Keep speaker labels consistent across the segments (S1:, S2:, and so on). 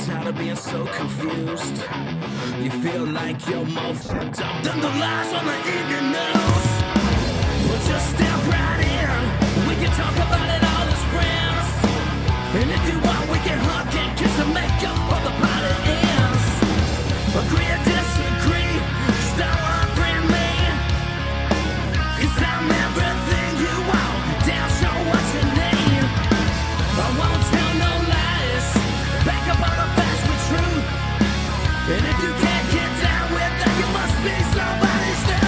S1: tired of being so confused. You feel like you're more fucked up than the lies on the evening news. Well, just step right in. We can talk about it all as friends. And if you want, we can hug and kiss and make up for the party ends. Agree or disagree, just don't offend me. 'Cause I'm everything you want, damn sure what you need. I won't tell no lies, back up on the facts with truth. And if you can't get down with that, you must be somebody's dude.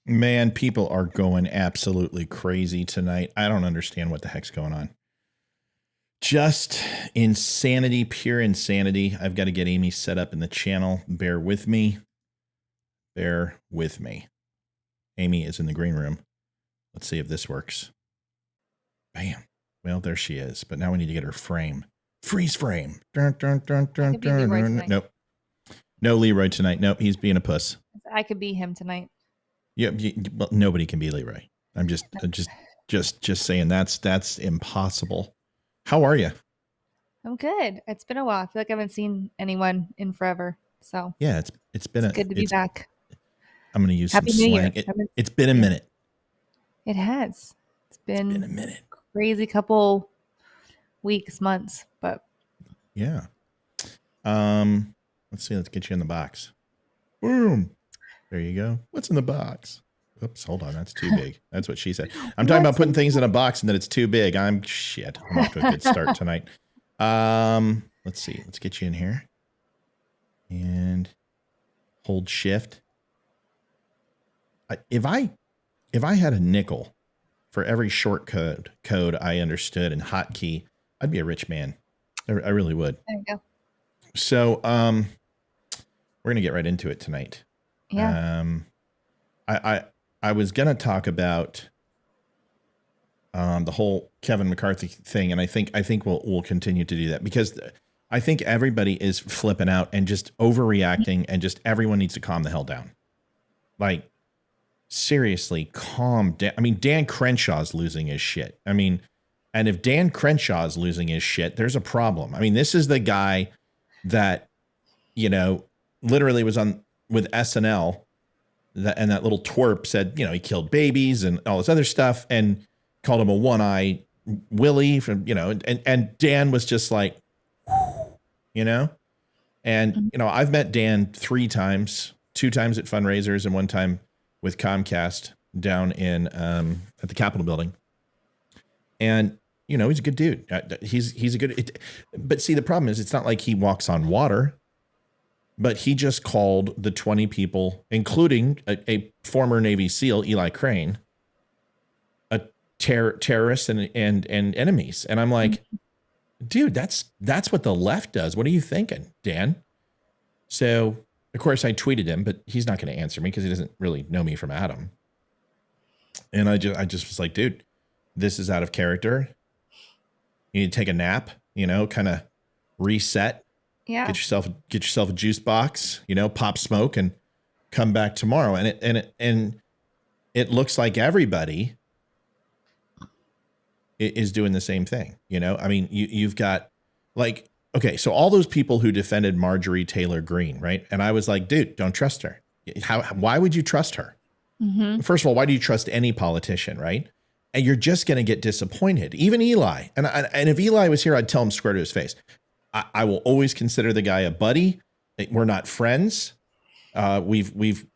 S2: Man, people are going absolutely crazy tonight. I don't understand what the heck's going on. Just insanity, pure insanity. I've got to get Amy set up in the channel. Bear with me. Bear with me. Amy is in the green room. Let's see if this works. Bam. Well, there she is. But now we need to get her frame. Freeze frame. Dun, dun, dun, dun, dun, dun. Nope. No Leroy tonight. Nope. He's being a puss.
S3: I could be him tonight.
S2: Yeah, well, nobody can be Leroy. I'm just saying that's impossible. How are you?
S3: I'm good. It's been a while. I feel like I haven't seen anyone in forever. So
S2: yeah, it's been
S3: good to be back.
S2: I'm going to use
S3: Happy
S2: some
S3: New
S2: slang.
S3: Year.
S2: It's been a minute.
S3: It has. It's been
S2: a minute.
S3: Crazy couple weeks, months, but
S2: yeah. Let's see. Let's get you in the box. Boom. There you go. What's in the box? Oops, hold on. That's too big. That's what she said. I'm talking about putting things in a box and that it's too big. I'm off to a good start tonight. Let's see. Let's get you in here. And hold shift. If I had a nickel for every short code I understood and hotkey, I'd be a rich man. I really would.
S3: There you go.
S2: So we're gonna get right into it tonight.
S3: Yeah.
S2: I was gonna talk about the whole Kevin McCarthy thing, and I think we'll continue to do that because I think everybody is flipping out and just overreacting, and just everyone needs to calm the hell down. Like, seriously, calm down. I mean, Dan Crenshaw's losing his shit. I mean, and if Dan Crenshaw's losing his shit, there's a problem. I mean, this is the guy that, you know, literally was on with SNL, and that little twerp said, you know, he killed babies and all this other stuff, and called him a one-eye Willie from, you know, and Dan was just like, you know, and, you know, I've met Dan 3 times, 2 times at fundraisers and 1 time with Comcast down in, at the Capitol building. And, you know, he's a good dude. He's a good, but see, the problem is it's not like he walks on water. But he just called the 20 people, including a former Navy SEAL, Eli Crane, a terrorists and enemies. And I'm like, dude, that's what the left does. What are you thinking, Dan? So, of course, I tweeted him, but he's not going to answer me because he doesn't really know me from Adam. And I just was like, dude, this is out of character. You need to take a nap, you know, kind of reset.
S3: Yeah.
S2: Get yourself a juice box, you know, pop smoke, and come back tomorrow. And it looks like everybody is doing the same thing. You know, I mean, you've got like, okay, so all those people who defended Marjorie Taylor Greene, right? And I was like, dude, don't trust her. Why would you trust her? Mm-hmm. First of all, why do you trust any politician, right? And you're just going to get disappointed. Even Eli. And if Eli was here, I'd tell him square to his face. I will always consider the guy a buddy. We're not friends. We've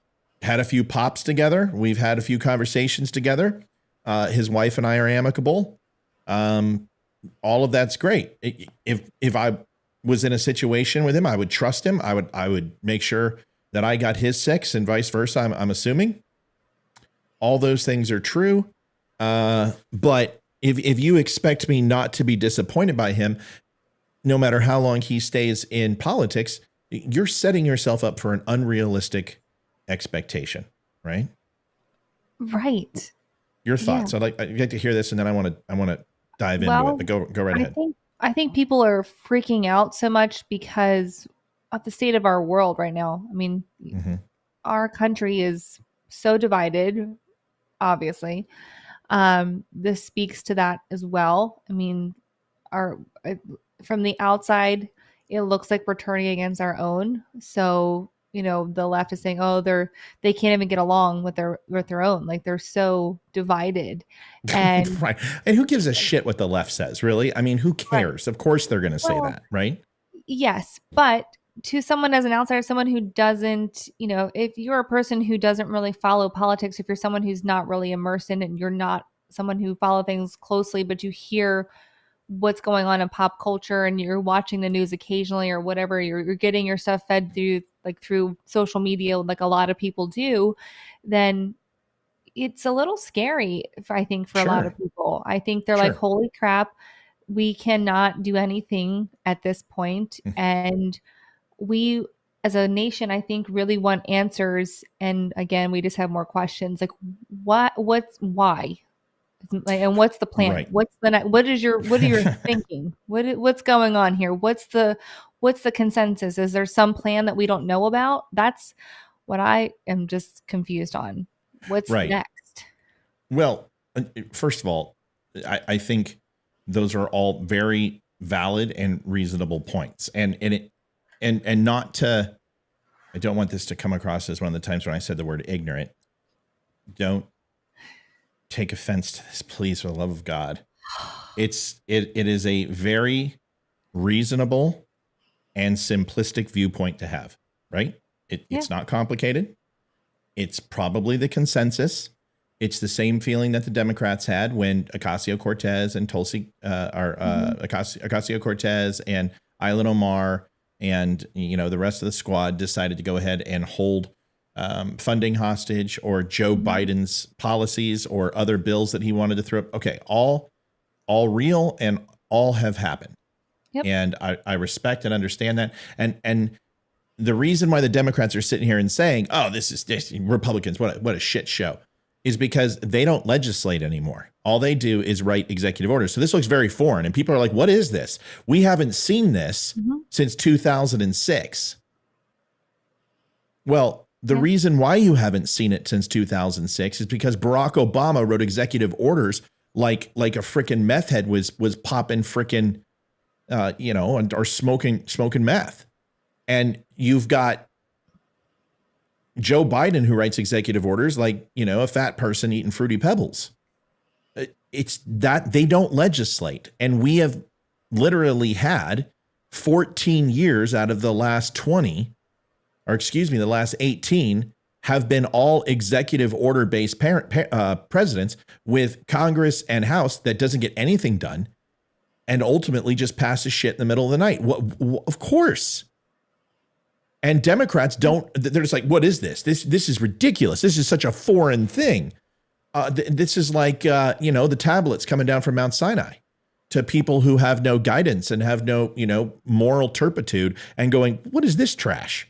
S2: had a few pops together. We've had a few conversations together. His wife and I are amicable. All of that's great. If I was in a situation with him, I would trust him. I would make sure that I got his 6 and vice versa. I'm assuming all those things are true. But if you expect me not to be disappointed by him, no matter how long he stays in politics, you're setting yourself up for an unrealistic expectation, right?
S3: Right.
S2: Your thoughts? I'd like to hear this, and then I want to dive into it.
S3: Well,
S2: But go right ahead.
S3: I think people are freaking out so much because of the state of our world right now. I mean,
S2: Mm-hmm.
S3: our country is so divided, obviously. This speaks to that as well. I mean, our from the outside, it looks like we're turning against our own. So, the left is saying, "Oh, they can't even get along with their own. Like they're so divided." And
S2: Right. And who gives a shit what the left says, really? I mean, who
S3: right.
S2: cares? Of course they're going to say
S3: Well,
S2: that, right?
S3: yes, but to someone as an outsider, someone who doesn't, if you're a person who doesn't really follow politics, if you're someone who's not really immersed in it, and you're not someone who follow things closely, but you hear what's going on in pop culture and you're watching the news occasionally or whatever, you're getting your stuff fed through social media, like a lot of people do, then it's a little scary, I think, for a lot
S2: Sure.
S3: of people. I think they're like,
S2: Sure.
S3: holy crap, we cannot do anything at this point. And we, as a nation, I think, really want answers. And again, we just have more questions. Like, why? Like, and what's the plan?
S2: Right.
S3: What are you thinking? What's going on here? What's the consensus? Is there some plan that we don't know about? That's what I am just confused on. What's
S2: Right.
S3: next?
S2: Well, first of all, I think those are all very valid and reasonable points. And not to, I don't want this to come across as one of the times when I said the word ignorant. Don't take offense to this, please, for the love of God. It is a very reasonable and simplistic viewpoint to have, right? It's not complicated. It's probably the consensus. It's the same feeling that the Democrats had when Ocasio-Cortez and Ocasio-Cortez and Ilhan Omar and the rest of the squad decided to go ahead and hold funding hostage, or Joe Biden's policies or other bills that he wanted to throw up. Okay, all real and all have happened.
S3: Yep.
S2: And I respect and understand that. And the reason why the Democrats are sitting here and saying, "Oh, this Republicans, what a shit show," is because they don't legislate anymore. All they do is write executive orders. So this looks very foreign, and people are like, "What is this? We haven't seen this since 2006." Well, the reason why you haven't seen it since 2006 is because Barack Obama wrote executive orders like a freaking meth head was popping freaking, or smoking meth. And you've got Joe Biden who writes executive orders like, a fat person eating Fruity Pebbles. It's that they don't legislate. And we have literally had 14 years out of the last 20, or excuse me, the last 18 have been all executive order based presidents with Congress and House that doesn't get anything done and ultimately just passes shit in the middle of the night. Of course. And Democrats don't, they're just like, what is this? This is ridiculous. This is such a foreign thing. This is like, the tablets coming down from Mount Sinai to people who have no guidance and have no, moral turpitude and going, what is this trash?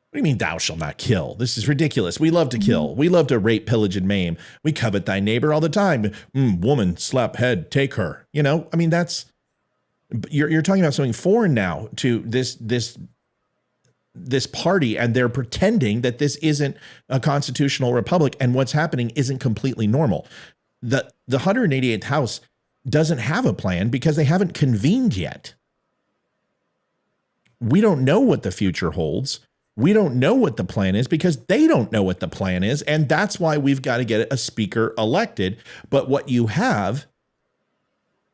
S2: What do you mean thou shalt not kill? This is ridiculous. We love to kill. We love to rape, pillage, and maim. We covet thy neighbor all the time. Woman, slap head, take her. That's, you're talking about something foreign now to this party, and they're pretending that this isn't a constitutional republic, and what's happening isn't completely normal. The 188th House doesn't have a plan because they haven't convened yet. We don't know what the future holds. We don't know what the plan is because they don't know what the plan is. And that's why we've got to get a speaker elected. But what you have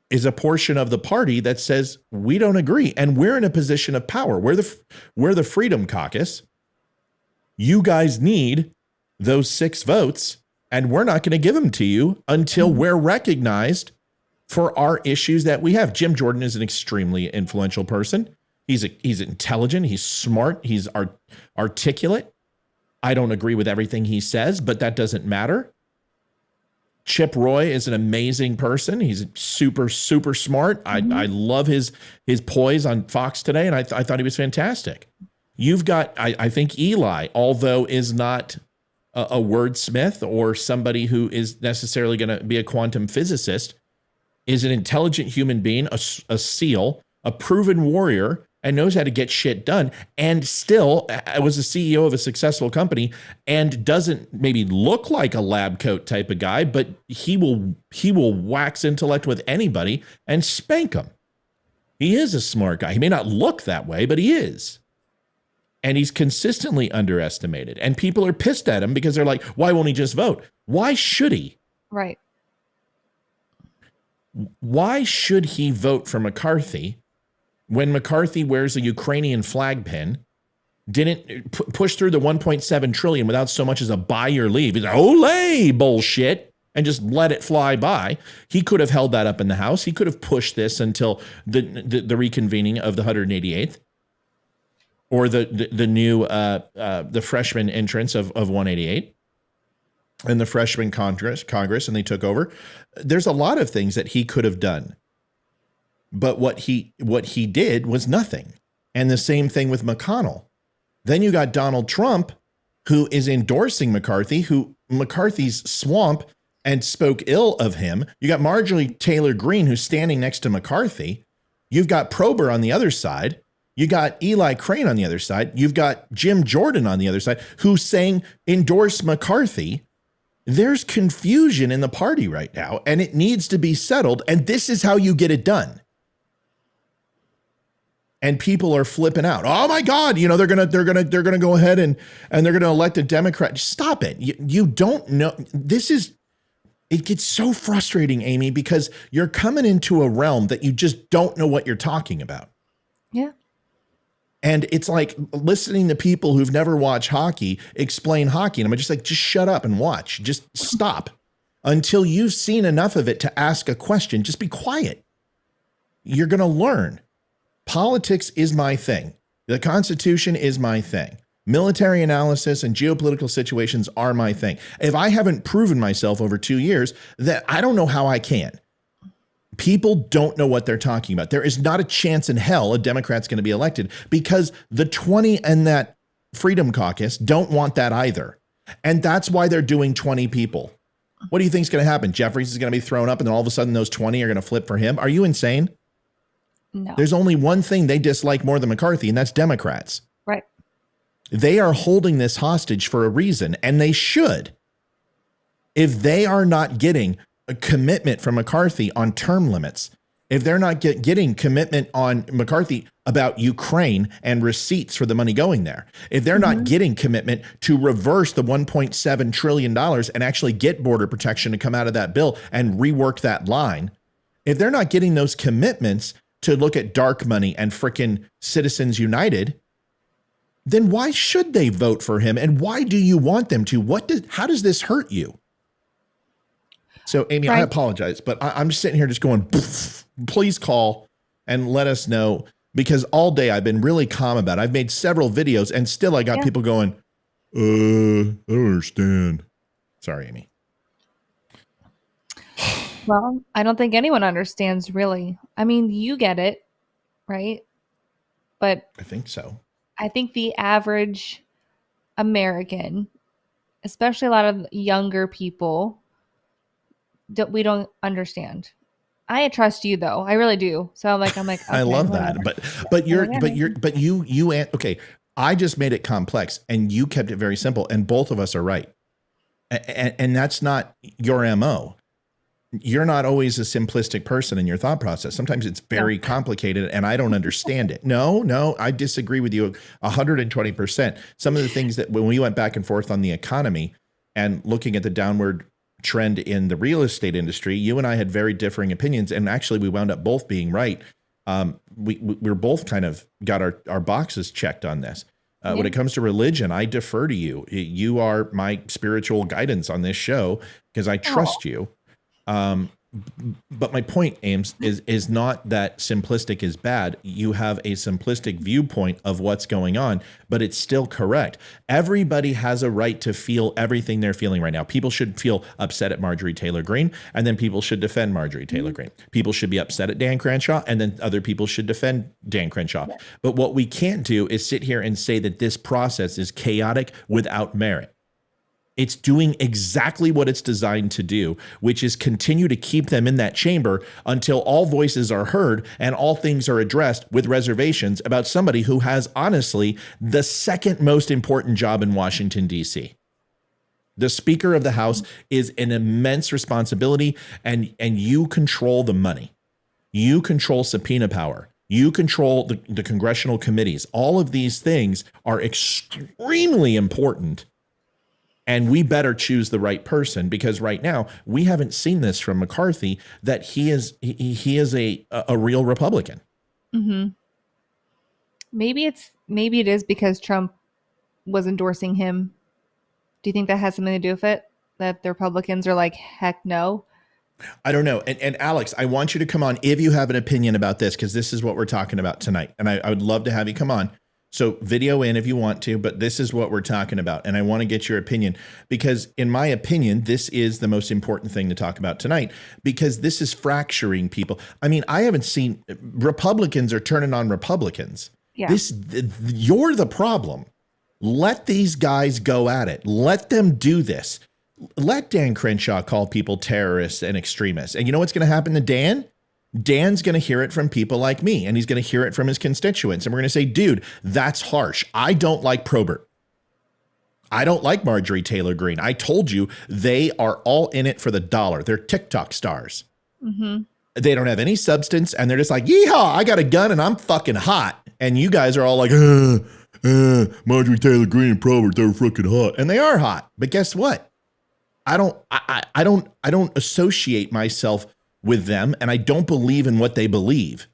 S2: is a portion of the party that says we don't agree. And we're in a position of power. We're the Freedom Caucus. You guys need those 6 votes, and we're not going to give them to you until we're recognized for our issues that we have. Jim Jordan is an extremely influential person. He's intelligent. He's smart. He's articulate. I don't agree with everything he says, but that doesn't matter. Chip Roy is an amazing person. He's super, super smart. I love his poise on Fox today, and I thought he was fantastic. You've got, I think Eli, although is not a wordsmith or somebody who is necessarily going to be a quantum physicist, is an intelligent human being, a SEAL, a proven warrior, and knows how to get shit done, and still was a CEO of a successful company and doesn't maybe look like a lab coat type of guy, but he will wax intellect with anybody and spank them. He is a smart guy. He may not look that way, but he is. And he's consistently underestimated. And people are pissed at him because they're like, why won't he just vote? Why should he?
S3: Right.
S2: Why should he vote for McCarthy when McCarthy wears a Ukrainian flag pin, didn't push through the 1.7 trillion without so much as a buy or leave? He's like, Olay bullshit, and just let it fly by. He could have held that up in the House. He could have pushed this until the reconvening of the 188th or the new the freshman entrance of 188 and the freshman Congress, and they took over. There's a lot of things that he could have done. But what he did was nothing. And the same thing with McConnell. Then you got Donald Trump, who is endorsing McCarthy, who McCarthy's swamp and spoke ill of him. You got Marjorie Taylor Greene, who's standing next to McCarthy. You've got Prober on the other side. You got Eli Crane on the other side. You've got Jim Jordan on the other side, who's saying endorse McCarthy. There's confusion in the party right now, and it needs to be settled. And this is how you get it done. And people are flipping out. Oh my God, they're gonna go ahead and they're gonna elect a Democrat. Stop it. You don't know. It gets so frustrating, Amy, because you're coming into a realm that you just don't know what you're talking about.
S3: Yeah.
S2: And it's like listening to people who've never watched hockey explain hockey. And I'm just like, just shut up and watch. Just stop until you've seen enough of it to ask a question. Just be quiet. You're going to learn. Politics is my thing. The Constitution is my thing. Military analysis and geopolitical situations are my thing. If I haven't proven myself over 2 years, that I don't know how I can. People don't know what they're talking about. There is not a chance in hell a Democrat's going to be elected because the 20 and that Freedom Caucus don't want that either. And that's why they're doing 20 people. What do you think is going to happen? Jeffries is going to be thrown up and then all of a sudden those 20 are going to flip for him? Are you insane?
S3: No.
S2: There's only one thing they dislike more than McCarthy, and that's Democrats.
S3: Right.
S2: They are holding this hostage for a reason, and they should. If they are not getting a commitment from McCarthy on term limits, if they're not getting commitment on McCarthy about Ukraine and receipts for the money going there, if they're not getting commitment to reverse the $1.7 trillion and actually get border protection to come out of that bill and rework that line, if they're not getting those commitments to look at dark money and frickin' Citizens United, then why should they vote for him? And why do you want them to? How does this hurt you? So, Amy, I apologize, but I'm just sitting here just going, please call and let us know, because all day I've been really calm about it. I've made several videos and still I got people going, I don't understand. Sorry, Amy.
S3: Well, I don't think anyone understands really. I mean, you get it, right? But
S2: I think so.
S3: I think the average American, especially a lot of younger people, we don't understand. I trust you though. I really do. So I'm like, okay,
S2: I love
S3: whatever.
S2: that. But you, okay. I just made it complex and you kept it very simple, and both of us are right. And that's not your MO. You're not always a simplistic person in your thought process. Sometimes it's very complicated and I don't understand it. No, I disagree with you 120%. Some of the things that when we went back and forth on the economy and looking at the downward trend in the real estate industry, you and I had very differing opinions. And actually we wound up both being right. We're both kind of got our boxes checked on this. When it comes to religion, I defer to you. You are my spiritual guidance on this show because I trust you. But my point, Ames, is not that simplistic is bad. You have a simplistic viewpoint of what's going on, but it's still correct. Everybody has a right to feel everything they're feeling right now. People should feel upset at Marjorie Taylor Greene, and then people should defend Marjorie Taylor Greene. People should be upset at Dan Crenshaw, and then other people should defend Dan Crenshaw. But what we can't do is sit here and say that this process is chaotic without merit. It's doing exactly what it's designed to do, which is continue to keep them in that chamber until all voices are heard and all things are addressed with reservations about somebody who has, honestly, the second most important job in Washington, D.C. The Speaker of the House is an immense responsibility, and you control the money. You control subpoena power. You control the congressional committees. All of these things are extremely important. And we better choose the right person, because right now we haven't seen this from McCarthy, that he is a real Republican.
S3: Mm-hmm. Maybe it is because Trump was endorsing him. Do you think that has something to do with it? That the Republicans are like, heck no?
S2: I don't know. And Alex, I want you to come on if you have an opinion about this, because this is what we're talking about tonight. And I would love to have you come on. So video in if you want to, but this is what we're talking about. And I want to get your opinion, because in my opinion, this is the most important thing to talk about tonight, because this is fracturing people. I mean, I haven't seen Republicans are turning on Republicans.
S3: Yeah.
S2: You're the problem. Let these guys go at it. Let them do this. Let Dan Crenshaw call people terrorists and extremists. And you know what's going to happen to Dan? Dan's going to hear it from people like me, and he's going to hear it from his constituents. And we're going to say, dude, that's harsh. I don't like Probert. I don't like Marjorie Taylor Greene. I told you they are all in it for the dollar. They're TikTok stars. Mm-hmm. They don't have any substance, and they're just like, yeehaw, I got a gun and I'm fucking hot. And you guys are all like, Marjorie Taylor Greene and Probert, they're freaking hot. And they are hot. But guess what? I don't associate myself with them, and I don't believe in what they believe.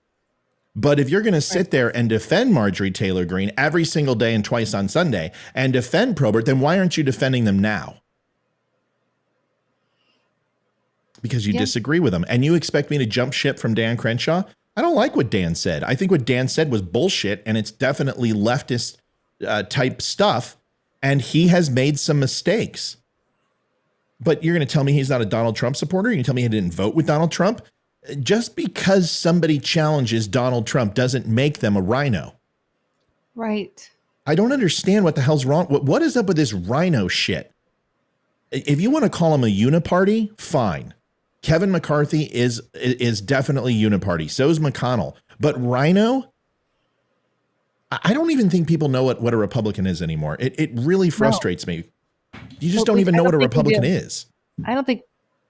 S2: But if you're going to sit there and defend Marjorie Taylor Greene every single day and twice on Sunday and defend Probert, then why aren't you defending them now? Because you disagree with them, and you expect me to jump ship from Dan Crenshaw? I don't like what Dan said. I think what Dan said was bullshit, and it's definitely leftist type stuff, and he has made some mistakes. But you're going to tell me he's not a Donald Trump supporter? You're going to tell me he didn't vote with Donald Trump? Just because somebody challenges Donald Trump doesn't make them a rhino.
S3: Right.
S2: I don't understand what the hell's wrong. What is up with this rhino shit? If you want to call him a uniparty, fine. Kevin McCarthy is definitely uniparty. So is McConnell. But rhino? I don't even think people know what a Republican is anymore. It really frustrates me. You just don't even know what a Republican is.
S3: I don't think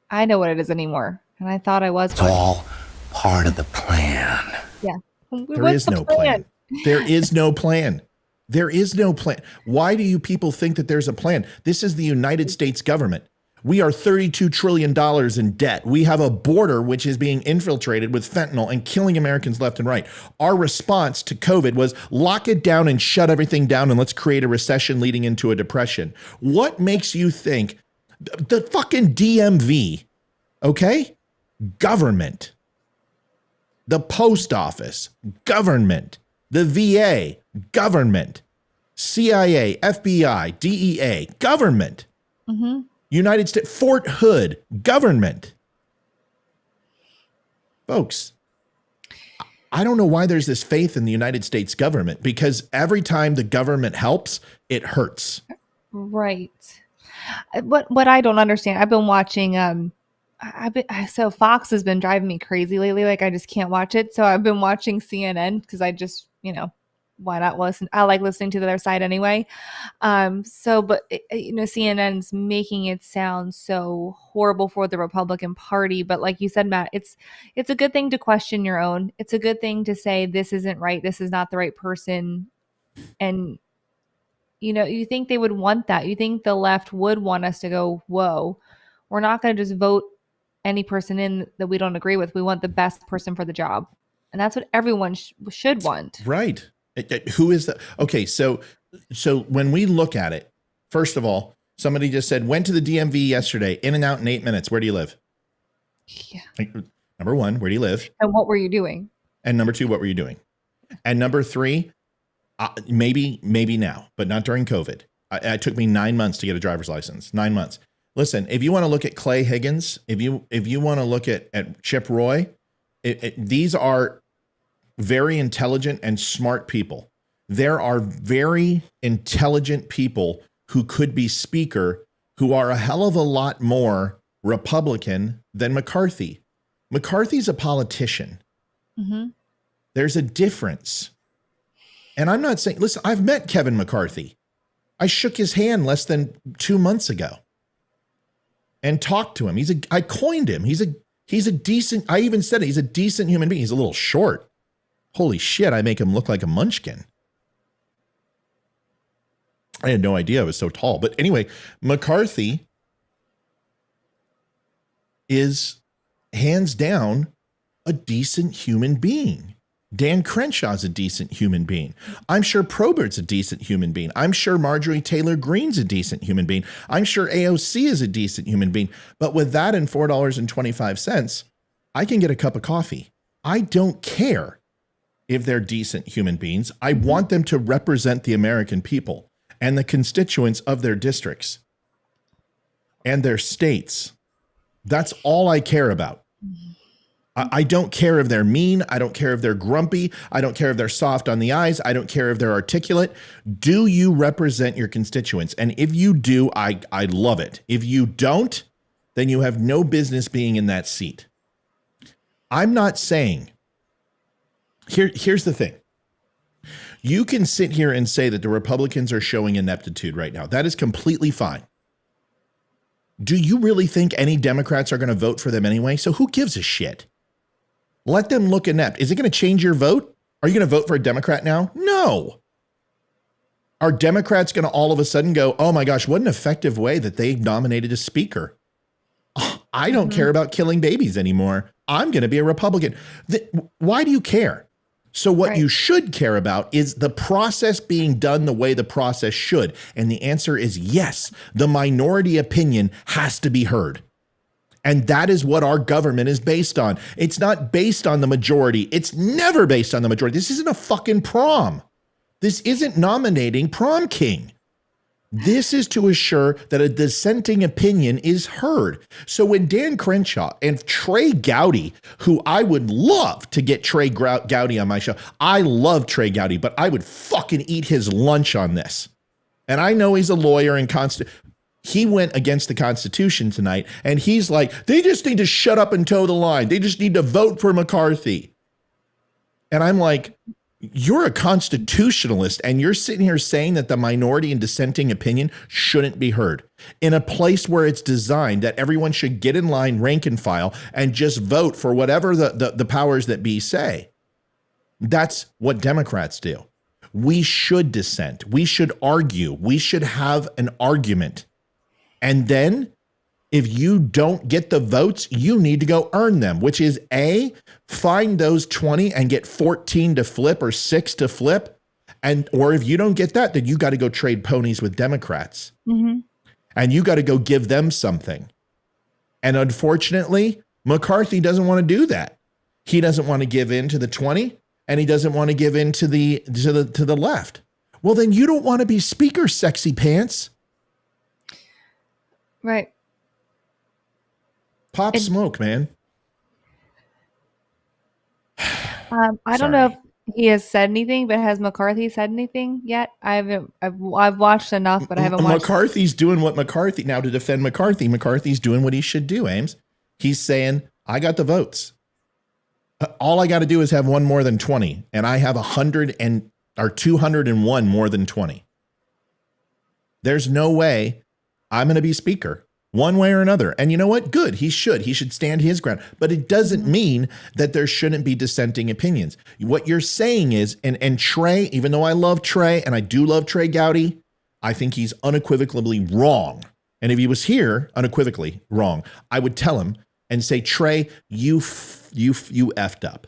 S3: I know what it is anymore. And I thought I was.
S1: It's all part of the plan.
S3: Yeah.
S2: There is no plan. There is no plan. There is no plan. Why do you people think that there's a plan? This is the United States government. We are $32 trillion in debt. We have a border which is being infiltrated with fentanyl and killing Americans left and right. Our response to COVID was lock it down and shut everything down, and let's create a recession leading into a depression. What makes you think the fucking DMV, okay? Government, the post office, government, the VA, government, CIA, FBI, DEA, government. Mm-hmm. United States, Fort Hood, government. Folks, I don't know why there's this faith in the United States government, because every time the government helps, it hurts.
S3: Right. What I don't understand, I've been watching, so Fox has been driving me crazy lately. Like I just can't watch it. So I've been watching CNN because I just, why not listen? I like listening to the other side anyway. But CNN's making it sound so horrible for the Republican Party. But like you said, Matt, it's a good thing to question your own. It's a good thing to say, this isn't right. This is not the right person. And, you think they would want that. You think the left would want us to go, whoa, we're not going to just vote any person in that we don't agree with. We want the best person for the job. And that's what everyone should want.
S2: Right. Who is that? Okay, so when we look at it, first of all, somebody just said, went to the DMV yesterday, in and out in 8 minutes. Where do you live?
S3: Yeah.
S2: Number one, where do you live?
S3: And what were you doing?
S2: And number two, what were you doing? And number three, maybe now, but not during COVID. It took me 9 months to get a driver's license. 9 months. Listen, if you want to look at Clay Higgins, if you want to look at Chip Roy, these are very intelligent and smart people. There are very intelligent people who could be speaker who are a hell of a lot more Republican than McCarthy. McCarthy's a politician.
S3: Mm-hmm.
S2: There's a difference. And I'm not saying, listen, I've met Kevin McCarthy. I shook his hand less than 2 months ago and talked to him. I coined him. He's a decent, I even said it, he's a decent human being. He's a little short. Holy shit, I make him look like a munchkin. I had no idea I was so tall. But anyway, McCarthy is hands down a decent human being. Dan Crenshaw's a decent human being. I'm sure Probert's a decent human being. I'm sure Marjorie Taylor Greene's a decent human being. I'm sure AOC is a decent human being. But with that and $4.25, I can get a cup of coffee. I don't care if they're decent human beings. I want them to represent the American people and the constituents of their districts and their states. That's all I care about. I don't care if they're mean. I don't care if they're grumpy. I don't care if they're soft on the eyes. I don't care if they're articulate. Do you represent your constituents? And if you do, I love it. If you don't, then you have no business being in that seat. I'm not saying, here's the thing. You can sit here and say that the Republicans are showing ineptitude right now. That is completely fine. Do you really think any Democrats are going to vote for them anyway? So who gives a shit? Let them look inept. Is it going to change your vote? Are you going to vote for a Democrat now? No. Are Democrats going to all of a sudden go, oh my gosh, what an effective way that they nominated a speaker? Oh, I don't care about killing babies anymore. I'm going to be a Republican. Why do you care? So what you should care about is the process being done the way the process should. And the answer is yes, the minority opinion has to be heard. And that is what our government is based on. It's not based on the majority. It's never based on the majority. This isn't a fucking prom. This isn't nominating prom king. This is to assure that a dissenting opinion is heard. So when Dan Crenshaw and Trey Gowdy, who I would love to get Trey Gowdy on my show. I love Trey Gowdy, but I would fucking eat his lunch on this. And I know he's a lawyer and he went against the Constitution tonight, and he's like, they just need to shut up and toe the line. They just need to vote for McCarthy. And I'm like, you're a constitutionalist, and you're sitting here saying that the minority and dissenting opinion shouldn't be heard in a place where it's designed that everyone should get in line, rank and file, and just vote for whatever the powers that be say. That's what Democrats do. We should dissent. We should argue. We should have an argument. And then if you don't get the votes, you need to go earn them, which is A, find those 20 and get 14 to flip or 6 to flip. Or if you don't get that, then you got to go trade ponies with Democrats. Mm-hmm. And you got to go give them something. And unfortunately, McCarthy doesn't want to do that. He doesn't want to give in to the 20, and he doesn't want to give in to the left. Well, then you don't want to be speaker, sexy pants.
S3: Right.
S2: Pop smoke, man.
S3: I don't know if he has said anything, but has McCarthy said anything yet? I've watched enough, but I haven't watched.
S2: McCarthy's doing what McCarthy, now to defend McCarthy, McCarthy's doing what he should do, Ames. He's saying, I got the votes. All I got to do is have one more than 20, and I have 201 more than 20. There's no way I'm going to be speaker one way or another. And you know what? Good. He should stand his ground. But it doesn't mean that there shouldn't be dissenting opinions. What you're saying is, and Trey, even though I love Trey and I do love Trey Gowdy, I think he's unequivocally wrong. And if he was here, unequivocally wrong, I would tell him and say, Trey, you effed up.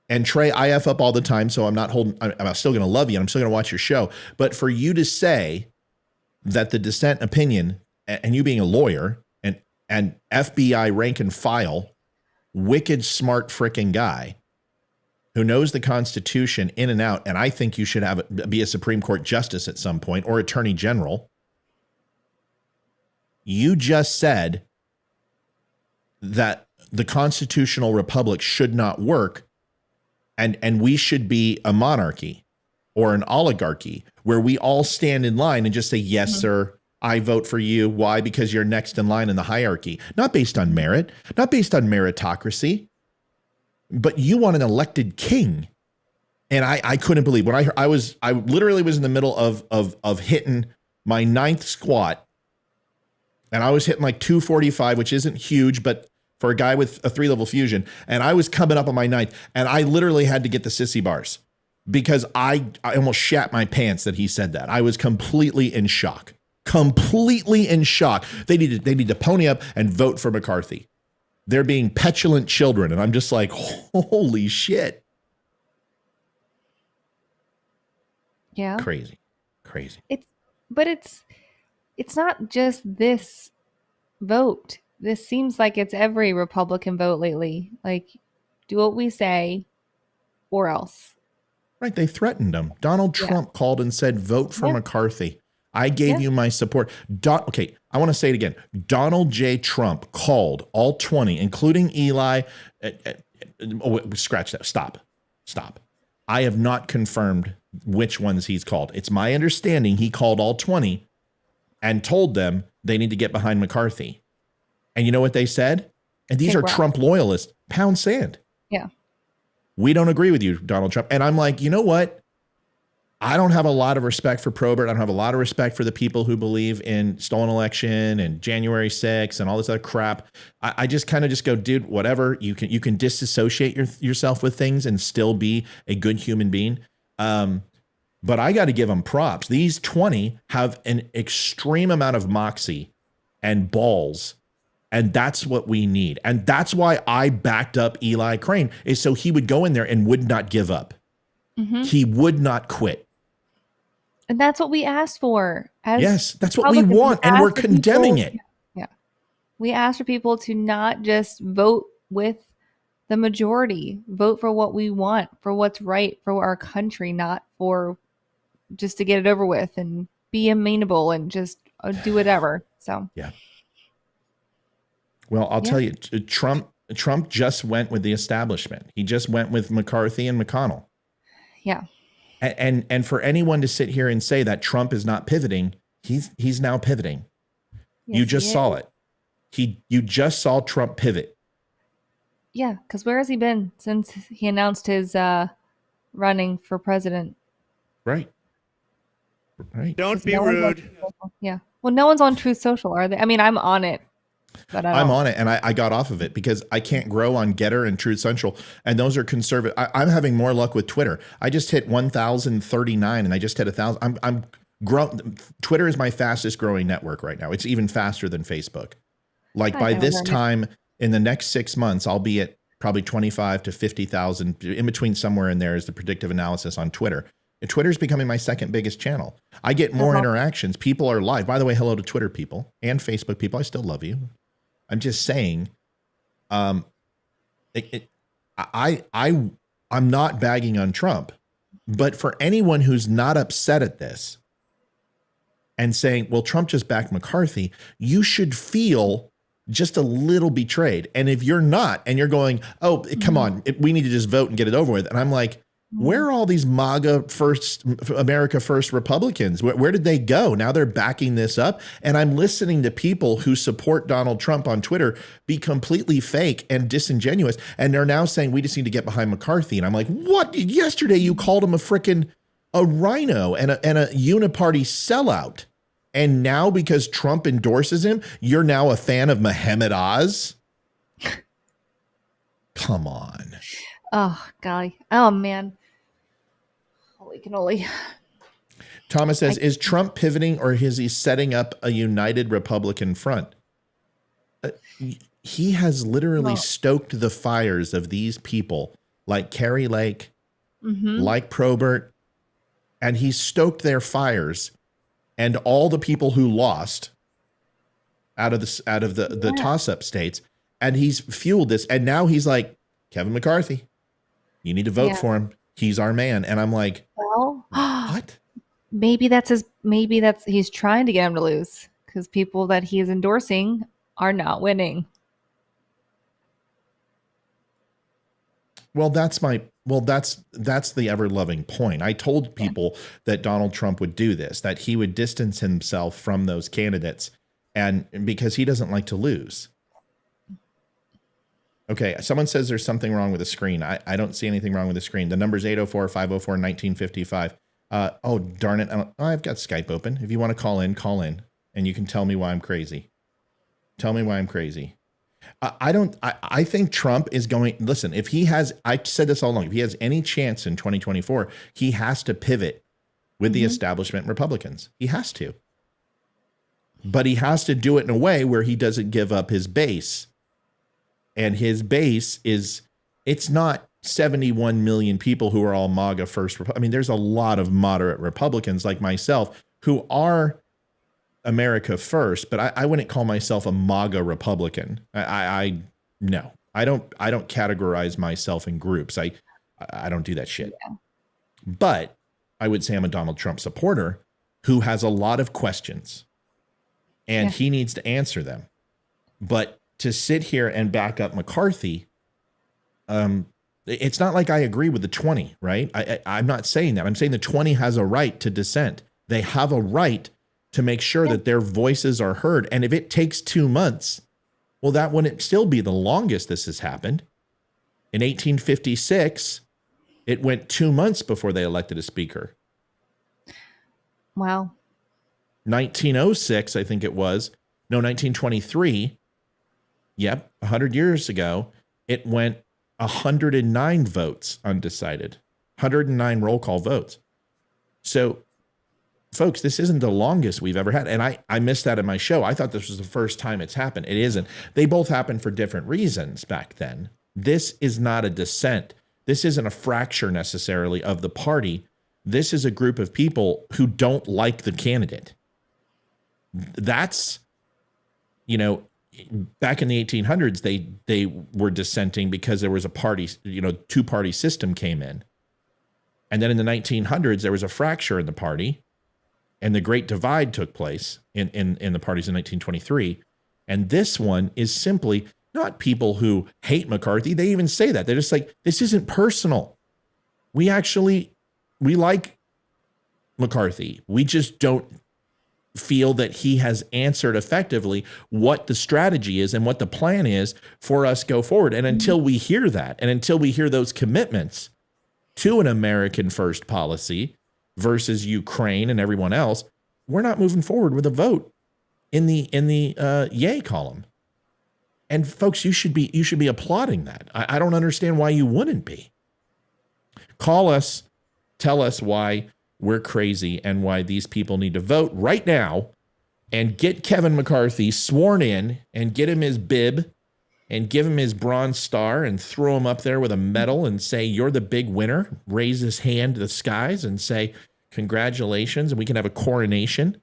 S2: And Trey, I F up all the time, so I'm still going to love you and I'm still going to watch your show. But for you to say that the dissent opinion, and you being a lawyer and FBI rank and file, wicked smart frickin' guy who knows the Constitution in and out, and I think you should be a Supreme Court justice at some point or attorney general. You just said that the constitutional republic should not work, and we should be a monarchy or an oligarchy where we all stand in line and just say, yes, sir. I vote for you. Why? Because you're next in line in the hierarchy, not based on merit, not based on meritocracy, but you want an elected king. And I couldn't believe when I literally was in the middle of hitting my 9th squat, and I was hitting like 245, which isn't huge, but for a guy with a 3-level fusion, and I was coming up on my 9th, and I literally had to get the sissy bars because I almost shat my pants that he said that. I was completely in shock. Completely in shock. They need to pony up and vote for McCarthy. They're being petulant children. And I'm just like, holy shit.
S3: Yeah.
S2: Crazy.
S3: It's not just this vote. This seems like it's every Republican vote lately. Like, do what we say or else.
S2: Right. They threatened him. Donald Trump called and said, vote for McCarthy. I gave you my support. Okay, I want to say it again. Donald J. Trump called all 20, including Eli. Scratch that. Stop. I have not confirmed which ones he's called. It's my understanding he called all 20 and told them they need to get behind McCarthy. And you know what they said? And these are Trump loyalists. Pound sand.
S3: Yeah.
S2: We don't agree with you, Donald Trump. And I'm like, you know what? I don't have a lot of respect for Probert. I don't have a lot of respect for the people who believe in stolen election and January 6th and all this other crap. I just kind of just go, dude, whatever. You can disassociate yourself with things and still be a good human being. But I got to give them props. These 20 have an extreme amount of moxie and balls. And that's what we need. And that's why I backed up Eli Crane, is so he would go in there and would not give up. Mm-hmm. He would not quit.
S3: And that's what we asked for.
S2: Yes, that's what we want. And we're condemning it.
S3: Yeah. We asked for people to not just vote with the majority, vote for what we want, for what's right for our country, not for just to get it over with and be amenable and just do whatever. So,
S2: yeah. Well, I'll tell you, Trump just went with the establishment. He just went with McCarthy and McConnell.
S3: Yeah.
S2: And for anyone to sit here and say that Trump is not pivoting, he's now pivoting. Yes, you just saw it. You just saw Trump pivot.
S3: Yeah, because where has he been since he announced his running for president?
S2: Right.
S4: Don't be rude.
S3: Yeah. Well, no one's on Truth Social, are they? I mean, I'm on it. But
S2: I'm on it, and I got off of it because I can't grow on Getter and Truth Central, and those are conservative. I'm having more luck with Twitter. I just hit 1,039, and I just hit 1,000. I'm grown. Twitter is my fastest growing network right now. It's even faster than Facebook. Like by this time in the next 6 months, I'll be at probably 25 to 50,000. In between, somewhere in there is the predictive analysis on Twitter. Twitter is becoming my second biggest channel. I get more interactions. People are live. By the way, hello to Twitter people and Facebook people. I still love you. I'm just saying, I'm not bagging on Trump, but for anyone who's not upset at this and saying, well, Trump just backed McCarthy, you should feel just a little betrayed. And if you're not, and you're going, oh, come on, we need to just vote and get it over with. And I'm like, where are all these MAGA first, America First Republicans? Where did they go? Now they're backing this up. And I'm listening to people who support Donald Trump on Twitter be completely fake and disingenuous. And they're now saying we just need to get behind McCarthy. And I'm like, what? Yesterday you called him a rhino and a uniparty sellout. And now because Trump endorses him, you're now a fan of Muhammad Oz? Come on.
S3: Oh, golly. Oh, man. Holy cannoli.
S2: Thomas says, is Trump pivoting or is he setting up a united Republican front? He has literally stoked the fires of these people like Carrie Lake, like Probert, and he stoked their fires. And all the people who lost out of the toss-up states, and he's fueled this. And now he's like, Kevin McCarthy, you need to vote for him. He's our man. And I'm like,
S3: well,
S2: what?
S3: Maybe he's trying to get him to lose because people that he is endorsing are not winning.
S2: Well, that's the ever loving point. I told people that Donald Trump would do this, that he would distance himself from those candidates, and because he doesn't like to lose. Okay, someone says there's something wrong with the screen. I don't see anything wrong with the screen. The number's 804-504-1955. Oh, darn it. I've got Skype open. If you want to call in, and you can tell me why I'm crazy. Tell me why I'm crazy. I think Trump is going, listen, if he has, I said this all along, if he has any chance in 2024, he has to pivot with the establishment Republicans. He has to. But he has to do it in a way where he doesn't give up his base. And his base is, it's not 71 million people who are all MAGA first. I mean, there's a lot of moderate Republicans like myself who are America first, but I wouldn't call myself a MAGA Republican. No, I don't categorize myself in groups. I don't do that shit. Yeah. But I would say I'm a Donald Trump supporter who has a lot of questions, and he needs to answer them. But to sit here and back up McCarthy, it's not like I agree with the 20, right? I'm not saying that. I'm saying the 20 has a right to dissent. They have a right to make sure that their voices are heard. And if it takes 2 months, well, that wouldn't still be the longest this has happened. In 1856, it went 2 months before they elected a speaker.
S3: Wow.
S2: 1906, I think it was. No, 1923. Yep, 100 years ago, it went 109 votes undecided. 109 roll call votes. So, folks, this isn't the longest we've ever had. And I missed that in my show. I thought this was the first time it's happened. It isn't. They both happened for different reasons back then. This is not a dissent. This isn't a fracture necessarily of the party. This is a group of people who don't like the candidate. That's, back in the 1800s, they were dissenting because there was a party, two-party system came in. And then in the 1900s, there was a fracture in the party. And the Great Divide took place in the parties in 1923. And this one is simply not people who hate McCarthy. They even say that. They're just like, this isn't personal. We like McCarthy. We just don't feel that he has answered effectively what the strategy is and what the plan is for us go forward. And until we hear that, and until we hear those commitments to an American first policy versus Ukraine and everyone else, we're not moving forward with a vote in the yay column. And folks, you should be applauding that. I don't understand why you wouldn't be. Call us, tell us why we're crazy and why these people need to vote right now and get Kevin McCarthy sworn in and get him his bib and give him his Bronze Star and throw him up there with a medal and say, you're the big winner. Raise his hand to the skies and say, congratulations, and we can have a coronation.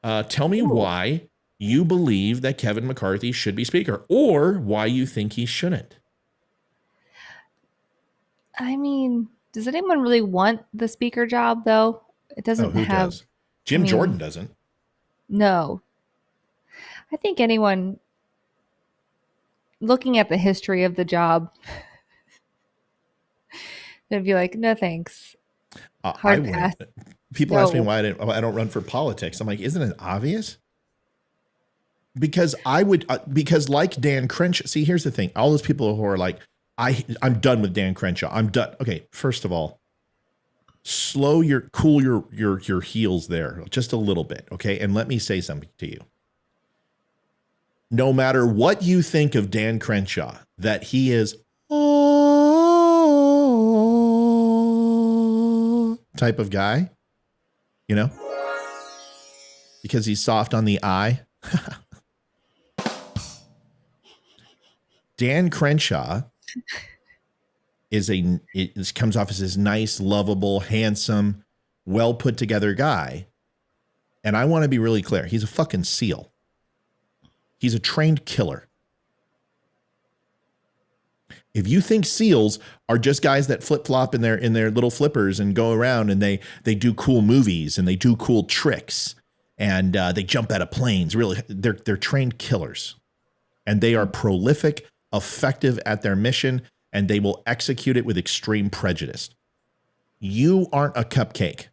S2: Tell me why you believe that Kevin McCarthy should be speaker, or why you think he shouldn't.
S3: I mean, does anyone really want the speaker job, though? It doesn't
S2: who
S3: have...
S2: does? Jim Jordan doesn't.
S3: No. I think anyone looking at the history of the job would be like, no thanks. Hard pass.
S2: People ask me why I don't run for politics. I'm like, isn't it obvious? Because because like Dan Crenshaw. See, here's the thing. All those people who are like, I'm done with Dan Crenshaw. I'm done. Okay, first of all, cool your heels there just a little bit, okay? And let me say something to you. No matter what you think of Dan Crenshaw, that he is type of guy, because he's soft on the eye. Dan Crenshaw comes off as this nice, lovable, handsome, well put together guy. And I want to be really clear. He's a fucking SEAL. He's a trained killer. If you think SEALs are just guys that flip flop in their little flippers and go around and they do cool movies and they do cool tricks and they jump out of planes, really, they're trained killers, and they are prolific, effective at their mission, and they will execute it with extreme prejudice. You aren't a cupcake.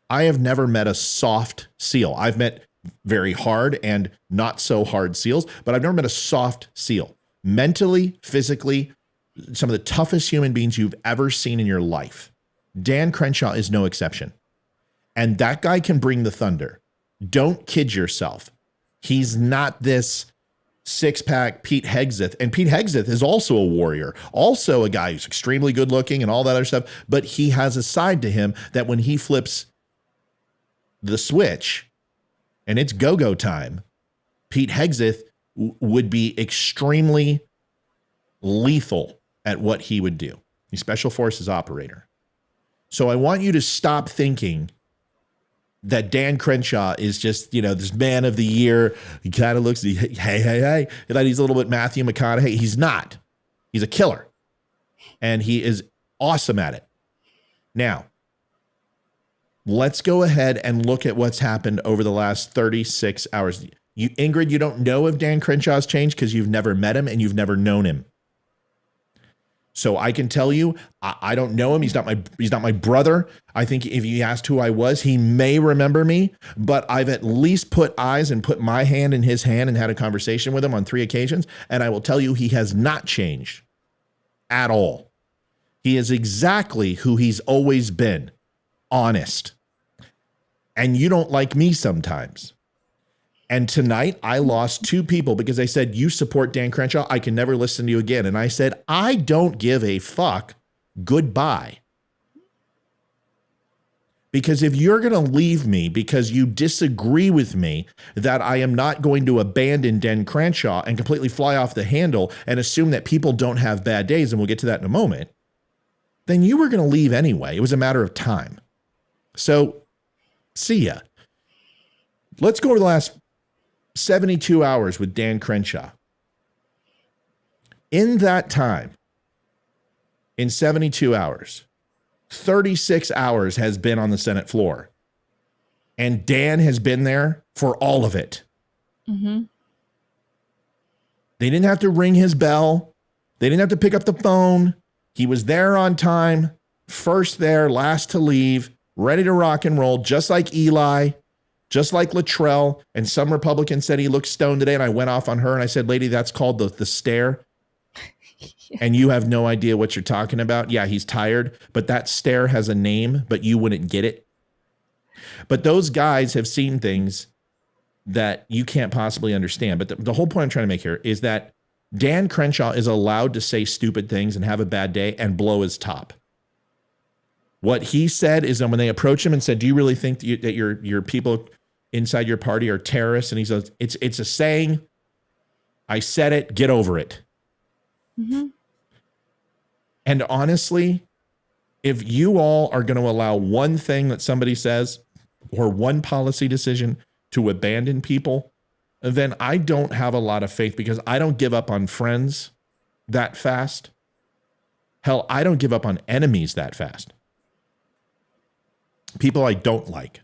S2: I have never met a soft seal. I've met very hard and not so hard seals, but I've never met a soft seal. Mentally, physically, some of the toughest human beings you've ever seen in your life. Dan Crenshaw is no exception. And that guy can bring the thunder. Don't kid yourself. He's not this six-pack Pete Hegseth. And Pete Hegseth is also a warrior, also a guy who's extremely good looking and all that other stuff. But he has a side to him that when he flips the switch and it's go-go time, Pete Hegseth would be extremely lethal at what he would do. He's Special Forces operator. So I want you to stop thinking that Dan Crenshaw is just, this man of the year. He kind of looks, hey, that he's a little bit Matthew McConaughey. He's not. He's a killer. And he is awesome at it. Now, let's go ahead and look at what's happened over the last 36 hours. Ingrid, you don't know if Dan Crenshaw's changed because you've never met him and you've never known him. So I can tell you, I don't know him. He's not my brother. I think if you asked who I was, he may remember me, but I've at least put eyes and put my hand in his hand and had a conversation with him on 3 occasions. And I will tell you, he has not changed at all. He is exactly who he's always been, honest. And you don't like me sometimes. And tonight I lost 2 people because they said, you support Dan Crenshaw, I can never listen to you again. And I said, I don't give a fuck. Goodbye. Because if you're going to leave me because you disagree with me that I am not going to abandon Dan Crenshaw and completely fly off the handle and assume that people don't have bad days, and we'll get to that in a moment, then you were going to leave anyway. It was a matter of time. So see ya. Let's go to the last 72 hours with Dan Crenshaw. In that time, in 72 hours, 36 hours has been on the Senate floor. And Dan has been there for all of it. Mm-hmm. They didn't have to ring his bell. They didn't have to pick up the phone. He was there on time, first there, last to leave, ready to rock and roll, just like Eli, just like Latrell. And some Republican said he looked stoned today, and I went off on her and I said, lady, that's called the stare. Yeah. And you have no idea what you're talking about. Yeah, he's tired, but that stare has a name, but you wouldn't get it. But those guys have seen things that you can't possibly understand. But the whole point I'm trying to make here is that Dan Crenshaw is allowed to say stupid things and have a bad day and blow his top. What he said is that when they approached him and said, do you really think that your people inside your party are terrorists? And he says, it's a saying. I said it. Get over it. Mm-hmm. And honestly, if you all are going to allow one thing that somebody says or one policy decision to abandon people, then I don't have a lot of faith, because I don't give up on friends that fast. Hell, I don't give up on enemies that fast. People I don't like.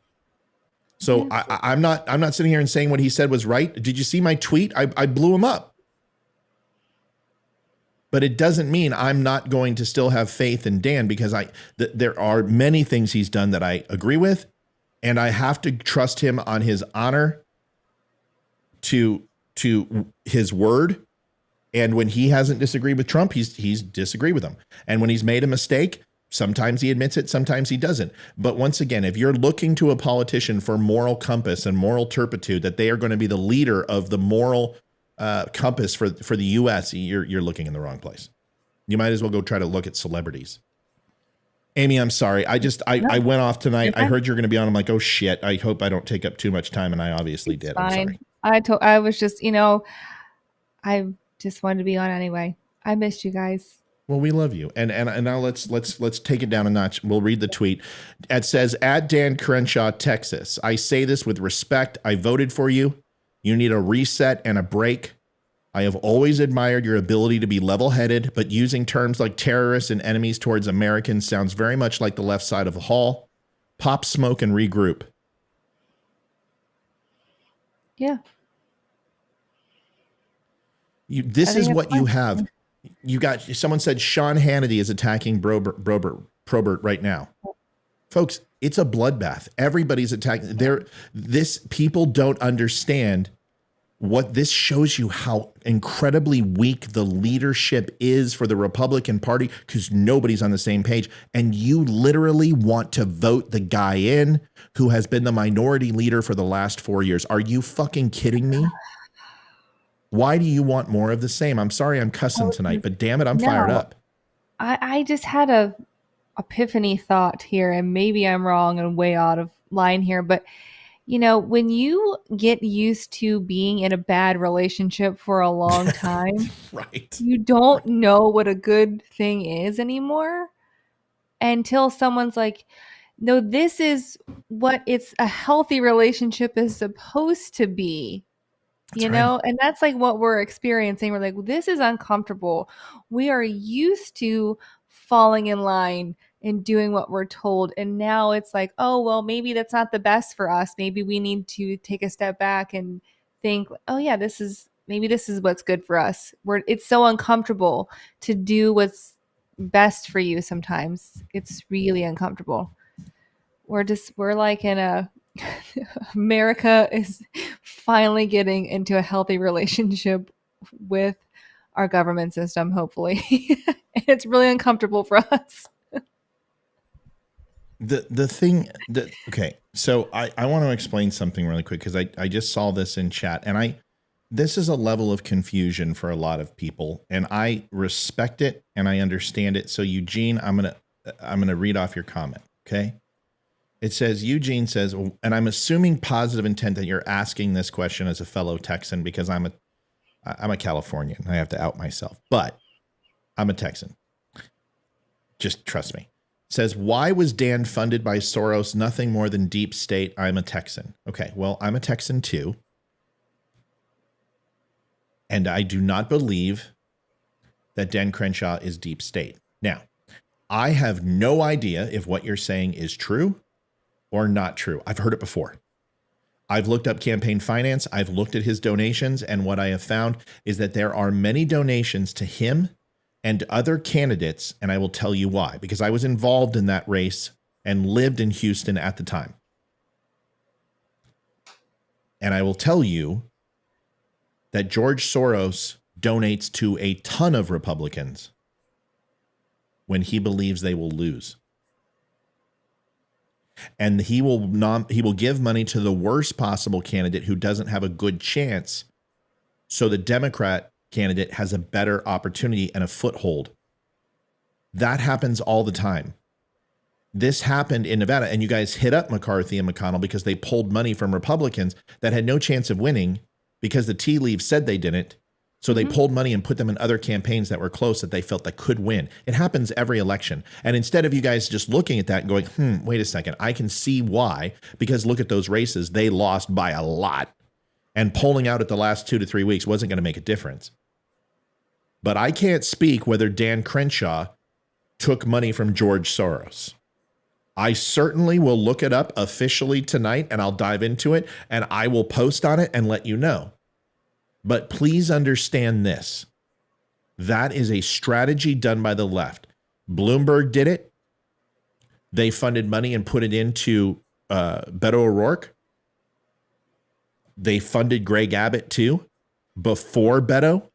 S2: So I'm not sitting here and saying what he said was right. Did you see my tweet? I blew him up. But it doesn't mean I'm not going to still have faith in Dan, because there are many things he's done that I agree with, and I have to trust him on his honor to his word. And when he hasn't disagreed with Trump, he's disagreed with him. And when he's made a mistake, sometimes he admits it, sometimes he doesn't. But once again, if you're looking to a politician for moral compass and moral turpitude, that they are going to be the leader of the moral compass for the U.S., you're looking in the wrong place. You might as well go try to look at celebrities. Amy, I'm sorry. I went off tonight. I heard you're going to be on. I'm like, oh shit. I hope I don't take up too much time, and I obviously did. I'm sorry.
S3: I was just, I just wanted to be on anyway. I missed you guys.
S2: Well, we love you. And now let's take it down a notch. We'll read the tweet. It says, at Dan Crenshaw, Texas, I say this with respect. I voted for you. You need a reset and a break. I have always admired your ability to be level-headed, but using terms like terrorists and enemies towards Americans sounds very much like the left side of the hall. Pop smoke and regroup. Yeah. This is what you have. you got, someone said Sean Hannity is attacking Probert right now. Folks, it's a bloodbath. Everybody's attacking. People don't understand what this shows you, how incredibly weak the leadership is for the Republican Party, because nobody's on the same page. And you literally want to vote the guy in who has been the minority leader for the last 4 years. Are you fucking kidding me? Why do you want more of the same? I'm sorry I'm cussing tonight, but damn it, I'm fired up.
S3: I just had a epiphany thought here, and maybe I'm wrong and way out of line here, but you know, when you get used to being in a bad relationship for a long time,
S2: right,
S3: you don't know what a good thing is anymore until someone's like, no, this is what it's a healthy relationship is supposed to be. You know, and that's like what we're experiencing. We're like, well, this is uncomfortable. We are used to falling in line and doing what we're told. And now it's like, oh, well, maybe that's not the best for us. Maybe we need to take a step back and think, oh, yeah, this is what's good for us. It's so uncomfortable to do what's best for you sometimes. It's really uncomfortable. We're like in a America is finally getting into a healthy relationship with our government system, hopefully. And it's really uncomfortable for us.
S2: Okay, so I want to explain something really quick, because I just saw this in chat, and this is a level of confusion for a lot of people, and I respect it and I understand it. So Eugene, I'm gonna read off your comment, okay? It says, Eugene says, and I'm assuming positive intent that you're asking this question as a fellow Texan, because I'm a Californian. I have to out myself, but I'm a Texan. Just trust me. Says, why was Dan funded by Soros? Nothing more than deep state. I'm a Texan. Okay, well, I'm a Texan too. And I do not believe that Dan Crenshaw is deep state. Now, I have no idea if what you're saying is true or not true. I've heard it before. I've looked up campaign finance. I've looked at his donations. And what I have found is that there are many donations to him and other candidates. And I will tell you why, because I was involved in that race and lived in Houston at the time. And I will tell you that George Soros donates to a ton of Republicans when he believes they will lose. And he will give money to the worst possible candidate who doesn't have a good chance, so the Democrat candidate has a better opportunity and a foothold. That happens all the time. This happened in Nevada, and you guys hit up McCarthy and McConnell because they pulled money from Republicans that had no chance of winning because the tea leaves said they didn't. So they pulled money and put them in other campaigns that were close that they felt that could win. It happens every election. And instead of you guys just looking at that and going, wait a second, I can see why, because look at those races, they lost by a lot. And polling out at the last 2 to 3 weeks wasn't going to make a difference. But I can't speak whether Dan Crenshaw took money from George Soros. I certainly will look it up officially tonight, and I'll dive into it, and I will post on it and let you know. But please understand this. That is a strategy done by the left. Bloomberg did it. They funded money and put it into Beto O'Rourke. They funded Greg Abbott too, before Beto,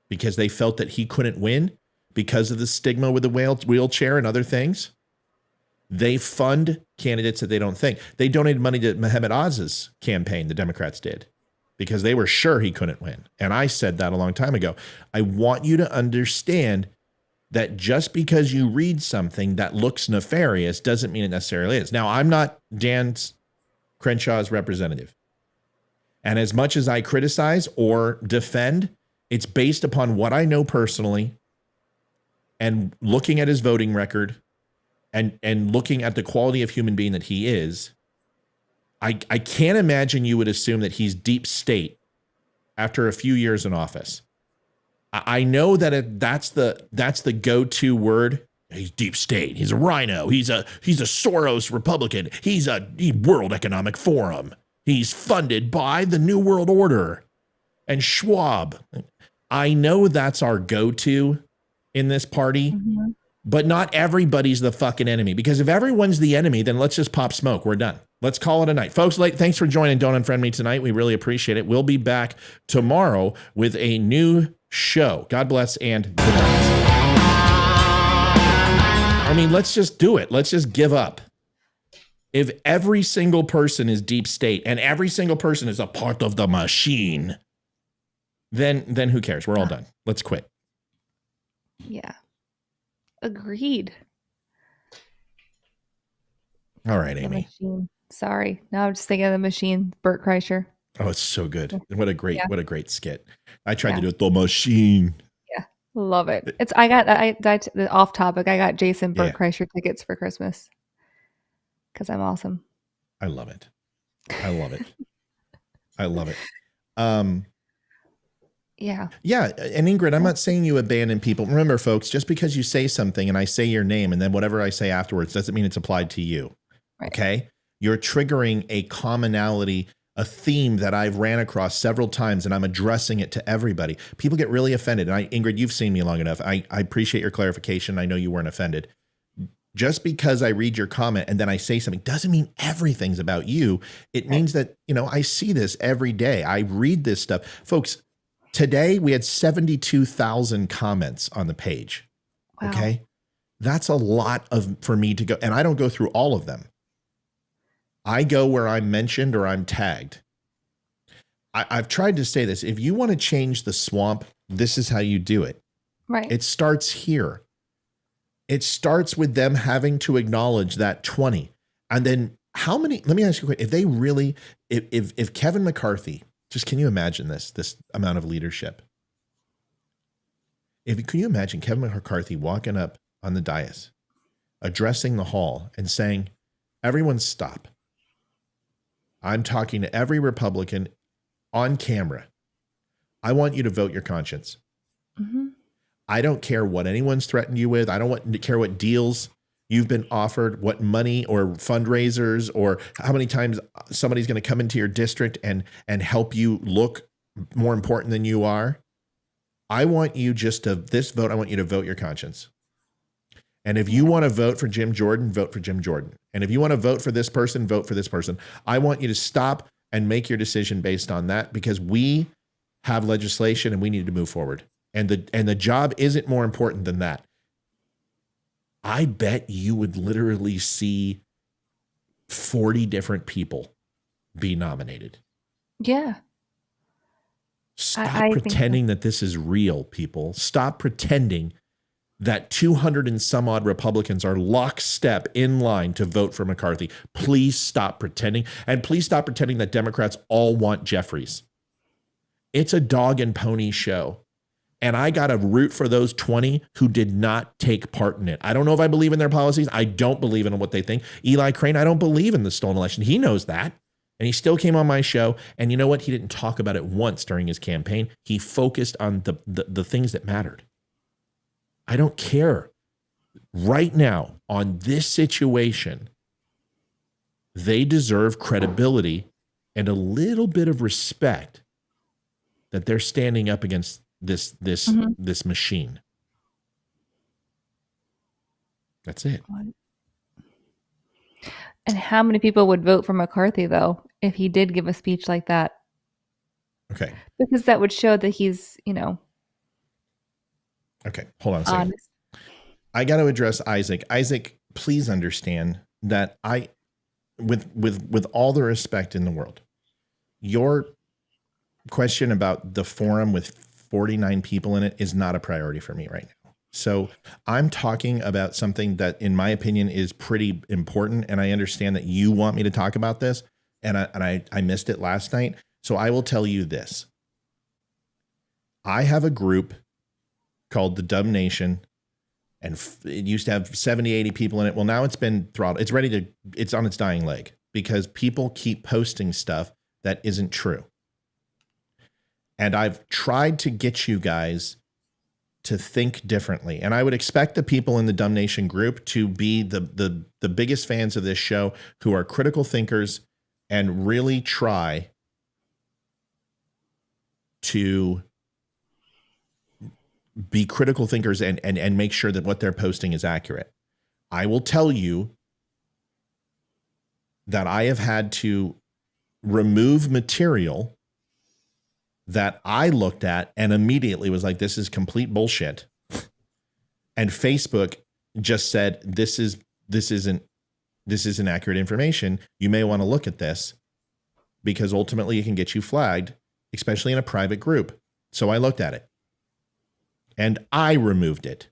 S2: because they felt that he couldn't win because of the stigma with the wheelchair and other things. They fund candidates that they don't think. They donated money to Mohammed Oz's campaign, the Democrats did, because they were sure he couldn't win. And I said that a long time ago. I want you to understand that just because you read something that looks nefarious doesn't mean it necessarily is. Now, I'm not Dan Crenshaw's representative. And as much as I criticize or defend, it's based upon what I know personally and looking at his voting record and looking at the quality of human being that he is. I can't imagine you would assume that he's deep state after a few years in office. I know that that's the go-to word. He's deep state. He's a rhino. He's a Soros Republican. He's a World Economic Forum. He's funded by the New World Order and Schwab. I know that's our go-to, in this party,
S3: Mhm.
S2: but not everybody's the fucking enemy. Because if everyone's the enemy, then let's just pop smoke. We're done. Let's call it a night. Folks, thanks for joining Don't Unfriend Me tonight. We really appreciate it. We'll be back tomorrow with a new show. God bless and good night. I mean, let's just do it. Let's just give up. If every single person is deep state and every single person is a part of the machine, then who cares? We're all done. Let's quit.
S3: Yeah. Agreed.
S2: All right,
S3: The
S2: Amy.
S3: machine. Sorry. Now I'm just thinking of the machine, Bert Kreischer.
S2: Oh, it's so good. What a great skit. I tried
S3: Yeah.
S2: to do it. The machine.
S3: Yeah. Love it. Off topic. I got Jason Bert
S2: Yeah.
S3: Kreischer tickets for Christmas. Because I'm awesome.
S2: I love it. I love it. I love it.
S3: Yeah.
S2: Yeah. And Ingrid, I'm not saying you abandon people. Remember, folks, just because you say something and I say your name and then whatever I say afterwards doesn't mean it's applied to you.
S3: Right.
S2: Okay. You're triggering a commonality, a theme that I've ran across several times, and I'm addressing it to everybody. People get really offended. And Ingrid, you've seen me long enough. I appreciate your clarification. I know you weren't offended. Just because I read your comment and then I say something doesn't mean everything's about you. It means that, I see this every day. I read this stuff. Folks, today we had 72,000 comments on the page.
S3: Wow.
S2: Okay. That's a lot for me to go. And I don't go through all of them. I go where I'm mentioned or I'm tagged. I've tried to say this. If you want to change the swamp, this is how you do it.
S3: Right.
S2: It starts here. It starts with them having to acknowledge that 20. And then how many, let me ask you a question. If they really, if Kevin McCarthy, just can you imagine this amount of leadership? Can you imagine Kevin McCarthy walking up on the dais, addressing the hall and saying, everyone stop. I'm talking to every Republican on camera. I want you to vote your conscience.
S3: Mm-hmm.
S2: I don't care what anyone's threatened you with. I don't care what deals you've been offered, what money or fundraisers, or how many times somebody's going to come into your district and help you look more important than you are. I want you I want you to vote your conscience. And if you want to vote for Jim Jordan, vote for Jim Jordan. And if you want to vote for this person, vote for this person. I want you to stop and make your decision based on that, because we have legislation and we need to move forward. And the job isn't more important than that. I bet you would literally see 40 different people be nominated.
S3: Yeah.
S2: Stop
S3: I think
S2: pretending that this is real, people. Stop pretending that 200 and some odd Republicans are lockstep in line to vote for McCarthy. Please stop pretending. And please stop pretending that Democrats all want Jeffries. It's a dog and pony show. And I got to root for those 20 who did not take part in it. I don't know if I believe in their policies. I don't believe in what they think. Eli Crane, I don't believe in the stolen election. He knows that. And he still came on my show. And you know what? He didn't talk about it once during his campaign. He focused on the things that mattered. I don't care. Right now, on this situation, they deserve credibility and a little bit of respect that they're standing up against this machine. That's it.
S3: And how many people would vote for McCarthy, though, if he did give a speech like that?
S2: Okay.
S3: Because that would show that he's,
S2: Okay. Hold on a second.
S3: honest.
S2: I got to address Isaac. Isaac, please understand that with all the respect in the world, your question about the forum with 49 people in it is not a priority for me right now. So I'm talking about something that, in my opinion, is pretty important. And I understand that you want me to talk about this. And I missed it last night. So I will tell you this. I have a group called the DUM Nation, and it used to have 70, 80 people in it. Well, now it's been throttled. It's on its dying leg because people keep posting stuff that isn't true. And I've tried to get you guys to think differently. And I would expect the people in the DUM Nation group to be the biggest fans of this show, who are critical thinkers and really try to be critical thinkers and make sure that what they're posting is accurate. I will tell you that I have had to remove material that I looked at and immediately was like, this is complete bullshit. And Facebook just said, this isn't accurate information. You may want to look at this because ultimately it can get you flagged, especially in a private group. So I looked at it and I removed it.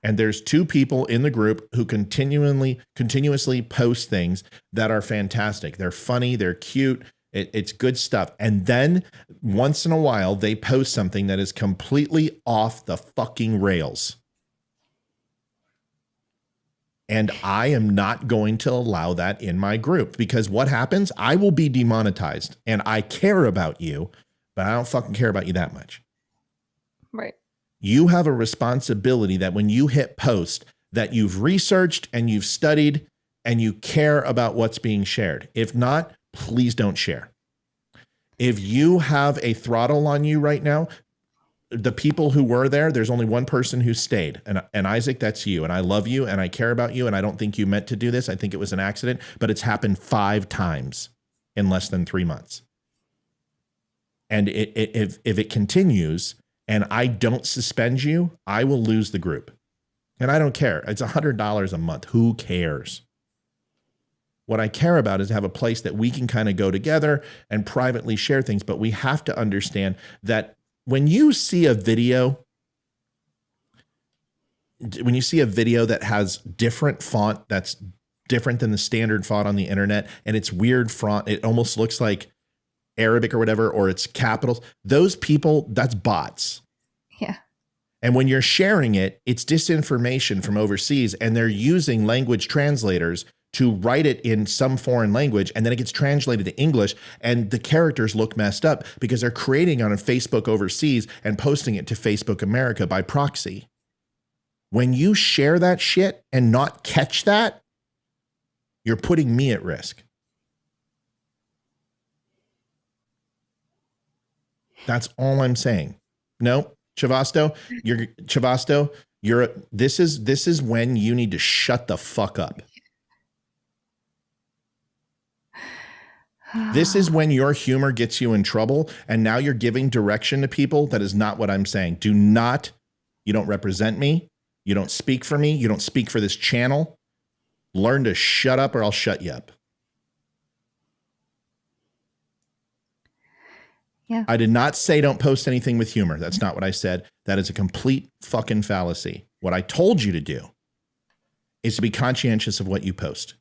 S2: And there's 2 people in the group who continuously post things that are fantastic. They're funny, they're cute, it's good stuff. And then once in a while, they post something that is completely off the fucking rails. And I am not going to allow that in my group because what happens? I will be demonetized and I care about you, but I don't fucking care about you that much.
S3: Right.
S2: You have a responsibility that when you hit post that you've researched and you've studied and you care about what's being shared. If not, please don't share. If you have a throttle on you right now, the people who were there, there's only one person who stayed. And Isaac, that's you. And I love you and I care about you. And I don't think you meant to do this. I think it was an accident, but it's happened 5 times in less than 3 months. And if it continues and I don't suspend you, I will lose the group. And I don't care. It's $100 a month. Who cares? What I care about is to have a place that we can kind of go together and privately share things. But we have to understand that when you see a video that has different font that's different than the standard font on the internet, and it's weird font, it almost looks like Arabic or whatever, or it's capitals, those people, that's bots.
S3: Yeah.
S2: And when you're sharing it, it's disinformation from overseas, and they're using language translators to write it in some foreign language, and then it gets translated to English, and the characters look messed up because they're creating on a Facebook overseas and posting it to Facebook America by proxy. When you share that shit and not catch that, you're putting me at risk. That's all I'm saying. No, Chavasto, this is when you need to shut the fuck up. This is when your humor gets you in trouble, and now you're giving direction to people. That is not what I'm saying. You don't represent me. You don't speak for me. You don't speak for this channel. Learn to shut up or I'll shut you up.
S3: Yeah.
S2: I did not say don't post anything with humor. That's not what I said. That is a complete fucking fallacy. What I told you to do is to be conscientious of what you post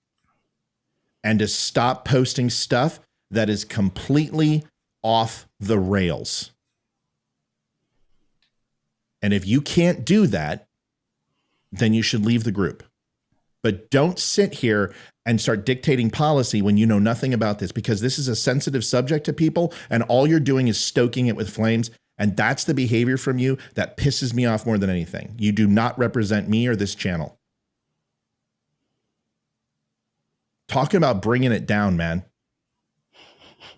S2: and to stop posting stuff that is completely off the rails. And if you can't do that, then you should leave the group. But don't sit here and start dictating policy when you know nothing about this, because this is a sensitive subject to people and all you're doing is stoking it with flames. And that's the behavior from you that pisses me off more than anything. You do not represent me or this channel. Talking about bringing it down, man.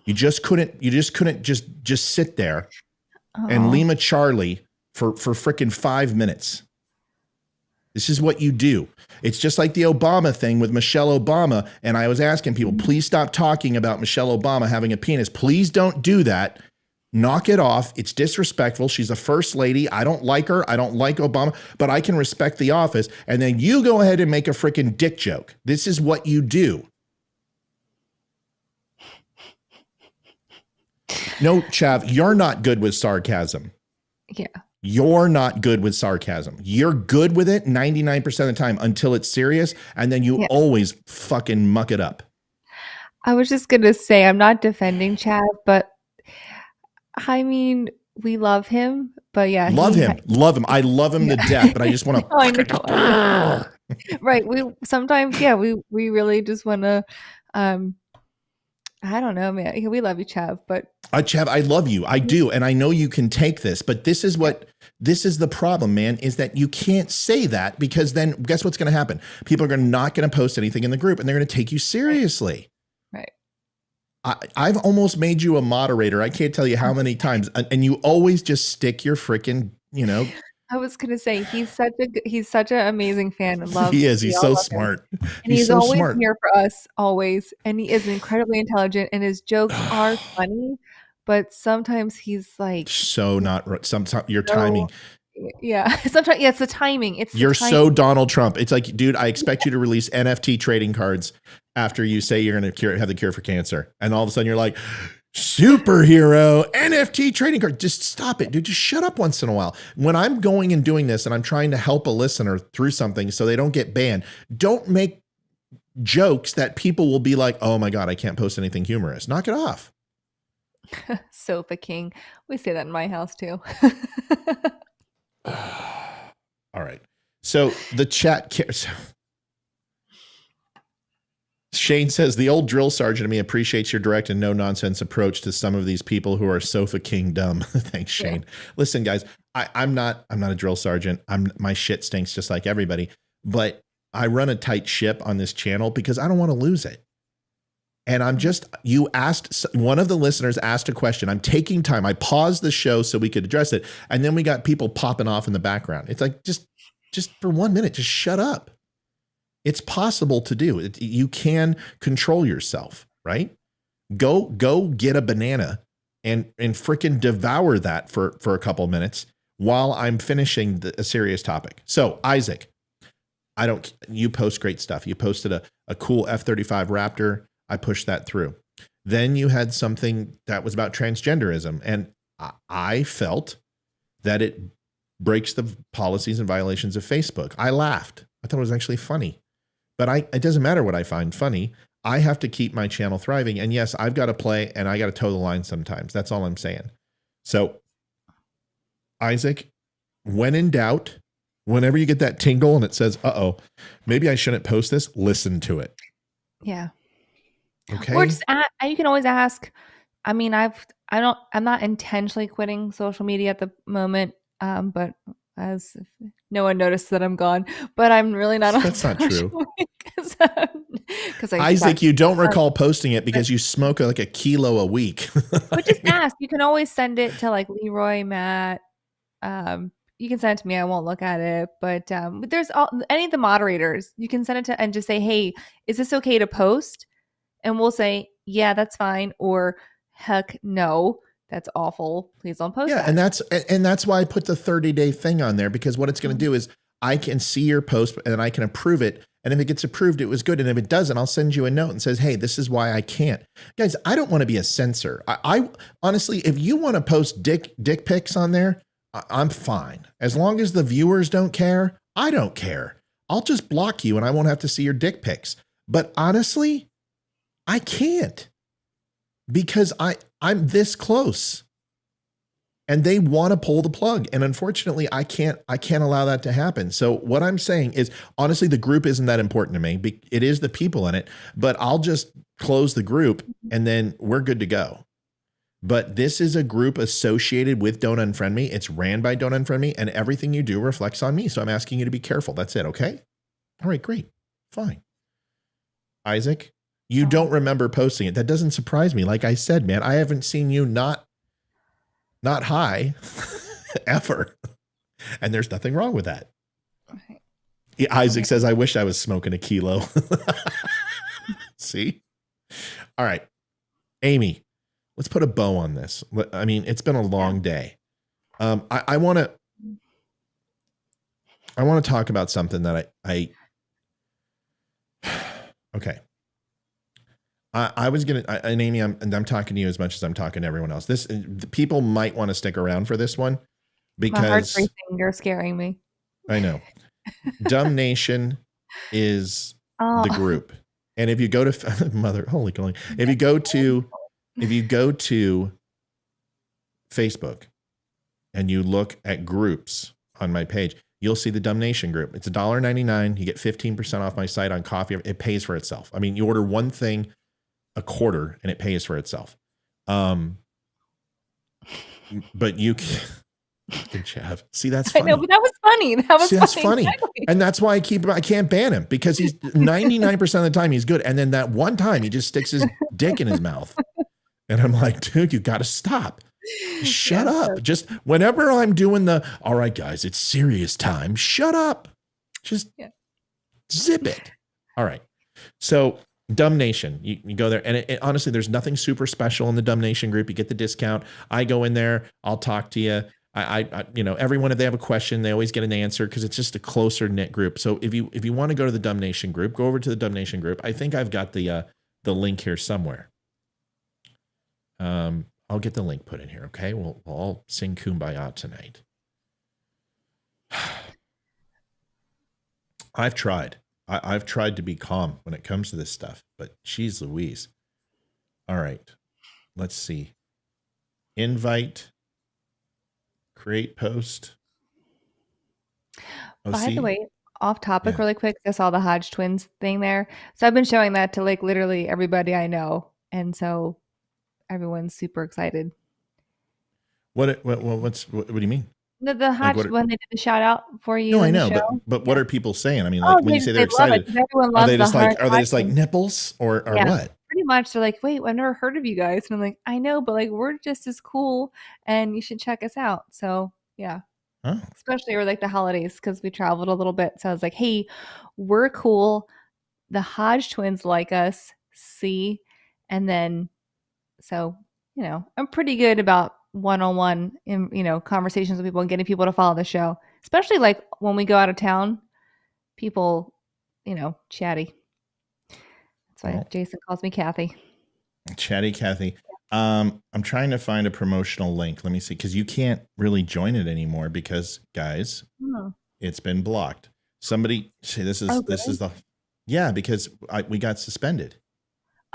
S2: You just couldn't just sit there and Lima Charlie for frickin' 5 minutes. This is what you do. It's just like the Obama thing with Michelle Obama. And I was asking people, please stop talking about Michelle Obama having a penis. Please don't do that. Knock it off. It's disrespectful. She's a first lady. I don't like her. I don't like Obama, but I can respect the office. And then you go ahead and make a frickin' dick joke. This is what you do. No, Chav, you're not good with sarcasm.
S3: Yeah.
S2: You're not good with sarcasm. You're good with it 99% of the time until it's serious. And then you always fucking muck it up.
S3: I was just going to say, I'm not defending Chad, but I mean, we love him, but yeah.
S2: Love him. I love him to death, but I just want to.
S3: Right. We sometimes, we really just want to, I don't know, man. We love you, Chav, but
S2: Chav, I love you. I do. And I know you can take this, but this is the problem, man, is that you can't say that, because then guess what's going to happen? People are not going to post anything in the group and they're going to take you seriously.
S3: Right.
S2: I've almost made you a moderator. I can't tell you how many times, and you always just stick your freaking,
S3: I was gonna say he's such an amazing fan and love.
S2: he is.
S3: We
S2: He's
S3: all
S2: so
S3: love him.
S2: smart.
S3: And he's
S2: so
S3: always
S2: smart.
S3: here for us, always. And he is incredibly intelligent, and his jokes are funny, but sometimes he's like
S2: So not your
S3: so
S2: timing.
S3: yeah. Sometimes it's the timing. It's the
S2: You're
S3: timing.
S2: so Donald Trump. It's like, dude, I expect you to release NFT trading cards after you say you're going to have the cure for cancer, and all of a sudden you're like, superhero NFT trading card. Just stop it, dude. Just shut up once in a while. When I'm going and doing this and I'm trying to help a listener through something so they don't get banned, don't make jokes that people will be like, oh my God, I can't post anything humorous. Knock it off.
S3: Sofa King. We say that in my house too.
S2: All right. So the chat cares. Shane says, the old drill sergeant in me appreciates your direct and no nonsense approach to some of these people who are sofa king dumb. Thanks, Shane. Yeah. Listen, guys, I'm not a drill sergeant. My shit stinks just like everybody, but I run a tight ship on this channel because I don't want to lose it. And one of the listeners asked a question. I'm taking time. I paused the show so we could address it. And then we got people popping off in the background. It's like, just for 1 minute, just shut up. It's possible to do. You can control yourself, right? Go get a banana and freaking devour that for a couple minutes while I'm finishing a serious topic. So Isaac, you post great stuff. You posted a cool F-35 Raptor. I pushed that through. Then you had something that was about transgenderism. And I felt that it breaks the policies and violations of Facebook. I laughed. I thought it was actually funny. But it doesn't matter what I find funny. I have to keep my channel thriving. And yes, I've got to play and I got to toe the line sometimes. That's all I'm saying. So, Isaac, when in doubt, whenever you get that tingle and it says, uh-oh, maybe I shouldn't post this, listen to it.
S3: Yeah.
S2: Okay.
S3: Or just you can always ask. I mean, I'm not intentionally quitting social media at the moment. But as if no one noticed that I'm gone, but I'm really not.
S2: That's not true.
S3: Because
S2: Isaac, you don't recall posting it because you smoke like a kilo a week.
S3: But just ask. You can always send it to like Leroy, Matt. You can send it to me. I won't look at it. But there's any of the moderators. You can send it to and just say, hey, is this okay to post? And we'll say, yeah, that's fine. Or heck no. That's awful. Please don't post that.
S2: And that's why I put the 30-day thing on there, because what it's going to do is I can see your post and I can approve it. And if it gets approved, it was good. And if it doesn't, I'll send you a note and says, hey, this is why I can't. Guys, I don't want to be a censor. I honestly, if you want to post dick pics on there, I'm fine. As long as the viewers don't care, I don't care. I'll just block you and I won't have to see your dick pics. But honestly, I can't, because I'm this close and they want to pull the plug. And unfortunately, I can't allow that to happen. So what I'm saying is, honestly, the group isn't that important to me. It is the people in it, but I'll just close the group and then we're good to go. But this is a group associated with Don't Unfriend Me. It's ran by Don't Unfriend Me, and everything you do reflects on me. So I'm asking you to be careful. That's it. Okay. All right, great. Fine. Isaac, you don't remember posting it. That doesn't surprise me. Like I said, man, I haven't seen you not high ever. And there's nothing wrong with that. Okay. Isaac says, I wish I was smoking a kilo. See? All right. Amy, let's put a bow on this. I mean, it's been a long day. I want to talk about something that okay. I was going to, and Amy, I'm talking to you as much as I'm talking to everyone else. The people might want to stick around for this one because
S3: my heart's racing. You're scaring me.
S2: I know. Dumb Nation is the group. And if you go to holy calling, if you go to Facebook and you look at groups on my page, you'll see the Dumb Nation group. It's $1.99. You get 15% off my site on coffee. It pays for itself. I mean, you order one thing a quarter and it pays for itself. But you can, see, that's funny.
S3: I know, but that was funny.
S2: That's funny. Exactly. And that's why I can't ban him, because he's 99% of the time he's good. And then that one time he just sticks his dick in his mouth. And I'm like, dude, you got to stop. Shut
S3: Yeah,
S2: up. Just whenever I'm doing all right, guys, it's serious time. Shut up. Just zip it. All right. So Dumb Nation, you go there. And honestly, there's nothing super special in the Dumb Nation group. You get the discount. I go in there. I'll talk to you. Everyone, if they have a question, they always get an answer because it's just a closer knit group. So if you want to go to the Dumb Nation group, go over to the Dumb Nation group. I think I've got the link here somewhere. I'll get the link put in here. Okay. We'll all sing Kumbaya tonight. I've tried to be calm when it comes to this stuff, but geez Louise. All right. Let's see. Invite. Create post.
S3: By the way, off topic really quick, I saw the Hodge twins thing there. So I've been showing that to like literally everybody I know. And so everyone's super excited.
S2: What do you mean?
S3: The Hodge, when they did the shout out for you.
S2: No, I know, but what are people saying? I mean, like when you say they're excited,
S3: everyone loves
S2: are they just like nipples or what?
S3: Pretty much. They're like, wait, I've never heard of you guys. And I'm like, I know, but like we're just as cool and you should check us out. So yeah. Oh. Especially over like the holidays because we traveled a little bit. So I was like, hey, we're cool. The Hodge twins like us. See? And then so, I'm pretty good about one-on-one in, conversations with people and getting people to follow the show, especially like when we go out of town, people, chatty. That's why Jason calls me Kathy.
S2: Chatty Kathy. I'm trying to find a promotional link. Let me see. Cause you can't really join it anymore because guys, it's been blocked. Somebody say this is because we got suspended.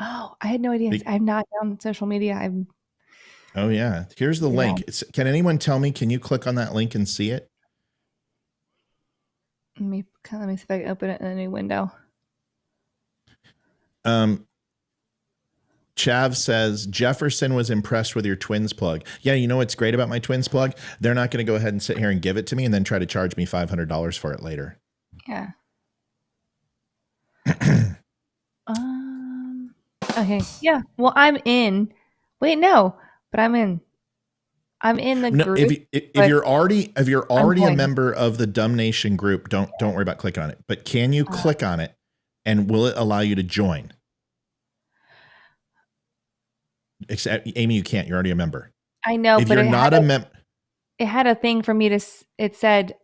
S3: Oh, I had no idea. I'm not on social media.
S2: Oh yeah. Here's the link. Can anyone tell me, can you click on that link and see it?
S3: Let me see if I can open it in a new window.
S2: Chav says Jefferson was impressed with your twins plug. Yeah. You know what's great about my twins plug? They're not going to go ahead and sit here and give it to me and then try to charge me $500 for it later.
S3: Yeah. Okay. Yeah. Well, I'm in. Wait, no, but I'm in. I'm in the group.
S2: If you're already a member of the Dumb Nation group, don't worry about clicking on it. But can you click on it, and will it allow you to join? Except Amy, you can't. You're already a member.
S3: I know,
S2: if you're not a member,
S3: it had a thing for me to. It said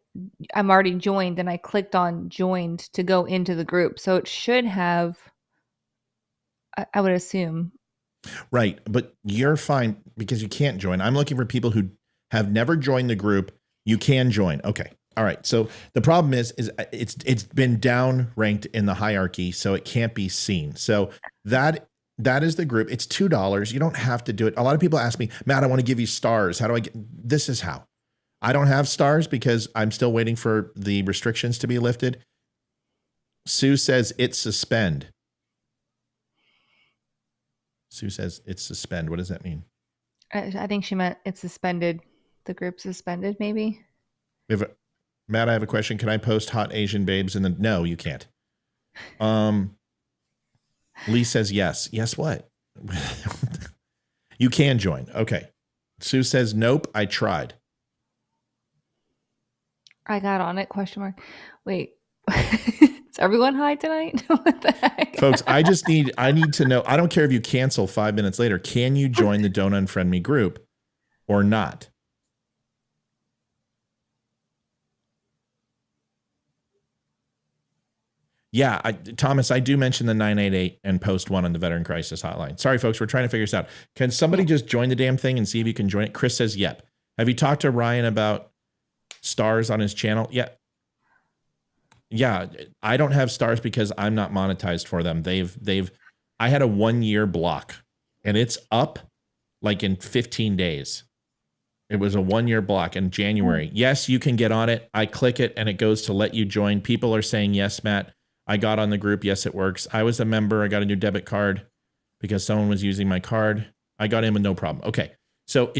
S3: I'm already joined, and I clicked on joined to go into the group. So it should have. I would assume.
S2: Right. But you're fine because you can't join. I'm looking for people who have never joined the group. You can join. Okay. All right. So the problem is it's been down ranked in the hierarchy, so it can't be seen. So that is the group. It's $2. You don't have to do it. A lot of people ask me, Matt, I want to give you stars. How do I get, this is how. I don't have stars because I'm still waiting for the restrictions to be lifted. Sue says it's suspend. Sue says it's suspend. What does that mean?
S3: I think she meant it's suspended. The group suspended, maybe.
S2: Matt, I have a question. Can I post hot Asian babes in the? No, you can't. Lee says yes. Yes, what? You can join. Okay. Sue says nope. I tried.
S3: I got on it. Question mark. Wait. Is everyone high tonight? What the heck?
S2: Folks, I need to know. I don't care if you cancel 5 minutes later. Can you join the Don't Unfriend Me group or not? Yeah, Thomas, I do mention the 988 and post one on the Veteran Crisis Hotline. Sorry, folks, we're trying to figure this out. Can somebody just join the damn thing and see if you can join it? Chris says, yep. Have you talked to Ryan about stars on his channel? Yeah, I don't have stars because I'm not monetized for them. I had a 1-year block and it's up like in 15 days. It was a 1-year block in January. Yes, you can get on it. I click it and it goes to let you join. People are saying, yes, Matt, I got on the group. Yes, it works. I was a member. I got a new debit card because someone was using my card. I got in with no problem. Okay. So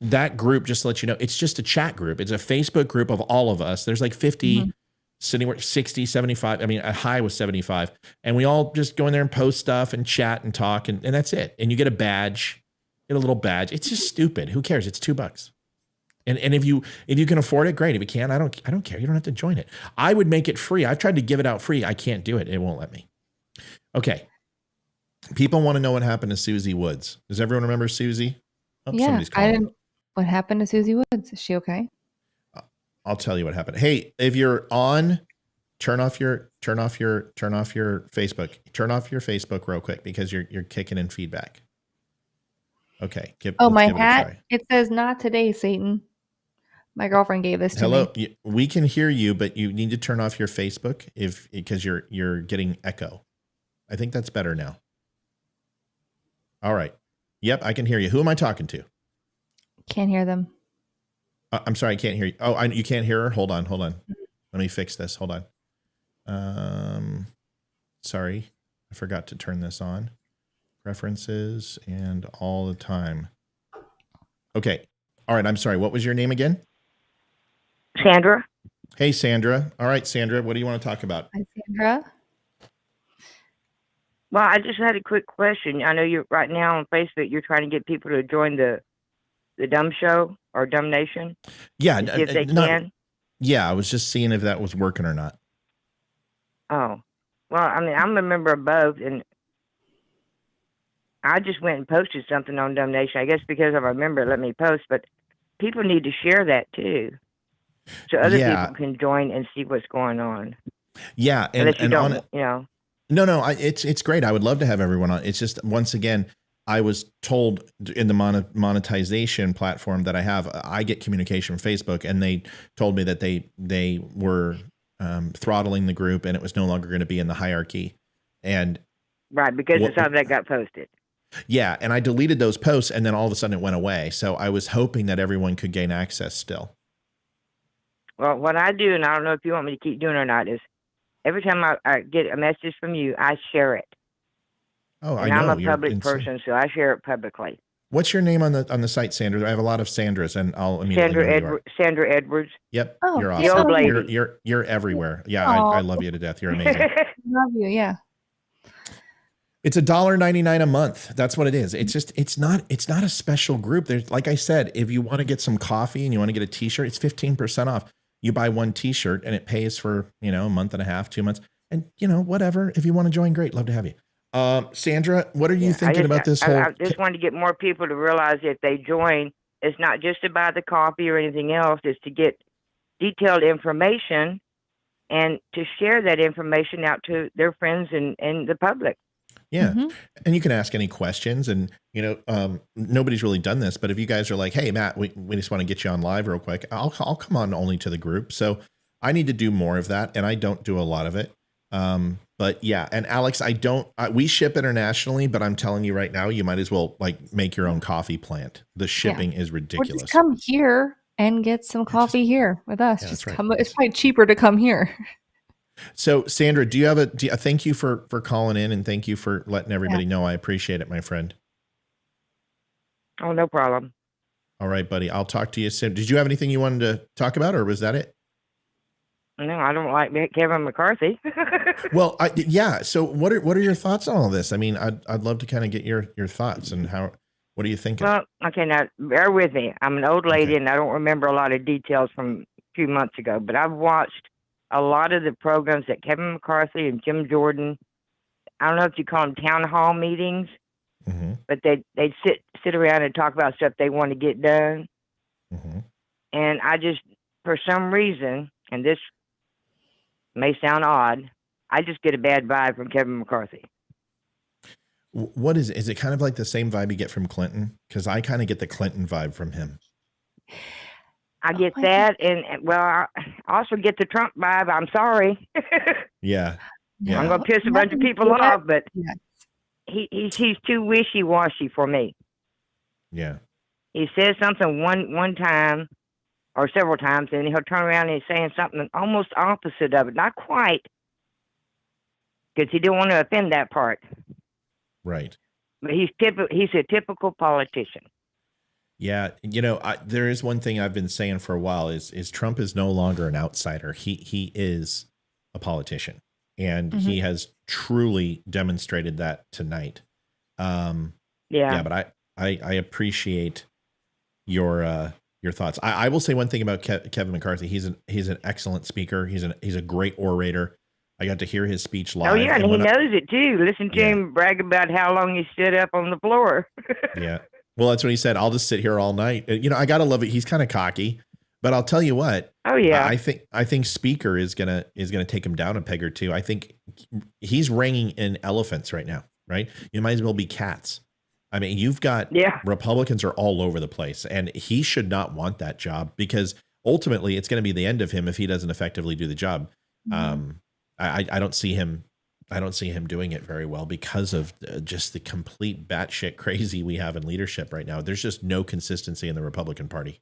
S2: that group, just to let you know, it's just a chat group. It's a Facebook group of all of us. There's like 50, anywhere 60, 75. I mean, a high was 75. And we all just go in there and post stuff and chat and talk and that's it. And you get a badge Get a little badge. It's just stupid. Who cares? It's $2. And if you can afford it, great. If you can't, I don't care. You don't have to join it. I would make it free. I've tried to give it out free. I can't do it. It won't let me. Okay. People want to know what happened to Susie Woods. Does everyone remember Susie? Oh,
S3: Yeah, I didn't. What happened to Susie Woods? Is she okay?
S2: I'll tell you what happened. Hey, if you're on, turn off your Facebook. Turn off your Facebook real quick because you're kicking in feedback. Okay.
S3: My hat. It says not today, Satan. My girlfriend gave this to me.
S2: Hello. We can hear you, but you need to turn off your Facebook because you're getting echo. I think that's better now. All right. Yep, I can hear you. Who am I talking to?
S3: Can't hear them.
S2: I'm sorry, I can't hear you. Oh, you can't hear her? Hold on. Let me fix this. Hold on. Sorry, I forgot to turn this on. Preferences and all the time. Okay. All right, I'm sorry. What was your name again?
S5: Sandra.
S2: Hey, Sandra. All right, Sandra, what do you want to talk about?
S3: Hi, Sandra.
S5: Well, I just had a quick question. I know you're right now on Facebook. You're trying to get people to join the DUM show or DUM Nation.
S2: Yeah,
S5: if they can.
S2: Yeah, I was just seeing if that was working or not.
S5: Oh, well, I mean, I'm a member of both, and I just went and posted something on DUM Nation. I guess because I'm a member, it let me post, but people need to share that too, so other people can join and see what's going on.
S2: Yeah,
S5: unless you don't, you know.
S2: No, it's great. I would love to have everyone on. It's just, once again, I was told in the monetization platform that I have, I get communication from Facebook, and they told me that they were throttling the group, and it was no longer going to be in the hierarchy. And
S5: right, because it's how that got posted.
S2: Yeah, and I deleted those posts, and then all of a sudden it went away. So I was hoping that everyone could gain access still.
S5: Well, what I do, and I don't know if you want me to keep doing it or not, is every time I get a message from you, I share it.
S2: Oh,
S5: and
S2: I know.
S5: I'm a public person, so I share it publicly.
S2: What's your name on the site, Sandra? I have a lot of Sandras, and I'll immediately
S5: Sandra Edwards.
S2: Yep,
S3: oh,
S2: you're awesome.
S5: The old lady.
S2: You're everywhere. Yeah, I love you to death. You're amazing.
S3: Love you. Yeah.
S2: It's $1.99 a month. That's what it is. It's just, it's not a special group. There's, like I said, if you want to get some coffee and you want to get a t-shirt, it's 15% off. You buy one t-shirt and it pays for, a month and a half, 2 months. And whatever, if you want to join, great. Love to have you. Sandra, what are you thinking about this whole?
S5: I just want to get more people to realize if they join, it's not just to buy the coffee or anything else. It's to get detailed information and to share that information out to their friends and the public.
S2: Yeah. Mm-hmm. And you can ask any questions, and, nobody's really done this, but if you guys are like, hey, Matt, we just want to get you on live real quick, I'll come on only to the group. So I need to do more of that, and I don't do a lot of it. But yeah. And Alex, we ship internationally, but I'm telling you right now, you might as well make your own coffee plant. The shipping is ridiculous.
S3: Or just come here and get some coffee here with us.
S2: Yeah,
S3: just
S2: right.
S3: come. It's probably cheaper to come here.
S2: So Sandra, do you have thank you for calling in, and thank you for letting everybody know. I appreciate it, my friend.
S5: Oh, no problem.
S2: All right, buddy. I'll talk to you soon. Did you have anything you wanted to talk about, or was that it?
S5: No, I don't like Kevin McCarthy.
S2: Well, yeah. So what are your thoughts on all this? I mean, I'd love to kind of get your thoughts and what are you thinking?
S5: Well, okay, now bear with me. I'm an old lady, and I don't remember a lot of details from a few months ago, but I've watched a lot of the programs that Kevin McCarthy and Jim Jordan, I don't know if you call them town hall meetings, mm-hmm. but they'd sit around and talk about stuff they want to get done. Mm-hmm. And I just, for some reason, and this may sound odd, I just get a bad vibe from Kevin McCarthy.
S2: What is it? Is it kind of like the same vibe you get from Clinton? Because I kind of get the Clinton vibe from him.
S5: I get that, and well, I also get the Trump vibe. I'm sorry.
S2: Yeah.
S5: I'm going to piss a bunch of people off, but he's too wishy-washy for me.
S2: Yeah.
S5: He says something one time or several times, and he'll turn around and he's saying something almost opposite of it. Not quite, because he didn't want to offend that part.
S2: Right.
S5: But he's a typical politician.
S2: Yeah, there is one thing I've been saying for a while is Trump is no longer an outsider. He is a politician, and mm-hmm. he has truly demonstrated that tonight. Yeah, but I appreciate your thoughts. I will say one thing about Kevin McCarthy. He's an excellent speaker. He's a great orator. I got to hear his speech live.
S5: Oh yeah, and he knows it too. Listen to
S2: Yeah.
S5: him brag about how long he stood up on the floor.
S2: Yeah. Well, that's what he said. I'll just sit here all night. You know, I gotta love it. He's kind of cocky, but I'll tell you what.
S5: Oh yeah.
S2: I think Speaker is gonna take him down a peg or two. I think he's ringing in elephants right now. Right? You might as well be cats. I mean, you've got Republicans are all over the place, and he should not want that job because ultimately it's going to be the end of him if he doesn't effectively do the job. Mm-hmm. I don't see him. I don't see him doing it very well because of just the complete batshit crazy we have in leadership right now. There's just no consistency in the Republican Party.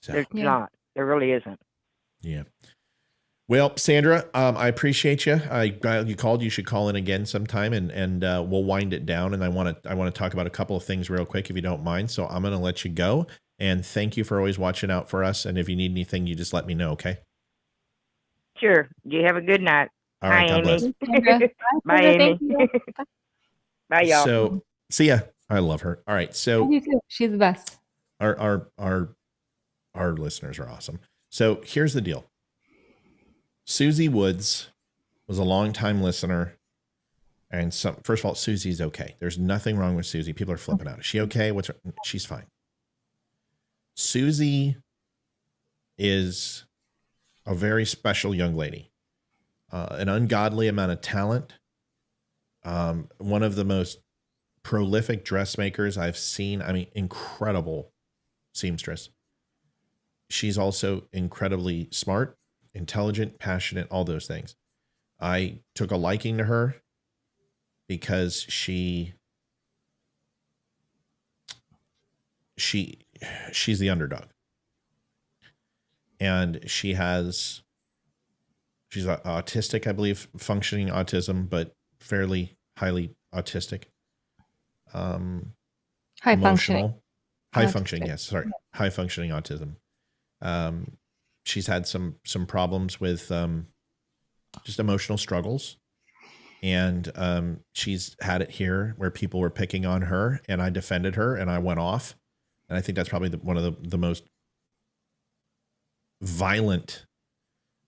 S2: So,
S5: There's not. There really isn't.
S2: Yeah. Well, Sandra, I appreciate you. You called. You should call in again sometime, and we'll wind it down. And I want to talk about a couple of things real quick, if you don't mind. So I'm going to let you go. And thank you for always watching out for us. And if you need anything, you just let me know. Okay.
S5: Sure. You have a good night.
S2: All right.
S5: Bye,
S2: God
S5: Amy.
S2: bless.
S5: Bye, Amy. Bye, y'all.
S2: So see ya. I love her. All right. So
S3: you too. She's the best.
S2: Our listeners are awesome. So here's the deal. Susie Woods was a longtime listener, and first of all, Susie's okay. There's nothing wrong with Susie. People are flipping out. Is she okay? She's fine. Susie is a very special young lady, an ungodly amount of talent, one of the most prolific dressmakers I've seen. I mean, incredible seamstress. She's also incredibly smart, intelligent, passionate, all those things. I took a liking to her because she's the underdog. And she's autistic, I believe, functioning autism, but fairly highly autistic.
S3: High functioning.
S2: High functioning, yes, sorry. High functioning autism. She's had some problems with just emotional struggles, and she's had it here where people were picking on her, and I defended her, and I went off, and I think that's probably one of the most violent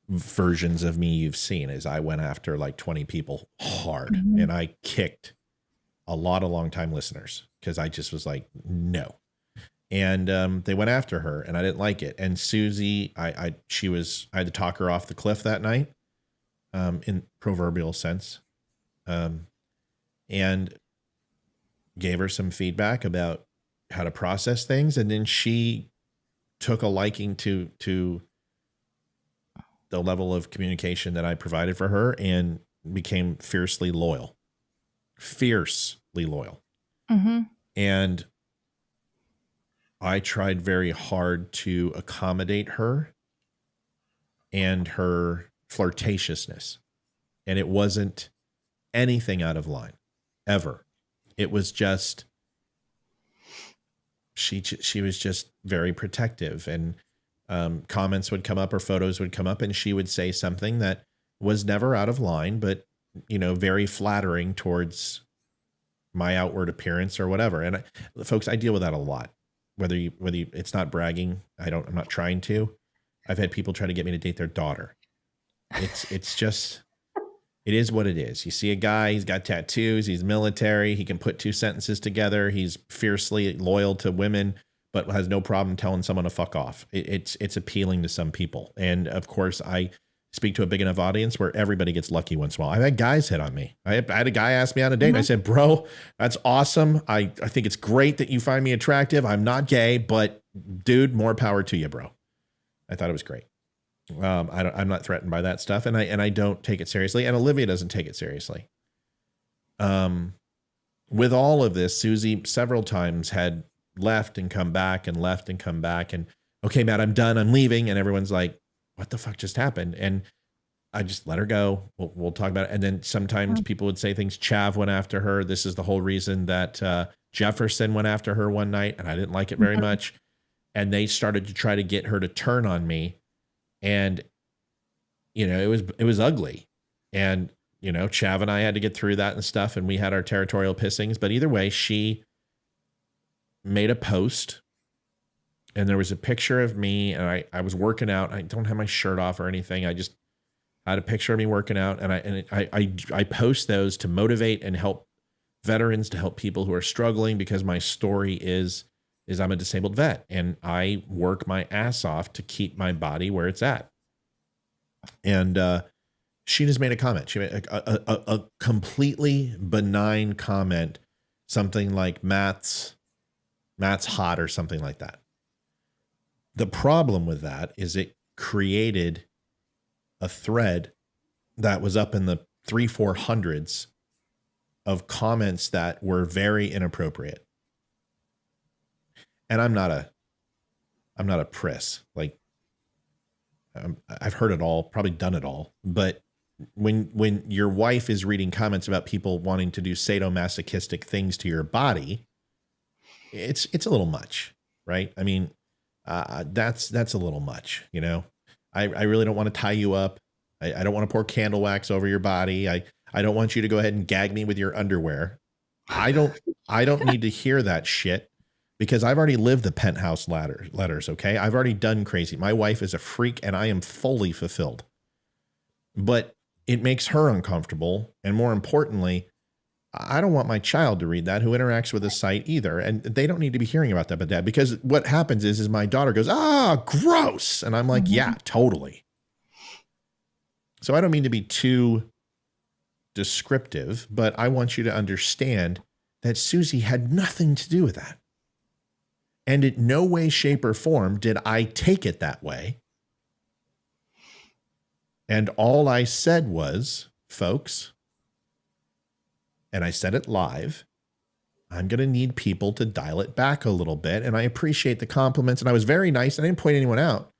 S2: versions of me you've seen. Is I went after like 20 people hard, mm-hmm. and I kicked a lot of longtime listeners because I just was like, no. And they went after her, and I didn't like it. And Susie, I had to talk her off the cliff that night, in proverbial sense, and gave her some feedback about how to process things. And then she took a liking to the level of communication that I provided for her and became fiercely loyal. Mm-hmm. And I tried very hard to accommodate her and her flirtatiousness. And it wasn't anything out of line, ever. It was just, she was just very protective, and comments would come up or photos would come up, and she would say something that was never out of line, but, you know, very flattering towards my outward appearance or whatever. And folks, I deal with that a lot. Whether you, it's not bragging. I'm not trying to. I've had people try to get me to date their daughter. It's just, it is what it is. You see a guy, he's got tattoos, he's military, he can put two sentences together, he's fiercely loyal to women, but has no problem telling someone to fuck off. It's appealing to some people. And of course, I speak to a big enough audience where everybody gets lucky once in a while. I've had guys hit on me. I had a guy ask me on a date. Mm-hmm. I said, bro, that's awesome. I think it's great that you find me attractive. I'm not gay, but dude, more power to you, bro. I thought it was great. I'm not threatened by that stuff. And I don't take it seriously. And Olivia doesn't take it seriously. With all of this, Susie several times had left and come back and left and come back. And okay, Matt, I'm done. I'm leaving. And everyone's like, what the fuck just happened? And I just let her go. We'll talk about it. And then sometimes people would say things. Chav went after her. This is the whole reason that Jefferson went after her one night, and I didn't like it very much. And they started to try to get her to turn on me. And, you know, it was ugly. And, you know, Chav and I had to get through that and stuff, and we had our territorial pissings. But either way, she made a post, and there was a picture of me, and I was working out. I don't have my shirt off or anything. I just had a picture of me working out, and I post those to motivate and help veterans, to help people who are struggling, because my story is I'm a disabled vet, and I work my ass off to keep my body where it's at. And she just made a comment. She made a completely benign comment, something like Matt's hot or something like that. The problem with that is it created a thread that was up in the 300-400s of comments that were very inappropriate. And I'm not a priss. Like, I've heard it all, probably done it all. But when your wife is reading comments about people wanting to do sadomasochistic things to your body, it's a little much, right? I mean, that's a little much, you know. I really don't want to tie you up. I don't want to pour candle wax over your body. I don't want you to go ahead and gag me with your underwear. I don't need to hear that shit, because I've already lived the penthouse letters. Okay. I've already done crazy. My wife is a freak, and I am fully fulfilled, but it makes her uncomfortable. And more importantly, I don't want my child to read that, who interacts with the site either. And they don't need to be hearing about that, but Dad, because what happens is my daughter goes, gross. And I'm like, yeah, totally. So I don't mean to be too descriptive, but I want you to understand that Susie had nothing to do with that. And in no way, shape, or form did I take it that way. And all I said was, folks, and I said it live, I'm going to need people to dial it back a little bit. And I appreciate the compliments. And I was very nice. I didn't point anyone out.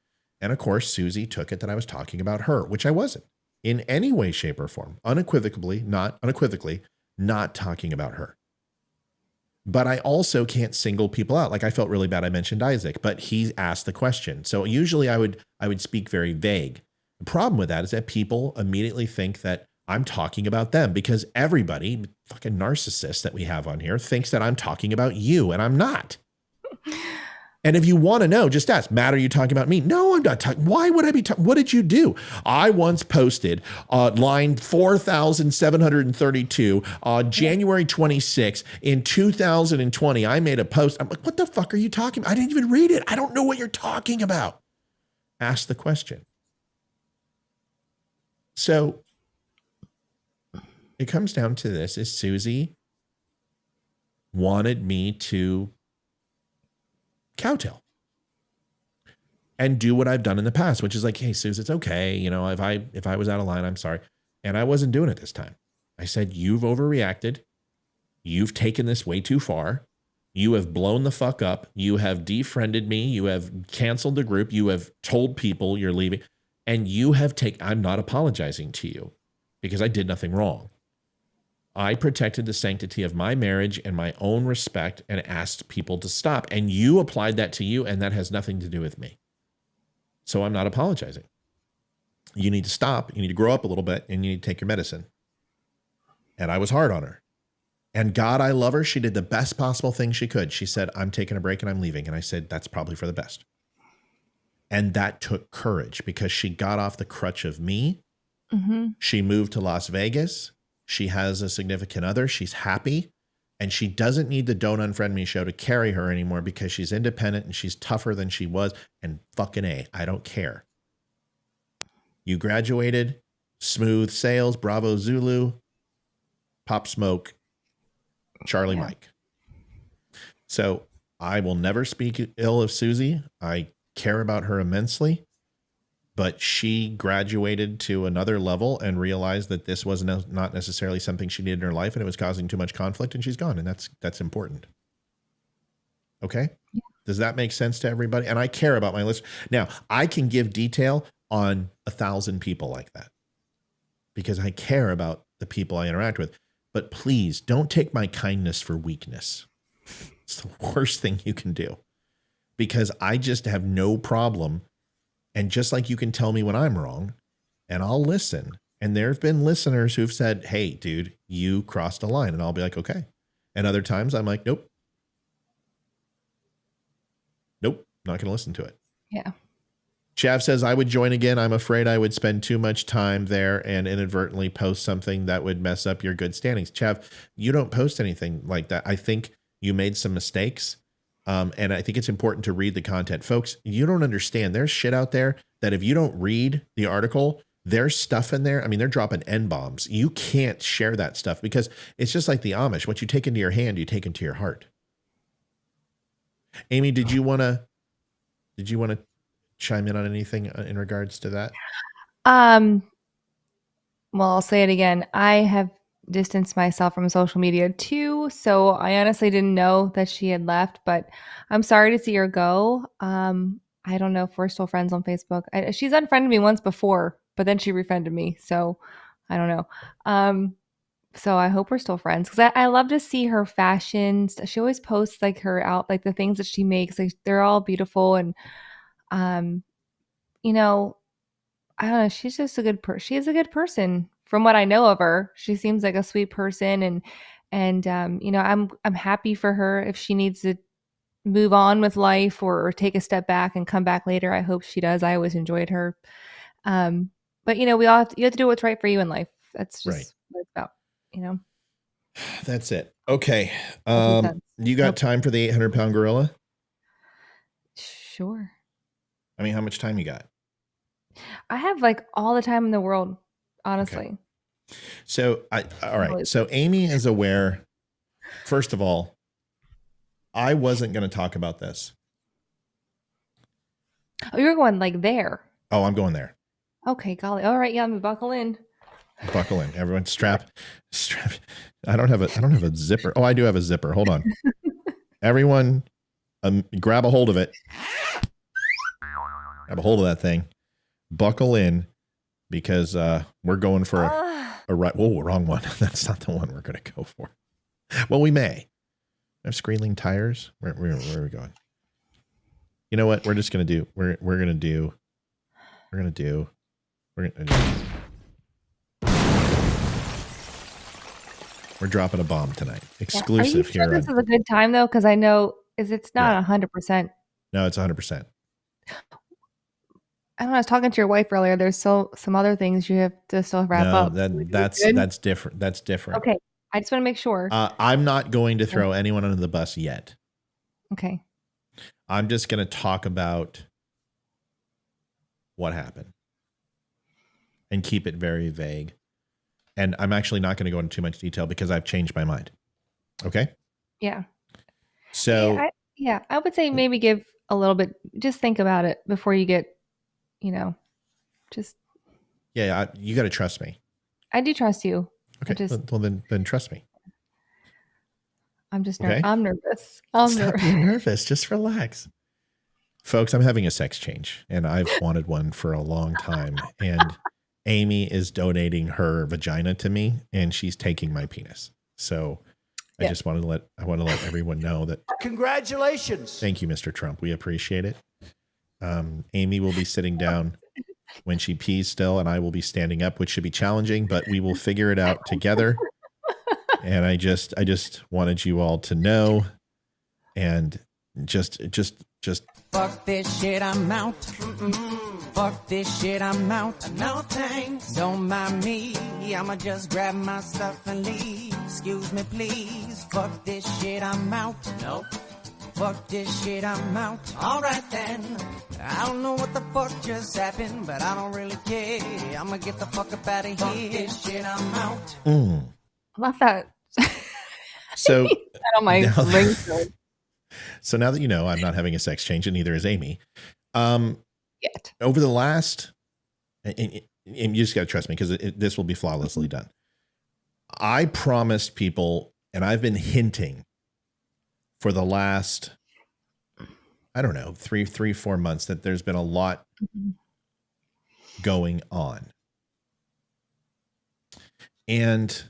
S2: And of course, Susie took it that I was talking about her, which I wasn't in any way, shape, or form. Unequivocally not talking about her. But I also can't single people out. Like, I felt really bad I mentioned Isaac, but he asked the question. So usually I would speak very vague. The problem with that is that people immediately think that I'm talking about them, because everybody, fucking narcissist that we have on here, thinks that I'm talking about you, and I'm not. And if you want to know, just ask, Matt, are you talking about me? No, I'm not talking. Why would I be talking? What did you do? I once posted line 4,732, January 26 in 2020. I made a post. I'm like, what the fuck are you talking about? I didn't even read it. I don't know what you're talking about. Ask the question. So it comes down to this, is Susie wanted me to kowtow and do what I've done in the past, which is like, hey, Suze, it's okay. You know, if I was out of line, I'm sorry. And I wasn't doing it this time. I said, you've overreacted. You've taken this way too far. You have blown the fuck up. You have defriended me. You have canceled the group. You have told people you're leaving, and you have I'm not apologizing to you because I did nothing wrong. I protected the sanctity of my marriage and my own respect and asked people to stop. And you applied that to you, and that has nothing to do with me. So I'm not apologizing. You need to stop. You need to grow up a little bit, and you need to take your medicine. And I was hard on her. And God, I love her. She did the best possible thing she could. She said, I'm taking a break and I'm leaving. And I said, that's probably for the best. And that took courage, because she got off the crutch of me. Mm-hmm. She moved to Las Vegas. She has a significant other. She's happy, and she doesn't need the Don't Unfriend Me show to carry her anymore, because she's independent and she's tougher than she was. And fucking A, I don't care. You graduated, smooth sales, Bravo Zulu, Pop Smoke, Charlie Mike. So I will never speak ill of Susie. I care about her immensely. But she graduated to another level and realized that this was not necessarily something she needed in her life, and it was causing too much conflict, and she's gone. And that's important. Okay. Yeah. Does that make sense to everybody? And I care about my list. Now, I can give detail on 1,000 people like that, because I care about the people I interact with. But please don't take my kindness for weakness. It's the worst thing you can do, because I just have no problem. And just like you can tell me when I'm wrong, and I'll listen, And there have been listeners who've said, hey, dude, you crossed a line. And I'll be like, okay. And other times I'm like, nope. Nope. Not going to listen to it.
S3: Yeah.
S2: Chav says, I would join again. I'm afraid I would spend too much time there and inadvertently post something that would mess up your good standings. Chav, you don't post anything like that. I think you made some mistakes. And I think it's important to read the content. Folks, you don't understand. There's shit out there that if you don't read the article, there's stuff in there. I mean, they're dropping N-bombs. You can't share that stuff because it's just like the Amish. What you take into your hand, you take into your heart. Amy, did you want to chime in on anything in regards to that?
S3: Well, I'll say it again. I have distanced myself from social media too, so I honestly didn't know that she had left, but I'm sorry to see her go. I don't know if we're still friends on Facebook. She's unfriended me once before, but then she refriended me, so I don't know. So I hope we're still friends because I love to see her fashion. She always posts like like the things that she makes. Like they're all beautiful and, you know, I don't know. She's just a good person. She is a good person from what I know of her. She seems like a sweet person, and you know, I'm happy for her if she needs to move on with life or take a step back and come back later. I hope she does. I always enjoyed her. But you know, you have to do what's right for you in life. That's just
S2: Right.
S3: what it's about. You know.
S2: That's it. Okay.
S3: Sense.
S2: You got time for the 800-pound gorilla?
S3: Sure.
S2: I mean, how much time you got?
S3: I have like all the time in the world, honestly.
S2: Okay. So all right. So Amy is aware. First of all, I wasn't going to talk about this.
S3: Oh, you're going like there.
S2: Oh, I'm going there.
S3: Okay, golly. All right, yeah, let me buckle in.
S2: Buckle in. Everyone strap. I don't have a zipper. Oh, I do have a zipper. Hold on. Everyone grab a hold of it. Grab a hold of that thing. Buckle in because we're going for a right. Whoa, wrong one. That's not the one we're going to go for. Well, we may. I have squealing tires. Where are we going? You know what? We're just going to do. We're going to do. We're dropping a bomb tonight. Exclusive. Are you sure
S3: this is a good time though? Because I know it's not 100%.
S2: No, it's 100%.
S3: I don't know. I was talking to your wife earlier. There's still some other things you have to still wrap up.
S2: That's different. That's different.
S3: Okay. I just want to make sure.
S2: I'm not going to throw anyone under the bus yet.
S3: Okay.
S2: I'm just going to talk about what happened and keep it very vague. And I'm actually not going to go into too much detail because I've changed my mind. Okay?
S3: Yeah.
S2: So
S3: I would say maybe give a little bit, just think about it before you get, just.
S2: Yeah, you got to trust me.
S3: I do trust you.
S2: Okay. Well, then trust me.
S3: I'm just
S2: okay?
S3: I'm nervous.
S2: Stop being nervous. Just relax. Folks, I'm having a sex change and I've wanted one for a long time. And Amy is donating her vagina to me and she's taking my penis. So I just want to let everyone know that.
S4: Congratulations.
S2: Thank you, Mr. Trump. We appreciate it. Amy will be sitting down when she pees still, and I will be standing up, which should be challenging, but we will figure it out together. And I just wanted you all to know, and just
S1: fuck this shit, I'm out. Fuck this shit, I'm out. No thanks, don't mind me. I'ma just grab my stuff and leave. Excuse me, please. Fuck this shit, I'm out. Nope. Fuck this shit, I'm out. Alright then. I don't know what the fuck just happened, but I don't really care. I'ma get the fuck up out of here. Fuck this shit, I'm out.
S3: I love that.
S2: So
S3: that on my ringtone.
S2: So now that you know I'm not having a sex change, and neither is Amy. Over the last, and you just got to trust me because this will be flawlessly done. I promised people, and I've been hinting for the last, I don't know, 4 months that there's been a lot going on. And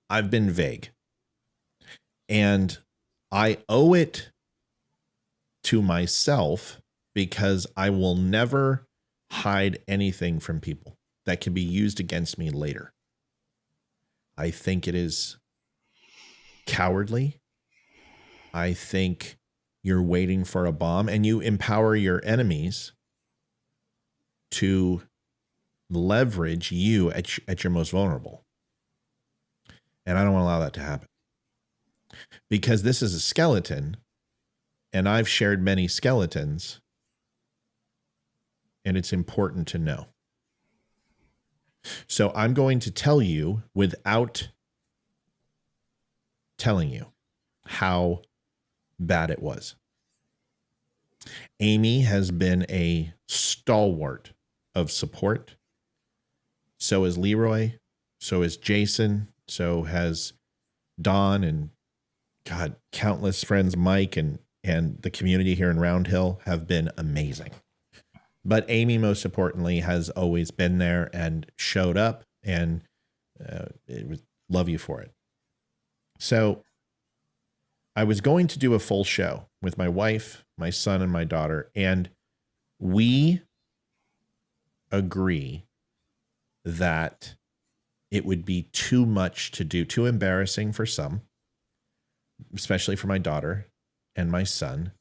S2: I've been vague. And I owe it to myself because I will never hide anything from people that can be used against me later. I think it is cowardly. I think you're waiting for a bomb, and you empower your enemies to leverage you at your most vulnerable. And I don't want to allow that to happen, because this is a skeleton, and I've shared many skeletons, and it's important to know. So I'm going to tell you without telling you how bad it was. Amy has been a stalwart of support. So is Leroy. So is Jason. So has Don, and God, countless friends, Mike, and the community here in Round Hill have been amazing. But Amy, most importantly, has always been there and showed up, and love you for it. So I was going to do a full show with my wife, my son, and my daughter, and we agree that it would be too much to do, too embarrassing for some, especially for my daughter and my son,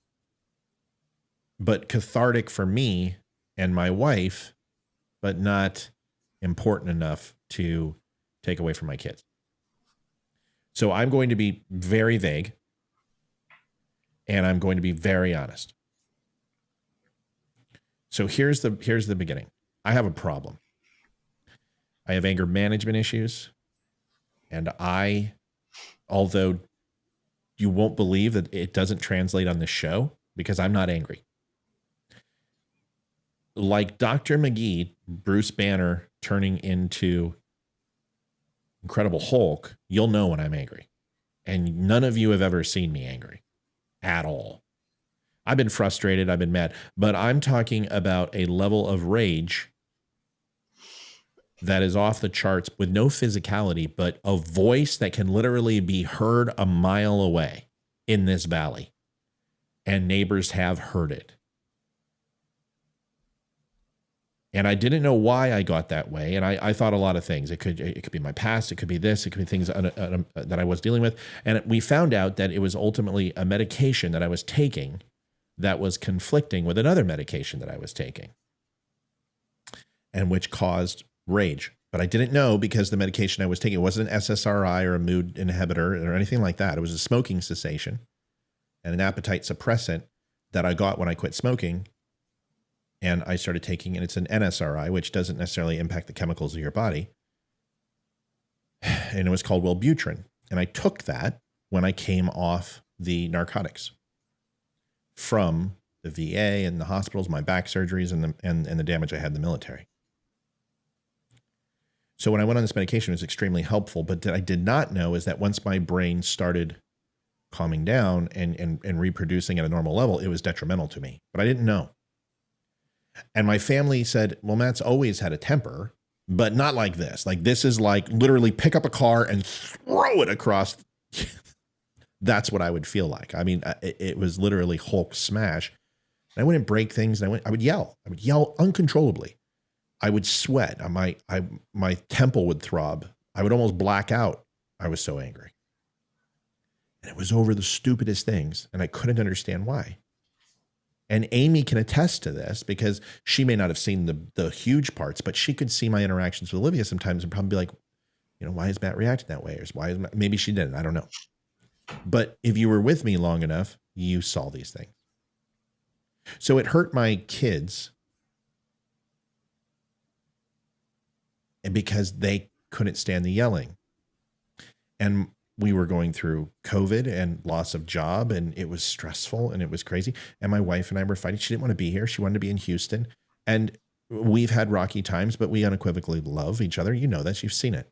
S2: but cathartic for me and my wife, but not important enough to take away from my kids. So I'm going to be very vague, and I'm going to be very honest. So here's the beginning. I have a problem. I have anger management issues, and although you won't believe that it doesn't translate on this show, because I'm not angry. Like Dr. McGee, Bruce Banner turning into Incredible Hulk, you'll know when I'm angry. And none of you have ever seen me angry at all. I've been frustrated, I've been mad, but I'm talking about a level of rage that is off the charts, with no physicality, but a voice that can literally be heard a mile away in this valley. And neighbors have heard it. And I didn't know why I got that way. And I thought a lot of things. It could be my past. It could be this. It could be things that I was dealing with. And we found out that it was ultimately a medication that I was taking that was conflicting with another medication that I was taking, and which caused rage. But I didn't know, because the medication I was taking, it wasn't an SSRI or a mood inhibitor or anything like that. It was a smoking cessation and an appetite suppressant that I got when I quit smoking. And I started taking, and it's an NSRI, which doesn't necessarily impact the chemicals of your body. And it was called Wellbutrin. And I took that when I came off the narcotics from the VA and the hospitals, my back surgeries, and the damage I had in the military. So when I went on this medication, it was extremely helpful. But what I did not know is that once my brain started calming down and reproducing at a normal level, it was detrimental to me. But I didn't know. And my family said, well, Matt's always had a temper, but not like this. Like, this is like literally pick up a car and throw it across. That's what I would feel like. I mean, it was literally Hulk smash. And I wouldn't break things. And I would yell. I would yell uncontrollably. I would sweat. My temple would throb. I would almost black out. I was so angry. And it was over the stupidest things. And I couldn't understand why. And Amy can attest to this, because she may not have seen the huge parts, but she could see my interactions with Olivia sometimes and probably be like, why is Matt reacting that way? Or why is Matt? Maybe she didn't. I don't know. But if you were with me long enough, you saw these things. So it hurt my kids, and because they couldn't stand the yelling. And we were going through COVID and loss of job, and it was stressful and it was crazy. And my wife and I were fighting. She didn't want to be here. She wanted to be in Houston. And we've had rocky times, but we unequivocally love each other. You know that. You've seen it.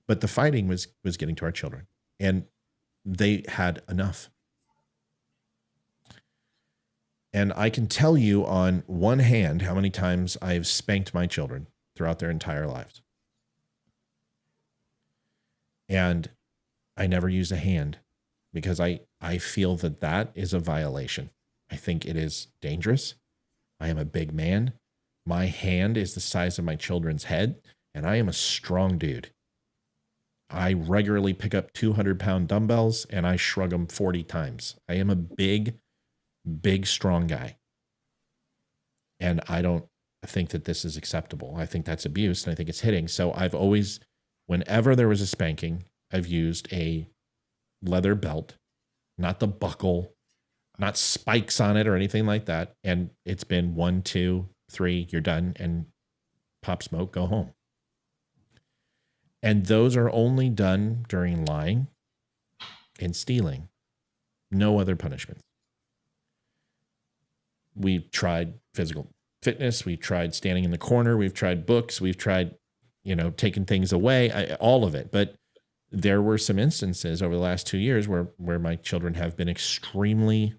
S2: But the fighting was getting to our children, and they had enough. And I can tell you on one hand how many times I've spanked my children throughout their entire lives. And I never use a hand, because I feel that is a violation. I think it is dangerous. I am a big man. My hand is the size of my children's head, and I am a strong dude. I regularly pick up 200-pound dumbbells, and I shrug them 40 times. I am a big, strong guy. And I don't think that this is acceptable. I think that's abuse, and I think it's hitting. So I've always, whenever there was a spanking, I've used a leather belt, not the buckle, not spikes on it or anything like that. And it's been 1, 2, 3, you're done, and pop smoke, go home. And those are only done during lying and stealing. No other punishments. We've tried physical fitness. We've tried standing in the corner. We've tried books. We've tried, taking things away, all of it. But there were some instances over the last 2 years where my children have been extremely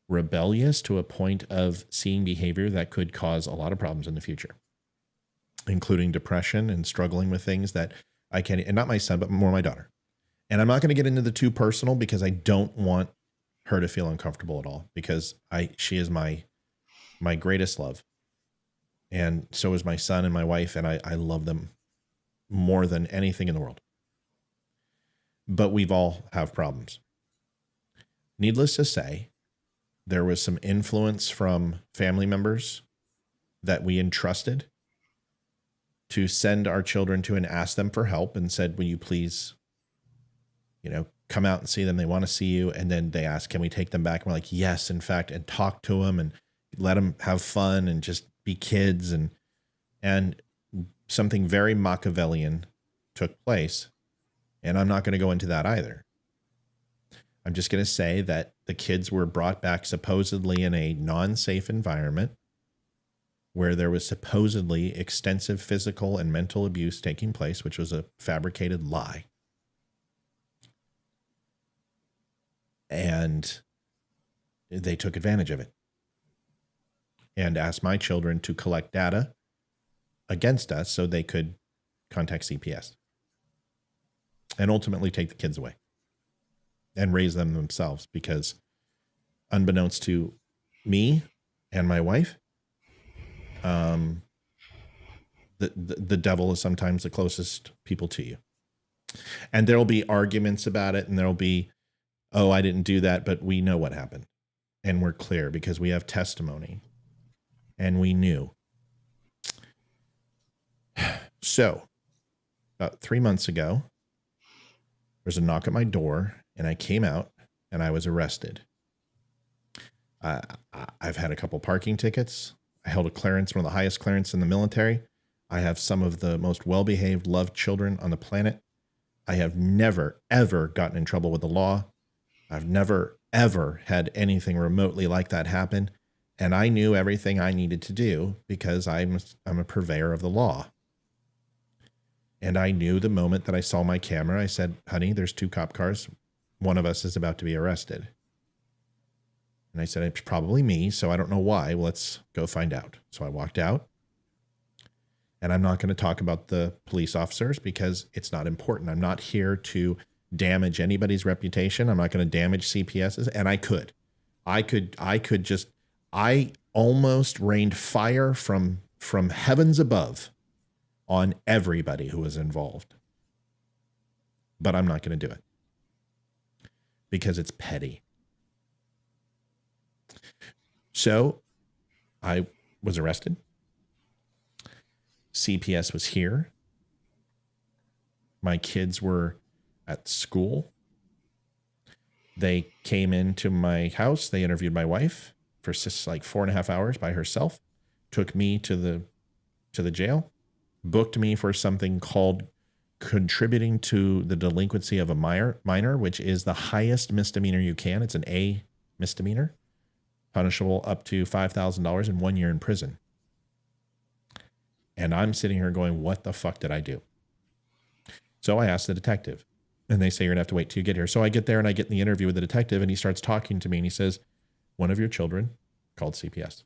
S2: rebellious to a point of seeing behavior that could cause a lot of problems in the future, including depression and struggling with things that I can't, and not my son, but more my daughter. And I'm not going to get into the too personal because I don't want her to feel uncomfortable at all, because she is my greatest love. And so is my son and my wife, and I love them more than anything in the world. But we've all have problems. Needless to say, there was some influence from family members that we entrusted to send our children to and ask them for help, and said, will you please, come out and see them? They want to see you. And then they ask, can we take them back? And we're like, yes, in fact, and talk to them and let them have fun and just be kids. And something very Machiavellian took place. And I'm not going to go into that either. I'm just going to say that the kids were brought back supposedly in a non-safe environment where there was supposedly extensive physical and mental abuse taking place, which was a fabricated lie. And they took advantage of it and asked my children to collect data against us so they could contact CPS and ultimately take the kids away and raise them themselves, because unbeknownst to me and my wife, the devil is sometimes the closest people to you. And there'll be arguments about it, and there'll be, oh, I didn't do that, but we know what happened. And we're clear because we have testimony and we knew. So about 3 months ago, there was a knock at my door, and I came out and I was arrested. I've had a couple parking tickets. I held a clearance, one of the highest clearance in the military. I have some of the most well-behaved, loved children on the planet. I have never, ever gotten in trouble with the law. I've never, ever had anything remotely like that happen. And I knew everything I needed to do because I'm a purveyor of the law. And I knew the moment that I saw my camera, I said, honey, there's 2 cop cars. One of us is about to be arrested. And I said, it's probably me, so I don't know why. Well, let's go find out. So I walked out. And I'm not going to talk about the police officers because it's not important. I'm not here to damage anybody's reputation. I'm not going to damage CPS's. And I almost rained fire from heavens above on everybody who was involved. But I'm not going to do it because it's petty. So I was arrested. CPS was here. My kids were at school. They came into my house. They interviewed my wife for just like 4.5 hours by herself, took me to the jail, booked me for something called contributing to the delinquency of a minor, which is the highest misdemeanor you can. It's an A misdemeanor, punishable up to $5,000 and 1 year in prison. And I'm sitting here going, what the fuck did I do? So I asked the detective, and they say, you're gonna have to wait till you get here. So I get there and I get in the interview with the detective, and he starts talking to me, and he says, one of your children called CPS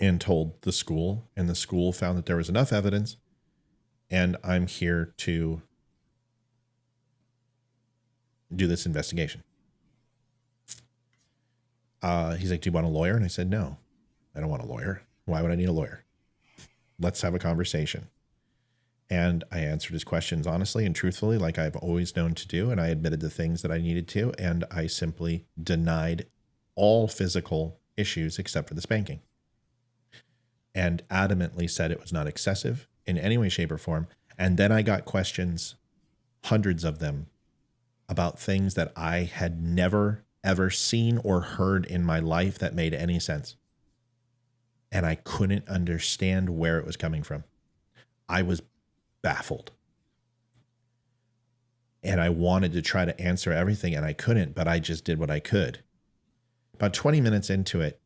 S2: and told the school, and the school found that there was enough evidence, and I'm here to do this investigation. He's like, do you want a lawyer? And I said, no, I don't want a lawyer. Why would I need a lawyer? Let's have a conversation. And I answered his questions honestly and truthfully, like I've always known to do. And I admitted the things that I needed to. And I simply denied all physical issues except for the spanking. And adamantly said it was not excessive in any way, shape, or form. And then I got questions, hundreds of them, about things that I had never, ever seen or heard in my life that made any sense. And I couldn't understand where it was coming from. I was baffled. And I wanted to try to answer everything, and I couldn't, but I just did what I could. About 20 minutes into it,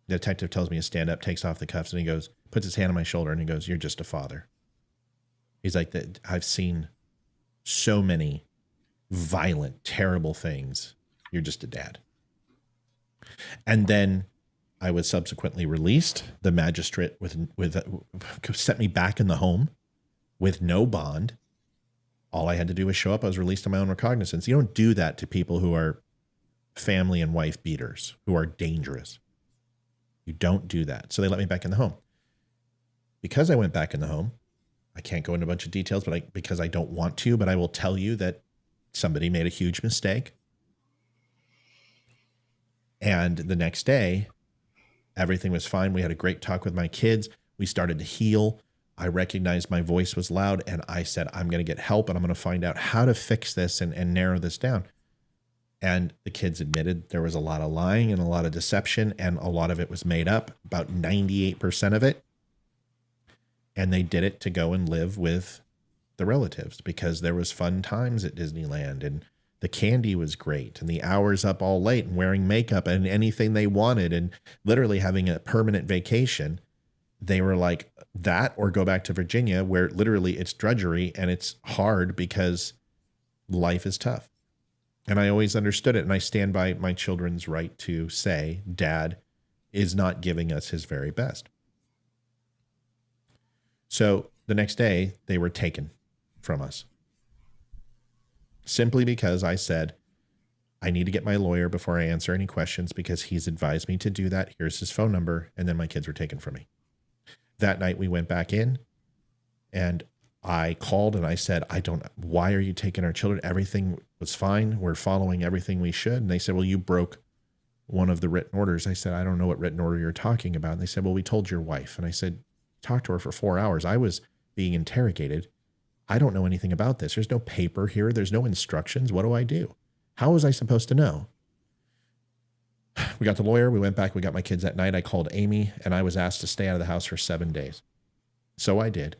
S2: the detective tells me to stand up, takes off the cuffs, and he goes, puts his hand on my shoulder, and he goes, you're just a father. He's like, I've seen so many violent, terrible things. You're just a dad. And then I was subsequently released. The magistrate set me back in the home with no bond. All I had to do was show up. I was released on my own recognizance. You don't do that to people who are family and wife beaters, who are dangerous. You don't do that. So they let me back in the home. Because I went back in the home, I can't go into a bunch of details, but because I don't want to, but I will tell you that somebody made a huge mistake. And the next day, everything was fine. We had a great talk with my kids. We started to heal. I recognized my voice was loud, and I said, I'm going to get help, and I'm going to find out how to fix this and narrow this down. And the kids admitted there was a lot of lying and a lot of deception, and a lot of it was made up, about 98% of it. And they did it to go and live with the relatives because there was fun times at Disneyland, and the candy was great, and the hours up all late and wearing makeup and anything they wanted, and literally having a permanent vacation. They were like that, or go back to Virginia where literally it's drudgery and it's hard because life is tough. And I always understood it. And I stand by my children's right to say, Dad is not giving us his very best. So the next day they were taken from us simply because I said, I need to get my lawyer before I answer any questions because he's advised me to do that. Here's his phone number. And then my kids were taken from me. That night we went back in and I called and I said, why are you taking our children? Everything was fine. We're following everything we should. And they said, well, you broke one of the written orders. I said, I don't know what written order you're talking about. And they said, well, we told your wife. And I said, talk to her for 4 hours. I was being interrogated. I don't know anything about this. There's no paper here. There's no instructions. What do I do? How was I supposed to know? We got the lawyer. We went back. We got my kids that night. I called Amy and I was asked to stay out of the house for 7 days. So I did.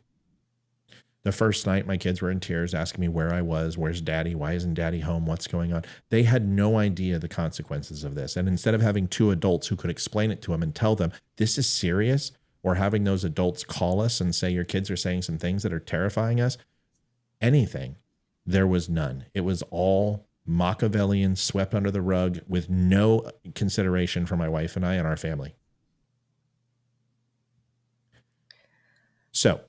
S2: The first night, my kids were in tears asking me where I was, where's daddy, why isn't daddy home, what's going on? They had no idea the consequences of this. And instead of having two adults who could explain it to them and tell them, this is serious, or having those adults call us and say, your kids are saying some things that are terrifying us, anything, there was none. It was all Machiavellian, swept under the rug with no consideration for my wife and I and our family. So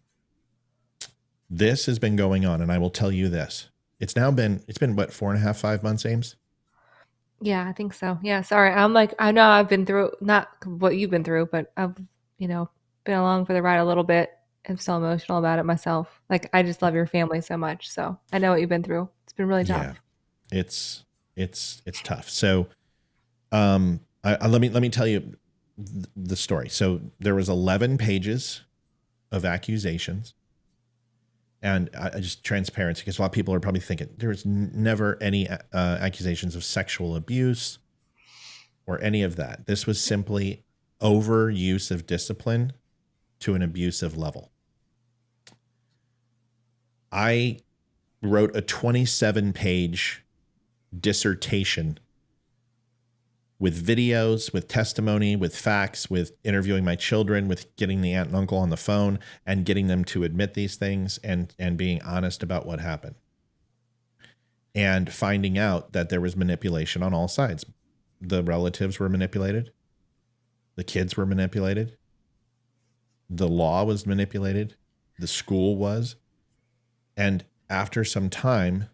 S2: this has been going on, and I will tell you this. It's been what, 4.5, 5 months, Ames?
S3: Yeah, I think so. Yeah, sorry. I know I've been through, not what you've been through, but I've, been along for the ride a little bit. I'm so emotional about it myself. Like, I just love your family so much. So I know what you've been through. It's been really tough.
S2: Yeah, it's tough. So, let me tell you the story. So there was 11 pages of accusations. And I just transparency, because a lot of people are probably thinking there was never any accusations of sexual abuse or any of that. This was simply overuse of discipline to an abusive level. I wrote a 27-page dissertation with videos, with testimony, with facts, with interviewing my children, with getting the aunt and uncle on the phone and getting them to admit these things and being honest about what happened. And finding out that there was manipulation on all sides. The relatives were manipulated. The kids were manipulated. The law was manipulated. The school was. And after some time,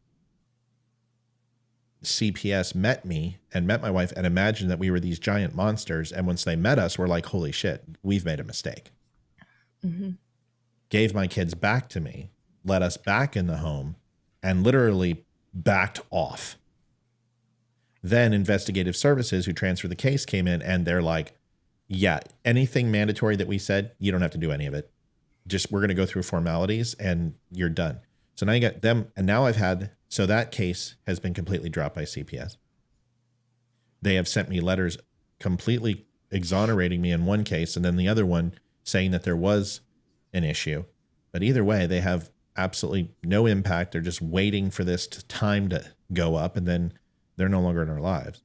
S2: CPS met me and met my wife and imagined that we were these giant monsters. And once they met us, we're like, holy shit, we've made a mistake. Gave my kids back to me, let us back in the home, and literally backed off. Then investigative services who transferred the case came in and they're like, yeah, anything mandatory that we said, you don't have to do any of it. Just, we're going to go through formalities and you're done. So now you got them. And now so that case has been completely dropped by CPS. They have sent me letters completely exonerating me in one case, and then the other one saying that there was an issue. But either way, they have absolutely no impact. They're just waiting for this time to go up, and then they're no longer in our lives.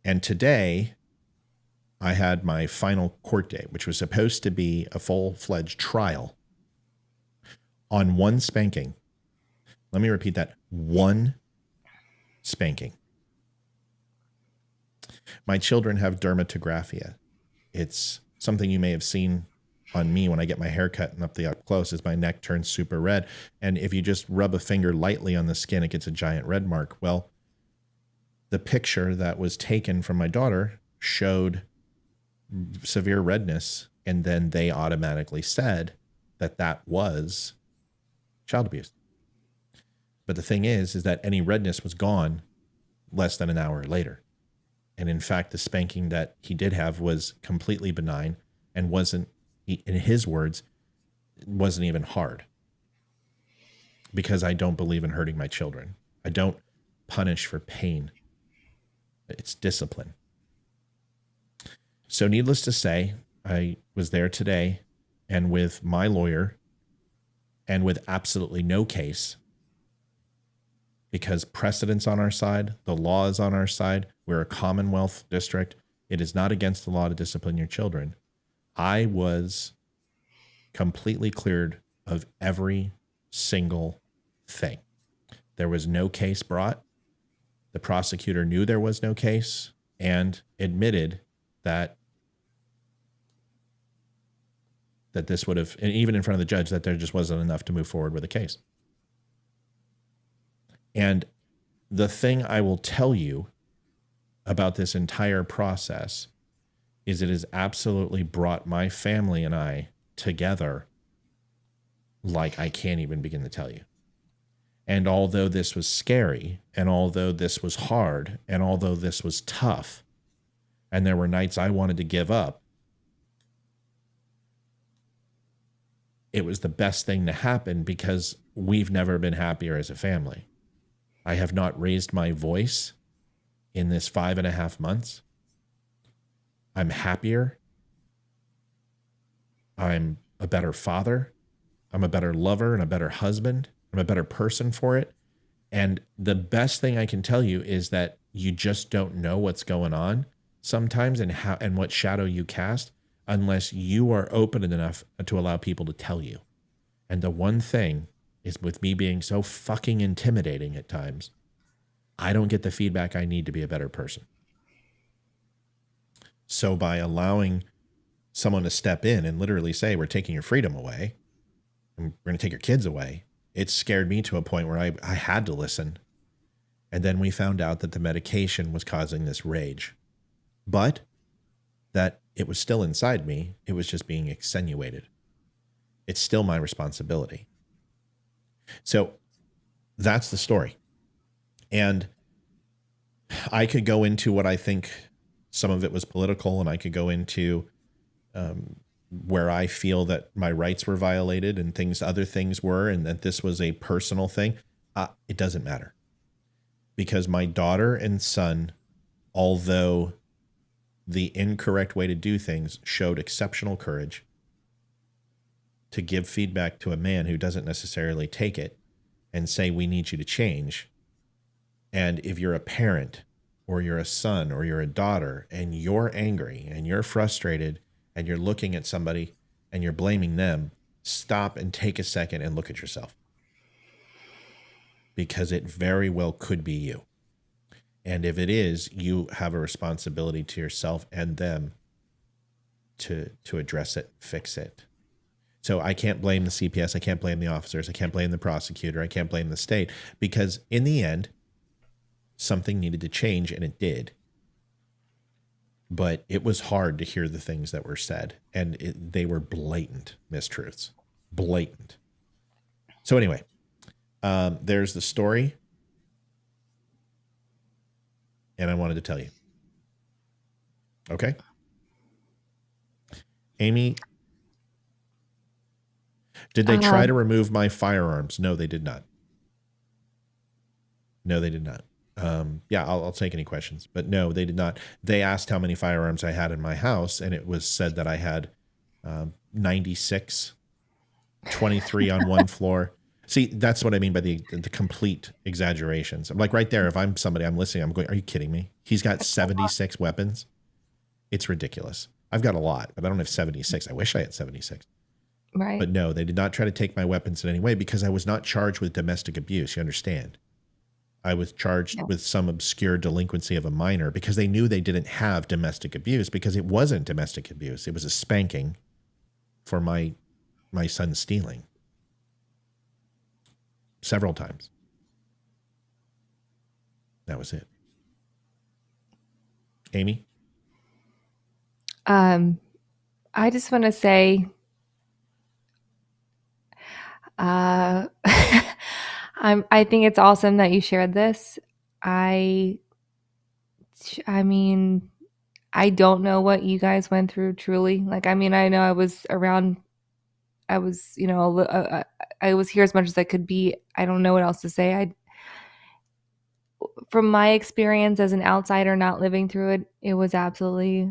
S2: And today, I had my final court date, which was supposed to be a full-fledged trial on one spanking. Let me repeat that. One spanking. My children have dermatographia. It's something you may have seen on me when I get my hair cut and up close as my neck turns super red. And if you just rub a finger lightly on the skin, it gets a giant red mark. Well, the picture that was taken from my daughter showed severe redness. And then they automatically said that that was child abuse. But the thing is that any redness was gone less than an hour later. And in fact, the spanking that he did have was completely benign and wasn't, in his words, wasn't even hard. Because I don't believe in hurting my children. I don't punish for pain. It's discipline. So needless to say, I was there today, and with my lawyer and with absolutely no case, because precedent's on our side, the law is on our side. We're a Commonwealth district. It is not against the law to discipline your children. I was completely cleared of every single thing. There was no case brought. The prosecutor knew there was no case and admitted that this would have, and even in front of the judge, that there just wasn't enough to move forward with a case. And the thing I will tell you about this entire process is it has absolutely brought my family and I together like I can't even begin to tell you. And although this was scary, and although this was hard, and although this was tough, and there were nights I wanted to give up, it was the best thing to happen because we've never been happier as a family. I have not raised my voice in this 5.5 months. I'm happier. I'm a better father. I'm a better lover and a better husband. I'm a better person for it. And the best thing I can tell you is that you just don't know what's going on sometimes and how and what shadow you cast unless you are open enough to allow people to tell you. And the one thing is, with me being so fucking intimidating at times, I don't get the feedback I need to be a better person. So by allowing someone to step in and literally say, we're taking your freedom away, and we're going to take your kids away, it scared me to a point where I had to listen. And then we found out that the medication was causing this rage, but that it was still inside me. It was just being extenuated. It's still my responsibility. So that's the story. And I could go into what I think some of it was political, and I could go into where I feel that my rights were violated and other things were, and that this was a personal thing. It doesn't matter. Because my daughter and son, although the incorrect way to do things, showed exceptional courage to give feedback to a man who doesn't necessarily take it and say, we need you to change. And if you're a parent or you're a son or you're a daughter and you're angry and you're frustrated and you're looking at somebody and you're blaming them, stop and take a second and look at yourself. Because it very well could be you. And if it is, you have a responsibility to yourself and them to address it, fix it. So I can't blame the CPS. I can't blame the officers. I can't blame the prosecutor. I can't blame the state, because in the end, something needed to change, and it did. But it was hard to hear the things that were said, and they were blatant mistruths. Blatant. So anyway, there's the story, and I wanted to tell you. Okay? Amy, did they try to remove my firearms? No, they did not. No, they did not. Yeah, I'll take any questions, but no, they did not. They asked how many firearms I had in my house, and it was said that I had 96, 23 on one floor. See, that's what I mean by the complete exaggerations. I'm like, right there, if I'm somebody, I'm listening, I'm going, are you kidding me? He's got 76 weapons. It's ridiculous. I've got a lot, but I don't have 76. I wish I had 76.
S3: Right.
S2: But no, they did not try to take my weapons in any way because I was not charged with domestic abuse. You understand? I was charged with some obscure delinquency of a minor because they knew they didn't have domestic abuse, because it wasn't domestic abuse. It was a spanking for my son stealing several times. That was it. Amy?
S3: I just want to say, I think it's awesome that you shared this. I mean, I don't know what you guys went through truly. Like, I mean, I know I was around, I was, you know, I was here as much as I could be. I don't know what else to say. From my experience as an outsider not living through it, it was absolutely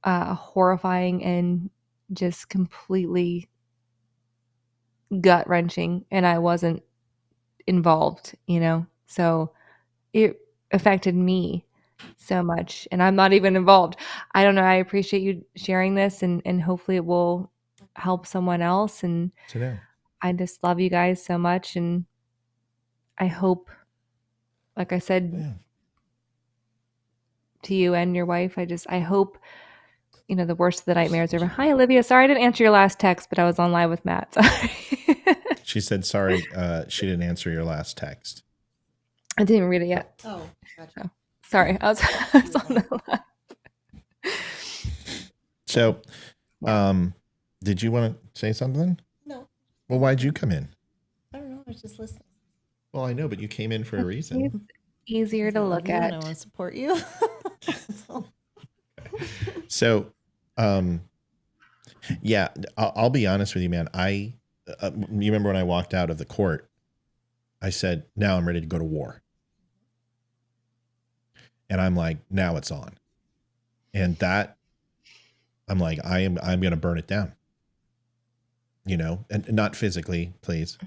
S3: horrifying and just completely gut-wrenching, and I wasn't involved, you know? So it affected me so much, and I'm not even involved. I don't know. I appreciate you sharing this, and hopefully it will help someone else. And I just love you guys so much, and I hope, like I said to you and your wife, I hope, you know, the worst of the nightmares are over. Hi, Olivia. Sorry I didn't answer your last text, but I was on live with Matt. Sorry.
S2: She said, sorry, she didn't answer your last text.
S3: I didn't read it yet.
S6: Oh, gotcha.
S3: Sorry. I was on the live.
S2: So, did you want to say something?
S6: No.
S2: Well, why'd you come in?
S6: I don't know. I was just listening.
S2: Well, I know, but you came in for a reason.
S3: Easier to look at.
S6: I want to support you.
S2: So, yeah, I'll be honest with you, man. You remember when I walked out of the court, I said, now I'm ready to go to war. And I'm like, now it's on. And that, I'm like, I'm going to burn it down, you know, and not physically, please,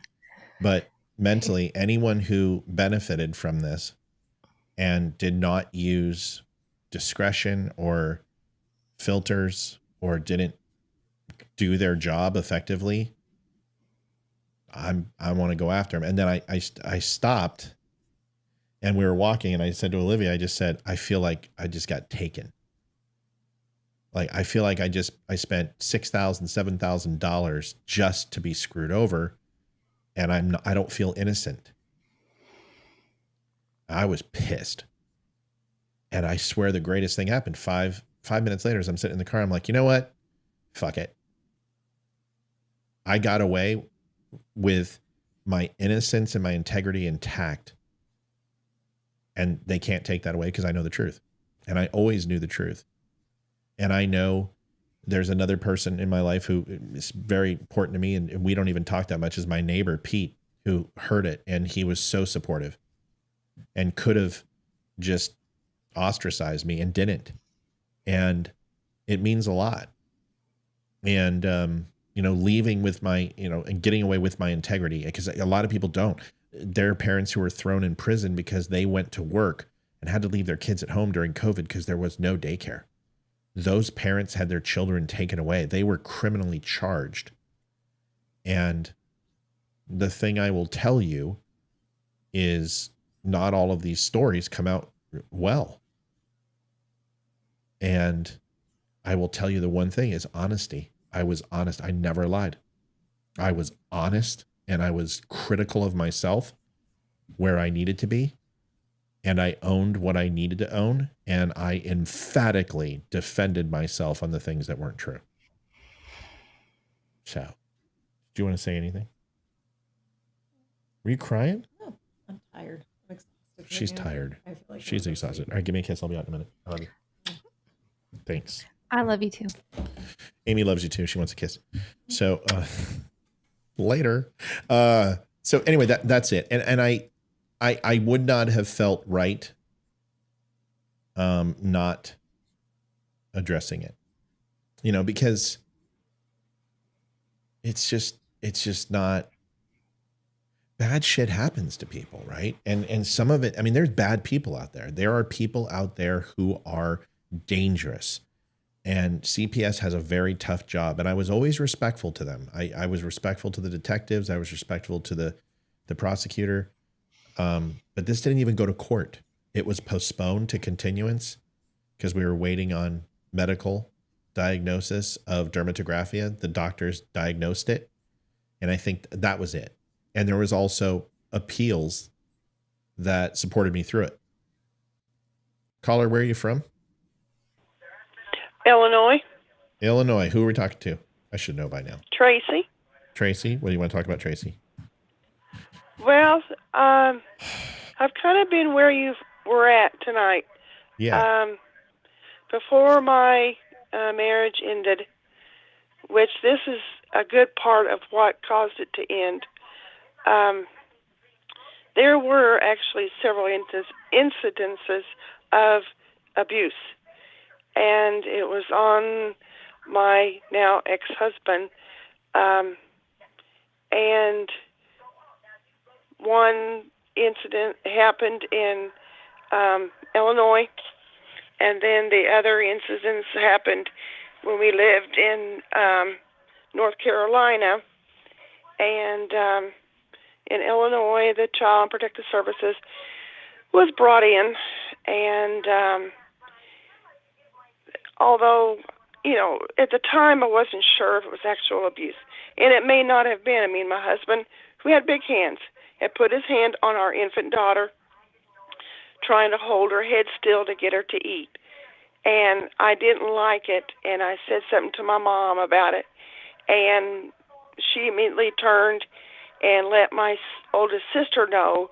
S2: but mentally. Anyone who benefited from this and did not use discretion or filters or didn't do their job effectively, I want to go after him. And then I stopped, and we were walking, and I said to Olivia, I just said, I feel like I just got taken. Like, I feel like I spent $6,000, $7,000 just to be screwed over. And I don't feel innocent. I was pissed. And I swear the greatest thing happened. Five minutes later, as I'm sitting in the car, I'm like, you know what? Fuck it. I got away with my innocence and my integrity intact. And they can't take that away because I know the truth. And I always knew the truth. And I know there's another person in my life who is very important to me, and we don't even talk that much, is my neighbor, Pete, who heard it. And he was so supportive and could have just ostracized me and didn't. And it means a lot. And, you know, leaving with my, you know, and getting away with my integrity, because a lot of people don't. There are parents who were thrown in prison because they went to work and had to leave their kids at home during COVID because there was no daycare. Those parents had their children taken away. They were criminally charged. And the thing I will tell you is not all of these stories come out well. And I will tell you the one thing is honesty. I was honest. I never lied. I was honest, and I was critical of myself where I needed to be. and I owned what I needed to own, and I emphatically defended myself on the things that weren't true. So, do you want to say anything? Were you crying?
S6: No, I'm tired. I'm exhausted.
S2: She's
S6: right now.
S2: tired.
S6: I feel like
S2: She's
S6: I'm
S2: exhausted.
S6: asleep.
S2: All right, give me a kiss. I'll be out in a minute. I love you. Thanks.
S3: I love you too.
S2: Amy loves you too. She wants a kiss. So later. So anyway, that's it. And I would not have felt right not addressing it. You know, because it's just not, bad shit happens to people, right? And some of it, I mean, there's bad people out there. There are people out there who are dangerous. And CPS has a very tough job. And I was always respectful to them. I was respectful to the detectives. I was respectful to the prosecutor. But this didn't even go to court. It was postponed to continuance because we were waiting on medical diagnosis of dermatographia. The doctors diagnosed it. And I think that was it. And there was also appeals that supported me through it. Caller, where are you from?
S7: Illinois.
S2: Illinois. Who are we talking to? I should know by now.
S7: Tracy.
S2: Tracy. What do you want to talk about, Tracy?
S7: Well, I've kind of been where you were at tonight.
S2: Yeah.
S7: Before my marriage ended, which this is a good part of what caused it to end, there were actually several incidences of abuse. And it was on my now ex-husband. And one incident happened in Illinois, and then the other incidents happened when we lived in North Carolina. And in Illinois, the Child Protective Services was brought in, and although, you know, at the time I wasn't sure if it was actual abuse. And it may not have been. I mean, my husband, who had big hands, had put his hand on our infant daughter, trying to hold her head still to get her to eat. And I didn't like it, and I said something to my mom about it. And she immediately turned and let my oldest sister know,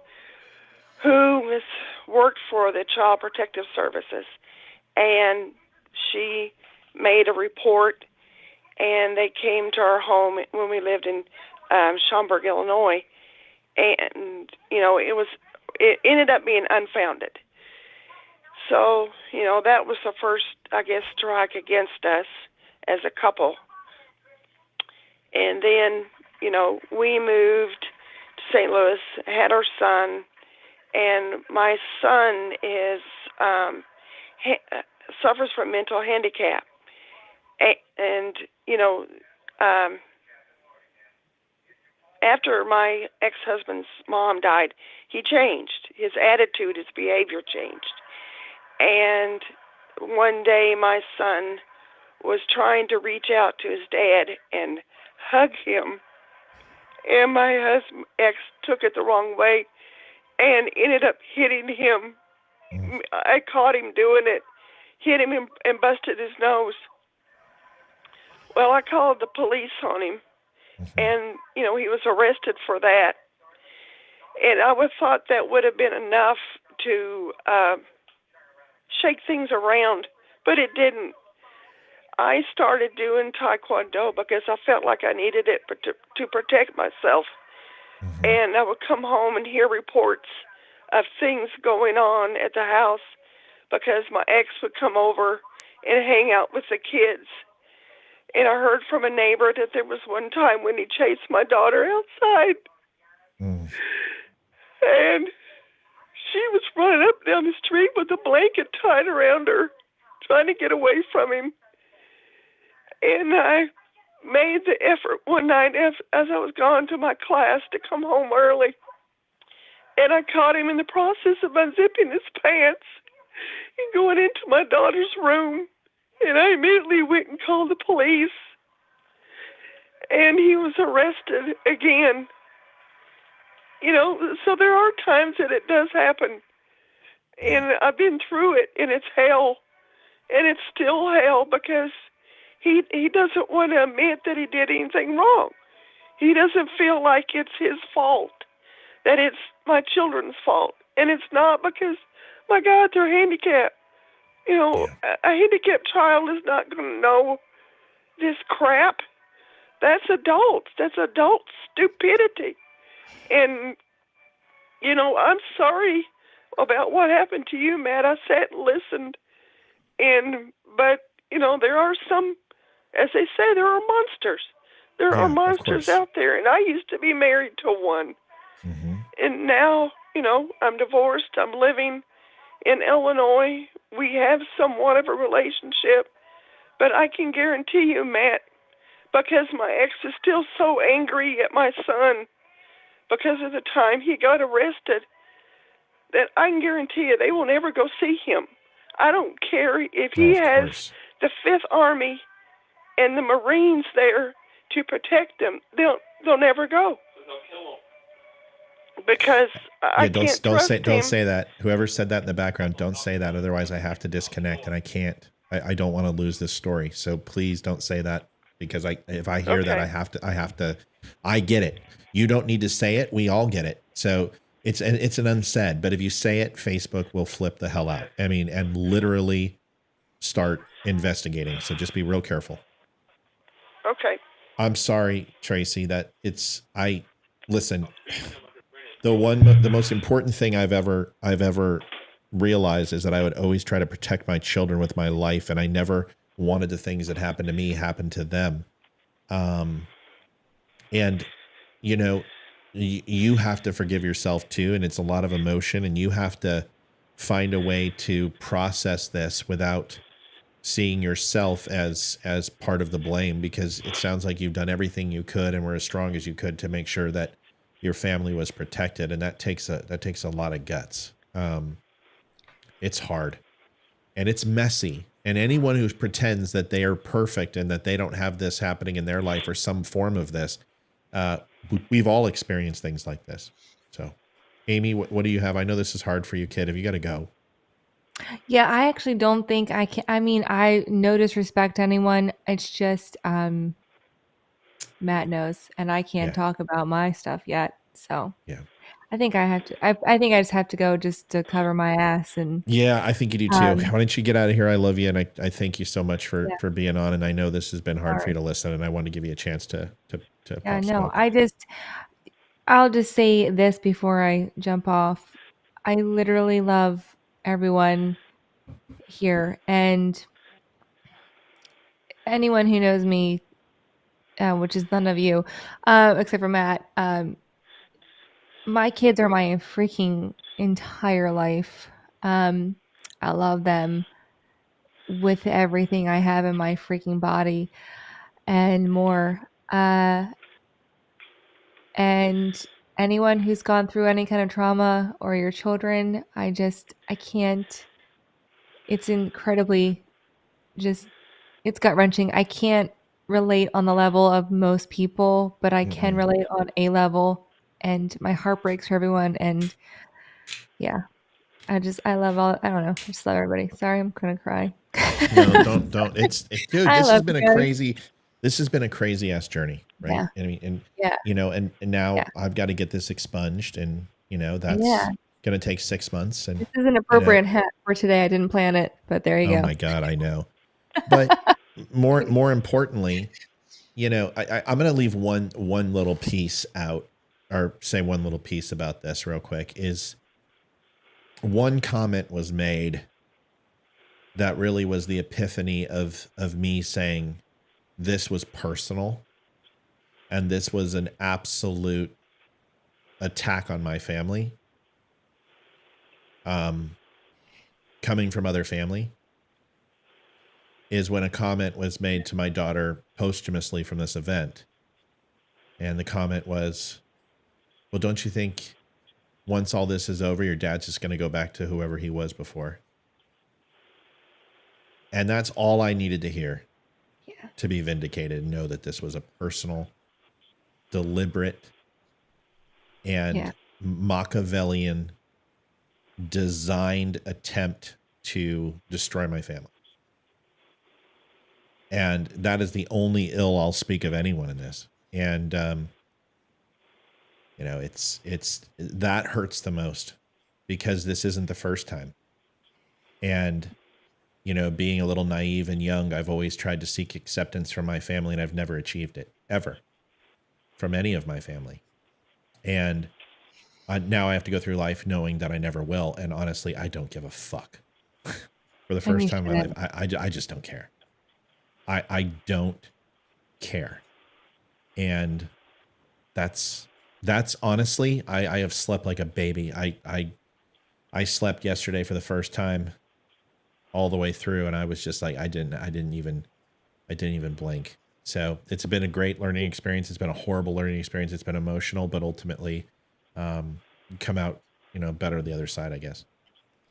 S7: who worked for the Child Protective Services. And she made a report, and they came to our home when we lived in Schaumburg, Illinois. And, you know, it ended up being unfounded. So, you know, that was the first, I guess, strike against us as a couple. And then, you know, we moved to St. Louis, had our son, and my son is suffers from mental handicap. And you know, after my ex-husband's mom died, he changed. His attitude, his behavior changed. And one day my son was trying to reach out to his dad and hug him. And my ex took it the wrong way and ended up hitting him. I caught him doing it, hit him and busted his nose. Well, I called the police on him, and, you know, he was arrested for that. And I would thought that would have been enough to shake things around, but it didn't. I started doing Taekwondo because I felt like I needed it to protect myself. And I would come home and hear reports of things going on at the house because my ex would come over and hang out with the kids. And I heard from a neighbor that there was one time when he chased my daughter outside. And she was running up and down the street with a blanket tied around her, trying to get away from him. And I made the effort one night as I was gone to my class to come home early. And I caught him in the process of unzipping his pants and going into my daughter's room. And I immediately went and called the police. And he was arrested again. You know, so there are times that it does happen. And I've been through it, and it's hell. And it's still hell because he doesn't want to admit that he did anything wrong. He doesn't feel like it's his fault, that it's my children's fault. And it's not because, my God, they're handicapped. You know, a handicapped child is not going to know this crap. That's adults. That's adult stupidity. And, you know, I'm sorry about what happened to you, Matt. I sat and listened. But, you know, there are some, as they say, there are monsters. There are monsters out there. And I used to be married to one.
S2: Mm-hmm.
S7: And now, you know, I'm divorced. I'm living in Illinois. We have somewhat of a relationship. But I can guarantee you, Matt, because my ex is still so angry at my son because of the time he got arrested, that I can guarantee you they will never go see him. I don't care if he has the Fifth Army and the Marines there to protect them. They'll never go. Because I can't trust him.
S2: Don't say that. Whoever said that in the background, don't say that. Otherwise, I have to disconnect, and I can't. I don't want to lose this story. So please don't say that, because if I hear that, I have to. I get it. You don't need to say it. We all get it. So it's an unsaid. But if you say it, Facebook will flip the hell out. I mean, and literally start investigating. So just be real careful.
S7: Okay.
S2: I'm sorry, Tracy. Listen. The most important thing I've ever realized is that I would always try to protect my children with my life, and I never wanted the things that happened to me happen to them. And you know, you have to forgive yourself too, and it's a lot of emotion, and you have to find a way to process this without seeing yourself as part of the blame, because it sounds like you've done everything you could and were as strong as you could to make sure that your family was protected, and that takes a lot of guts. It's hard and it's messy. And anyone who pretends that they are perfect and that they don't have this happening in their life or some form of this, we've all experienced things like this. So, Amy, what do you have? I know this is hard for you, kid. Have you got to go?
S3: Yeah, I actually don't think I can. I mean, I no disrespect to anyone. It's just Matt knows, and I can't talk about my stuff yet. So
S2: yeah,
S3: I think I have to. I think I just have to go just to cover my ass. And
S2: yeah, I think you do too. Why don't you get out of here? I love you, and I thank you so much for being on. And I know this has been hard for you to listen, and I want to give you a chance to.
S3: Yeah, no, I'll just say this before I jump off. I literally love everyone here, and anyone who knows me, which is none of you, except for Matt. My kids are my freaking entire life. I love them with everything I have in my freaking body and more. And anyone who's gone through any kind of trauma, or your children, I can't. It's incredibly it's gut wrenching. I can't relate on the level of most people, but I can relate on a level, and my heart breaks for everyone. And yeah, I don't know. I just love everybody. Sorry, I'm going to cry.
S2: No, don't. It's dude, this has been a crazy ass journey, right?
S3: Yeah.
S2: I mean, and now I've got to get this expunged, and that's going to take 6 months. And
S3: this is an appropriate hat for today. I didn't plan it, but there you go.
S2: Oh my God, I know. But more importantly, I'm going to leave one little piece out, or say one little piece about this real quick. Is one comment was made that really was the epiphany of me saying this was personal, and this was an absolute attack on my family, coming from other family, is when a comment was made to my daughter posthumously from this event. And the comment was, well, don't you think once all this is over, your dad's just going to go back to whoever he was before? And that's all I needed to hear to be vindicated and know that this was a personal, deliberate, and Machiavellian designed attempt to destroy my family. And that is the only ill I'll speak of anyone in this. And, you know, it's that hurts the most because this isn't the first time. And, you know, being a little naive and young, I've always tried to seek acceptance from my family, and I've never achieved it, ever, from any of my family. And now I have to go through life knowing that I never will. And honestly, I don't give a fuck. For the first time in my life, I just don't care. I don't care. And that's honestly, I have slept like a baby. I slept yesterday for the first time all the way through, and I was just like, I didn't even blink. So it's been a great learning experience. It's been a horrible learning experience. It's been emotional, but ultimately come out, you know, better the other side, I guess.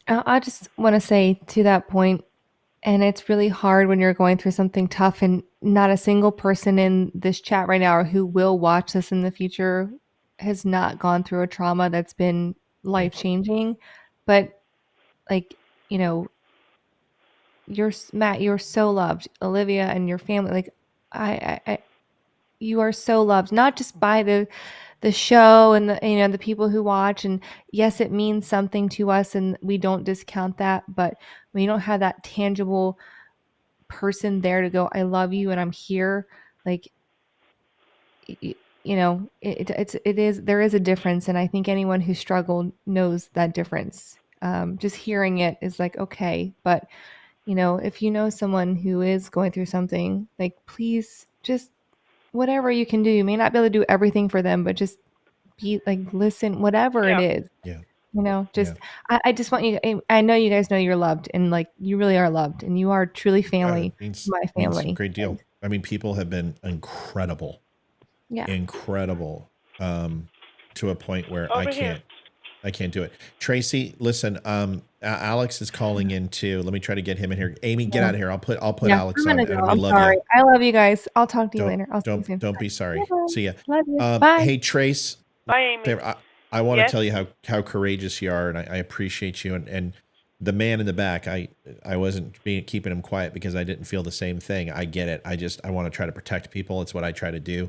S3: I just want to say to that point, and it's really hard when you're going through something tough, and not a single person in this chat right now or who will watch this in the future has not gone through a trauma that's been life-changing. But like, you know, Matt, you're so loved. Olivia and your family, like I you are so loved, not just by the show and the, you know, the people who watch. And yes, it means something to us and we don't discount that, but when you don't have that tangible person there to go, I love you and I'm here, like, you know, there is a difference. And I think anyone who struggled knows that difference. Just hearing it is like, okay, but you know, if you know someone who is going through something, like, please just whatever you can do. You may not be able to do everything for them, but just be like, listen, whatever it is.
S2: Yeah.
S3: You know, just I just want you. I know you guys know you're loved, and like you really are loved, and you are truly family. My family.
S2: Means a great deal. I mean, people have been incredible.
S3: Yeah.
S2: Incredible. To a point where I can't do it. Tracy, listen, Alex is calling in too. Let me try to get him in here. Amy, get out of here. I'll put Alex on.
S3: Go.
S2: And we
S3: I'm
S2: love
S3: sorry.
S2: you.
S3: I love you guys. I'll talk to you later. I'll see you soon.
S2: Don't be sorry.
S3: Bye.
S2: See ya.
S3: Love you. Bye.
S2: Hey, Trace.
S7: Bye, Amy.
S2: I want to tell you how courageous you are, and I appreciate you. And the man in the back, I wasn't keeping him quiet because I didn't feel the same thing. I get it. I want to try to protect people. It's what I try to do.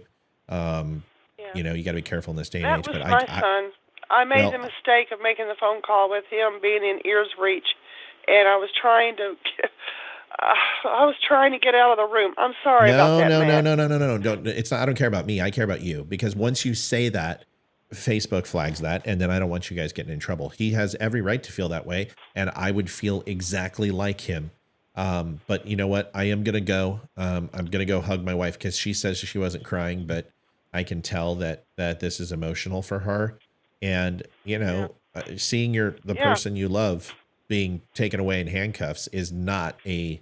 S2: You know, you got to be careful in this day and age.
S7: That was my son. I made the mistake of making the phone call with him being in ear's reach, and I was trying to get out of the room. I'm sorry about that.
S2: No. Don't. It's not. I don't care about me. I care about you, because once you say that, Facebook flags that, and then I don't want you guys getting in trouble. He has every right to feel that way, and I would feel exactly like him. But you know what? I am gonna go. I'm gonna go hug my wife because she says she wasn't crying, but I can tell that this is emotional for her. And you know, seeing the person you love being taken away in handcuffs is not a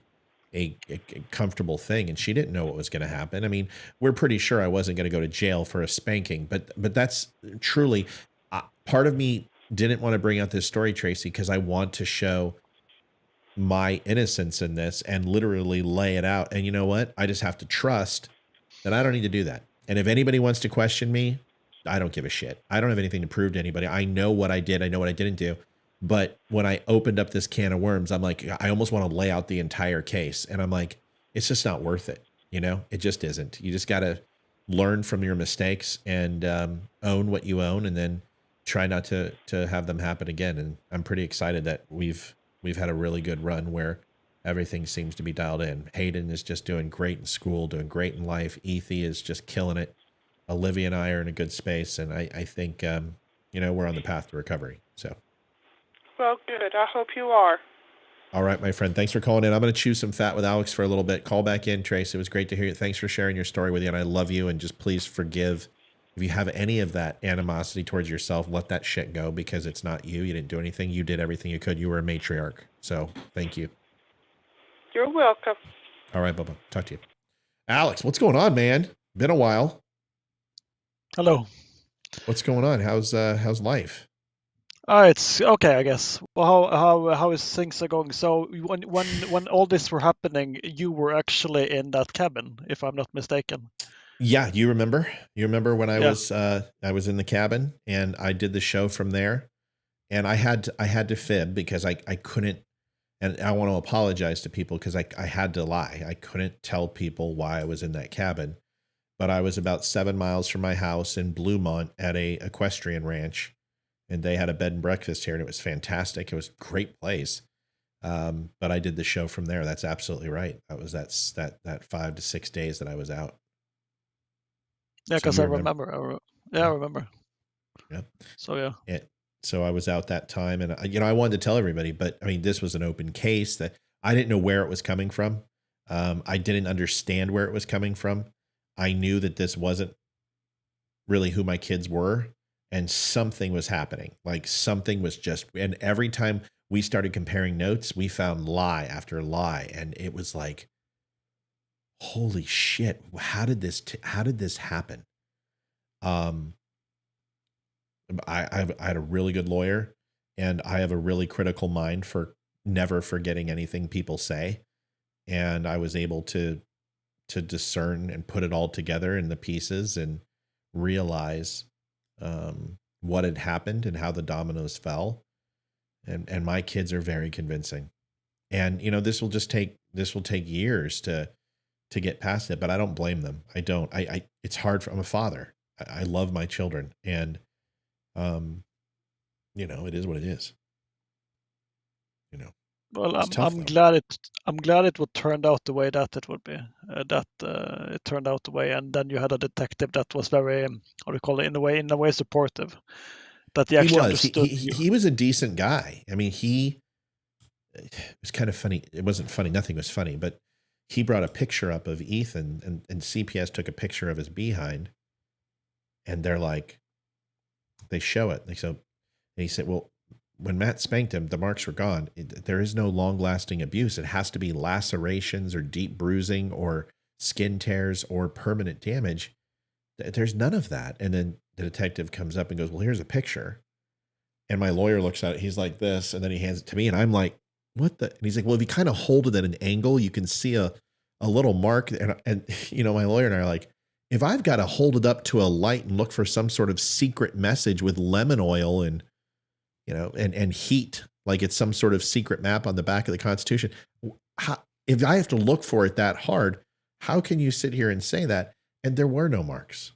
S2: comfortable thing, and she didn't know what was going to happen. I mean, we're pretty sure I wasn't going to go to jail for a spanking, but that's truly part of me didn't want to bring out this story, Tracy, because I want to show my innocence in this and literally lay it out. And you know what? I just have to trust that I don't need to do that. And if anybody wants to question me, I don't give a shit. I don't have anything to prove to anybody. I know what I did. I know what I didn't do. But when I opened up this can of worms, I'm like, I almost want to lay out the entire case. And I'm like, it's just not worth it. You know, it just isn't. You just got to learn from your mistakes and own what you own, and then try not to have them happen again. And I'm pretty excited that we've had a really good run where everything seems to be dialed in. Hayden is just doing great in school, doing great in life. Ethy is just killing it. Olivia and I are in a good space. And I think, you know, we're on the path to recovery. So.
S7: Well, good. I hope you are.
S2: All right, my friend. Thanks for calling in. I'm going to chew some fat with Alex for a little bit. Call back in, Trace. It was great to hear you. Thanks for sharing your story with you. And I love you. And just please forgive if you have any of that animosity towards yourself. Let that shit go, because it's not you. You didn't do anything. You did everything you could. You were a matriarch. So thank you.
S7: You're welcome.
S2: All right, Bubba. Talk to you. Alex, what's going on, man? Been a while.
S8: Hello.
S2: What's going on? How's life?
S8: It's okay, I guess. Well, how is things are going? So when all this were happening, you were actually in that cabin, if I'm not mistaken.
S2: Yeah, you remember? You remember when I was in the cabin and I did the show from there, And I had to fib because I couldn't, and I want to apologize to people because I had to lie. I couldn't tell people why I was in that cabin, but I was about 7 miles from my house in Bluemont at a equestrian ranch, and they had a bed and breakfast here, and it was fantastic. It was a great place. But I did the show from there. That's absolutely right. That 5 to 6 days that I was out.
S8: Yeah, because I remember. I remember.
S2: Yep.
S8: So yeah.
S2: So I was out that time, and I wanted to tell everybody, but I mean, this was an open case that I didn't know where it was coming from. I didn't understand where it was coming from. I knew that this wasn't really who my kids were, and something was happening. Like something was just, and every time we started comparing notes, we found lie after lie, and it was like, holy shit! How did this happen? I had a really good lawyer, and I have a really critical mind for never forgetting anything people say. And I was able to discern and put it all together in the pieces and realize what had happened and how the dominoes fell. And my kids are very convincing. And, this will take years to get past it, but I don't blame them. I don't, it's hard I'm a father. I love my children, and, it is what it is.
S8: Well,
S2: It's tough,
S8: I'm
S2: though.
S8: glad it would turned out the way that it would be. It turned out the way, and then you had a detective that was very, how do you call it, in a way supportive. That he actually understood you.
S2: He was a decent guy. I mean, it was kind of funny. It wasn't funny. Nothing was funny, but he brought a picture up of Ethan, and CPS took a picture of his behind, and they're like, they show it. And he said, well, when Matt spanked him, the marks were gone. There is no long-lasting abuse. It has to be lacerations or deep bruising or skin tears or permanent damage. There's none of that. And then the detective comes up and goes, well, here's a picture. And my lawyer looks at it. He's like this, and then he hands it to me, and I'm like, what the? And he's like, well, if you kind of hold it at an angle, you can see a little mark. And my lawyer and I are like, if I've got to hold it up to a light and look for some sort of secret message with lemon oil and and heat, like it's some sort of secret map on the back of the Constitution. If I have to look for it that hard, how can you sit here and say that? And there were no marks.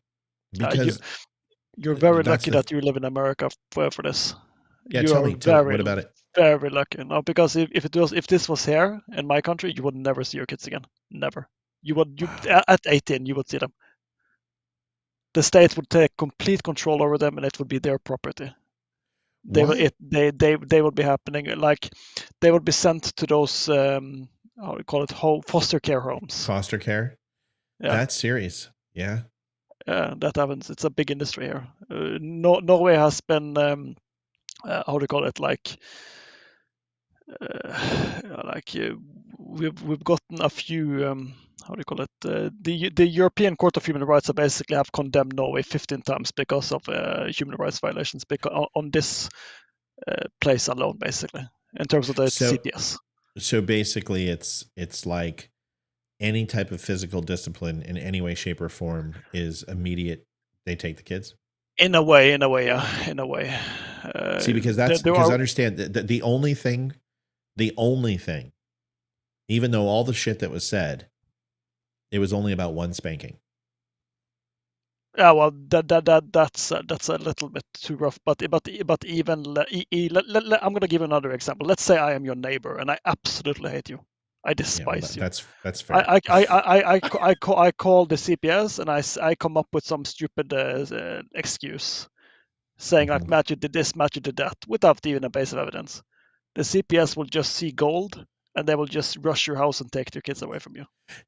S2: Because
S8: you're very lucky that you live in America for this.
S2: Yeah, tell me, what about it?
S8: Very lucky. No, because if this was here in my country, you would never see your kids again. Never. At 18, you would see them. The state would take complete control over them, and it would be their property. They would be happening, like they would be sent to those how do you call it, foster care homes.
S2: Foster care? Yeah. That's serious. Yeah.
S8: That happens. It's a big industry here. Norway has been how do you call it, we've gotten a few how do you call it, the European Court of Human Rights basically have condemned Norway 15 times because of human rights violations on this place alone, basically, in terms of the CPS.
S2: So basically it's like any type of physical discipline in any way, shape, or form is immediate. They take the kids.
S8: In a way, yeah, in a way.
S2: See, because I understand that the only thing, even though all the shit that was said, it was only about one spanking.
S8: Yeah, well, that's a little bit too rough. But even I'm gonna give another example. Let's say I am your neighbor and I absolutely hate you. I despise you.
S2: That's fair.
S8: I call the CPS and I come up with some stupid excuse, saying like, Matt, you did this, Matt, you did that, without even a base of evidence. The CPS will just see gold, and they will just rush your house and take your kids away from you.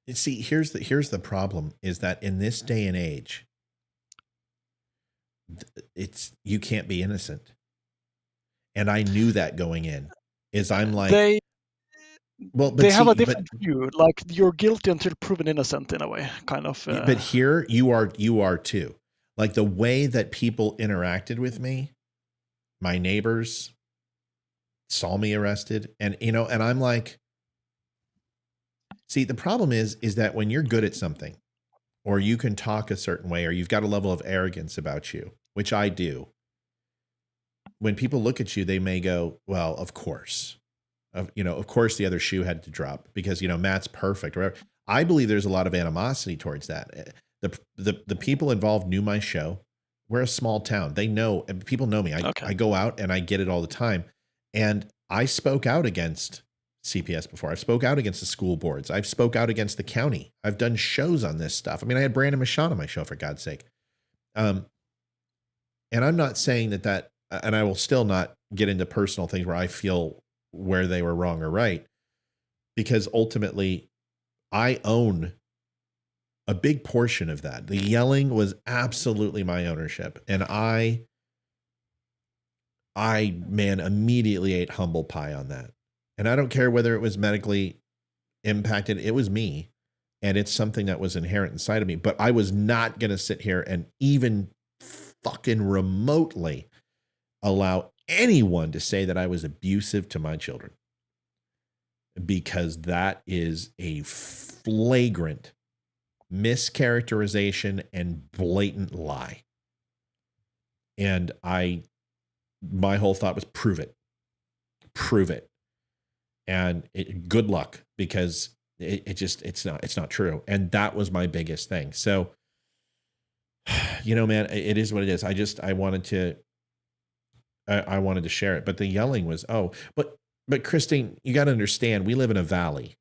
S2: You see, here's the problem: is that in this day and age, you can't be innocent. And I knew that going in. I'm like, they
S8: have a different view. Like, you're guilty until proven innocent, in a way, kind of.
S2: But here you are too. Like the way that people interacted with me, my neighbors saw me arrested, and and I'm like, see, the problem is that when you're good at something, or you can talk a certain way, or you've got a level of arrogance about you, which I do, when people look at you, they may go, well, of course, of course the other shoe had to drop because, Matt's perfect or whatever. I believe there's a lot of animosity towards that. The people involved knew my show. We're a small town. They know, and people know me. I go out and I get it all the time. And I spoke out against CPS before. I've spoke out against the school boards. I've spoke out against the county. I've done shows on this stuff. I mean, I had Brandon Michon on my show, for God's sake. And I'm not saying that, and I will still not get into personal things where I feel where they were wrong or right, because ultimately I own a big portion of that. The yelling was absolutely my ownership. And I immediately ate humble pie on that. And I don't care whether it was medically impacted. It was me. And it's something that was inherent inside of me. But I was not going to sit here and even fucking remotely allow anyone to say that I was abusive to my children. Because that is a flagrant mischaracterization and blatant lie. And my whole thought was prove it. And good luck, because it's not true. And that was my biggest thing. So, man, it is what it is. I wanted to share it, but the yelling was, but Christine, you got to understand, we live in a valley.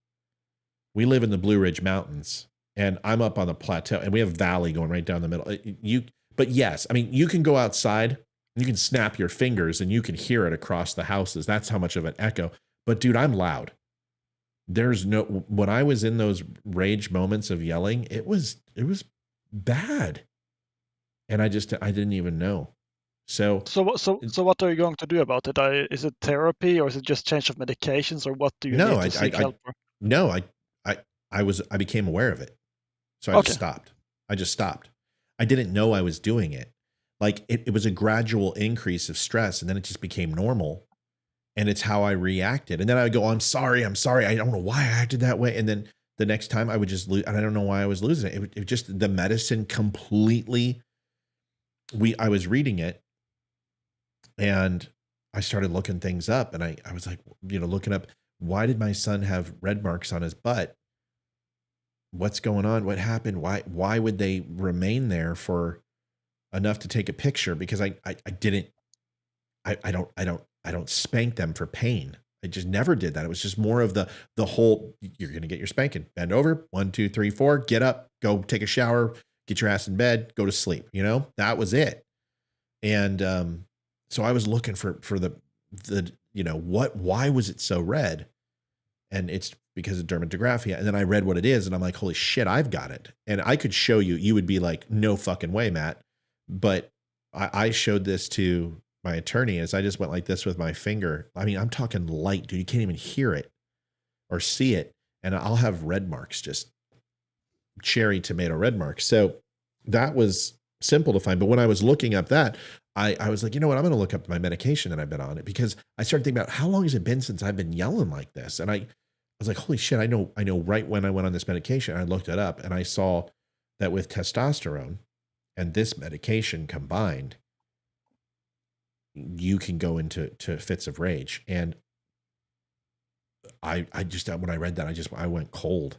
S2: We live in the Blue Ridge Mountains, and I'm up on the plateau, and we have valley going right down the middle. But yes, I mean, you can go outside, you can snap your fingers and you can hear it across the houses. That's how much of an echo. But dude, I'm loud. When I was in those rage moments of yelling, it was bad. And I didn't even know. So
S8: what are you going to do about it? Is it therapy, or is it just change of medications, or what do you need to seek help for?
S2: No, I became aware of it. So I just stopped. I didn't know I was doing it. Like it was a gradual increase of stress, and then it just became normal. And it's how I reacted. And then I would go, I'm sorry. I don't know why I acted that way. And then the next time I would just lose, and I don't know why I was losing it. It just, the medicine completely, I was reading it, and I started looking things up, and I was like, looking up, why did my son have red marks on his butt? What's going on? What happened? Why would they remain there for enough to take a picture? Because I don't spank them for pain. I just never did that. It was just more of the whole, you're going to get your spanking, bend over, 1, 2, 3, 4, get up, go take a shower, get your ass in bed, go to sleep. That was it. And, so I was looking for the, why was it so red? And it's because of dermatographia. And then I read what it is, and I'm like, holy shit, I've got it. And I could show you, you would be like, no fucking way, Matt. But I showed this to my attorney as I just went like this with my finger. I mean, I'm talking light, dude. You can't even hear it or see it. And I'll have red marks, just cherry tomato red marks. So that was simple to find. But when I was looking up that, I was like, you know what? I'm going to look up my medication that I've been on it, because I started thinking about how long has it been since I've been yelling like this? And I was like, holy shit, I know right when I went on this medication. I looked it up, and I saw that with testosterone and this medication combined, you can go into fits of rage. And I just, when I read that, I went cold.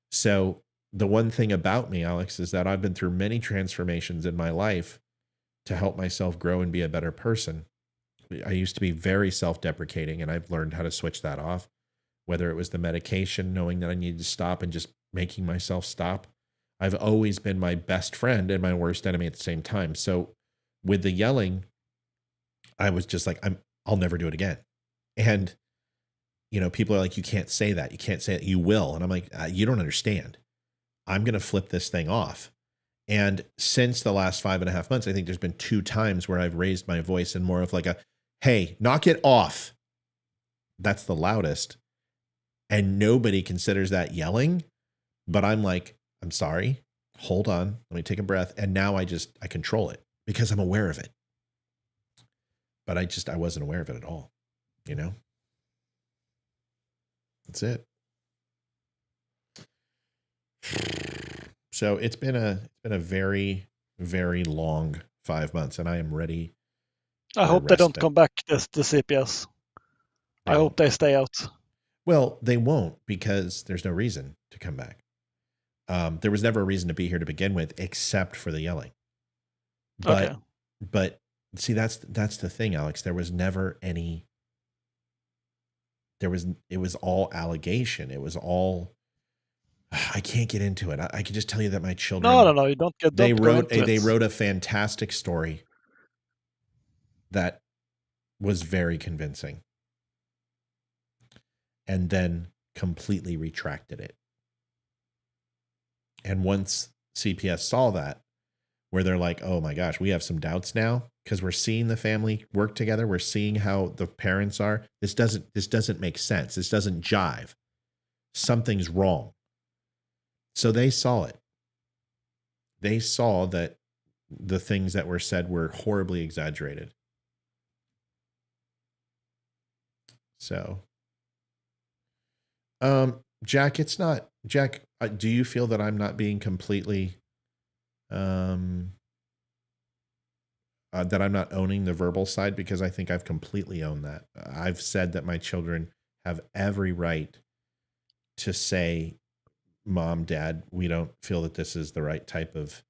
S2: So the one thing about me, Alex, is that I've been through many transformations in my life to help myself grow and be a better person. I used to be very self-deprecating, and I've learned how to switch that off, whether it was the medication, knowing that I needed to stop and just making myself stop. I've always been my best friend and my worst enemy at the same time. So with the yelling, I was just like, I'll never do it again. And, people are like, you can't say that. You can't say it. You will. And I'm like, you don't understand. I'm going to flip this thing off. And since the last 5.5 months, I think there's been 2 times where I've raised my voice in more of like a, hey, knock it off. That's the loudest. And nobody considers that yelling. But I'm like, I'm sorry. Hold on. Let me take a breath. And now I control it because I'm aware of it. But I wasn't aware of it at all. That's it. So it's been a very, very long 5 months, and I am ready
S8: I
S2: or
S8: hope they don't
S2: respite.
S8: come back, the CPS. I
S2: They
S8: hope
S2: won't.
S8: they stay out.
S2: Well, they won't, because there's no reason to come back. There was never a reason to be here to begin with, except for the yelling.
S8: Okay.
S2: But see, that's the thing, Alex. There was never any. It was all allegation. It was all. I can't get into it. I can just tell you that my children.
S8: No. You don't go into it.
S2: They wrote a fantastic story that was very convincing, and then completely retracted it. And once CPS saw that, where they're like, oh my gosh, we have some doubts now because we're seeing the family work together. We're seeing how the parents are. This doesn't make sense. This doesn't jive. Something's wrong. So they saw it. They saw that the things that were said were horribly exaggerated. So, Jack, do you feel that I'm not being completely, that I'm not owning the verbal side? Because I think I've completely owned that. I've said that my children have every right to say, Mom, Dad, we don't feel that this is the right type of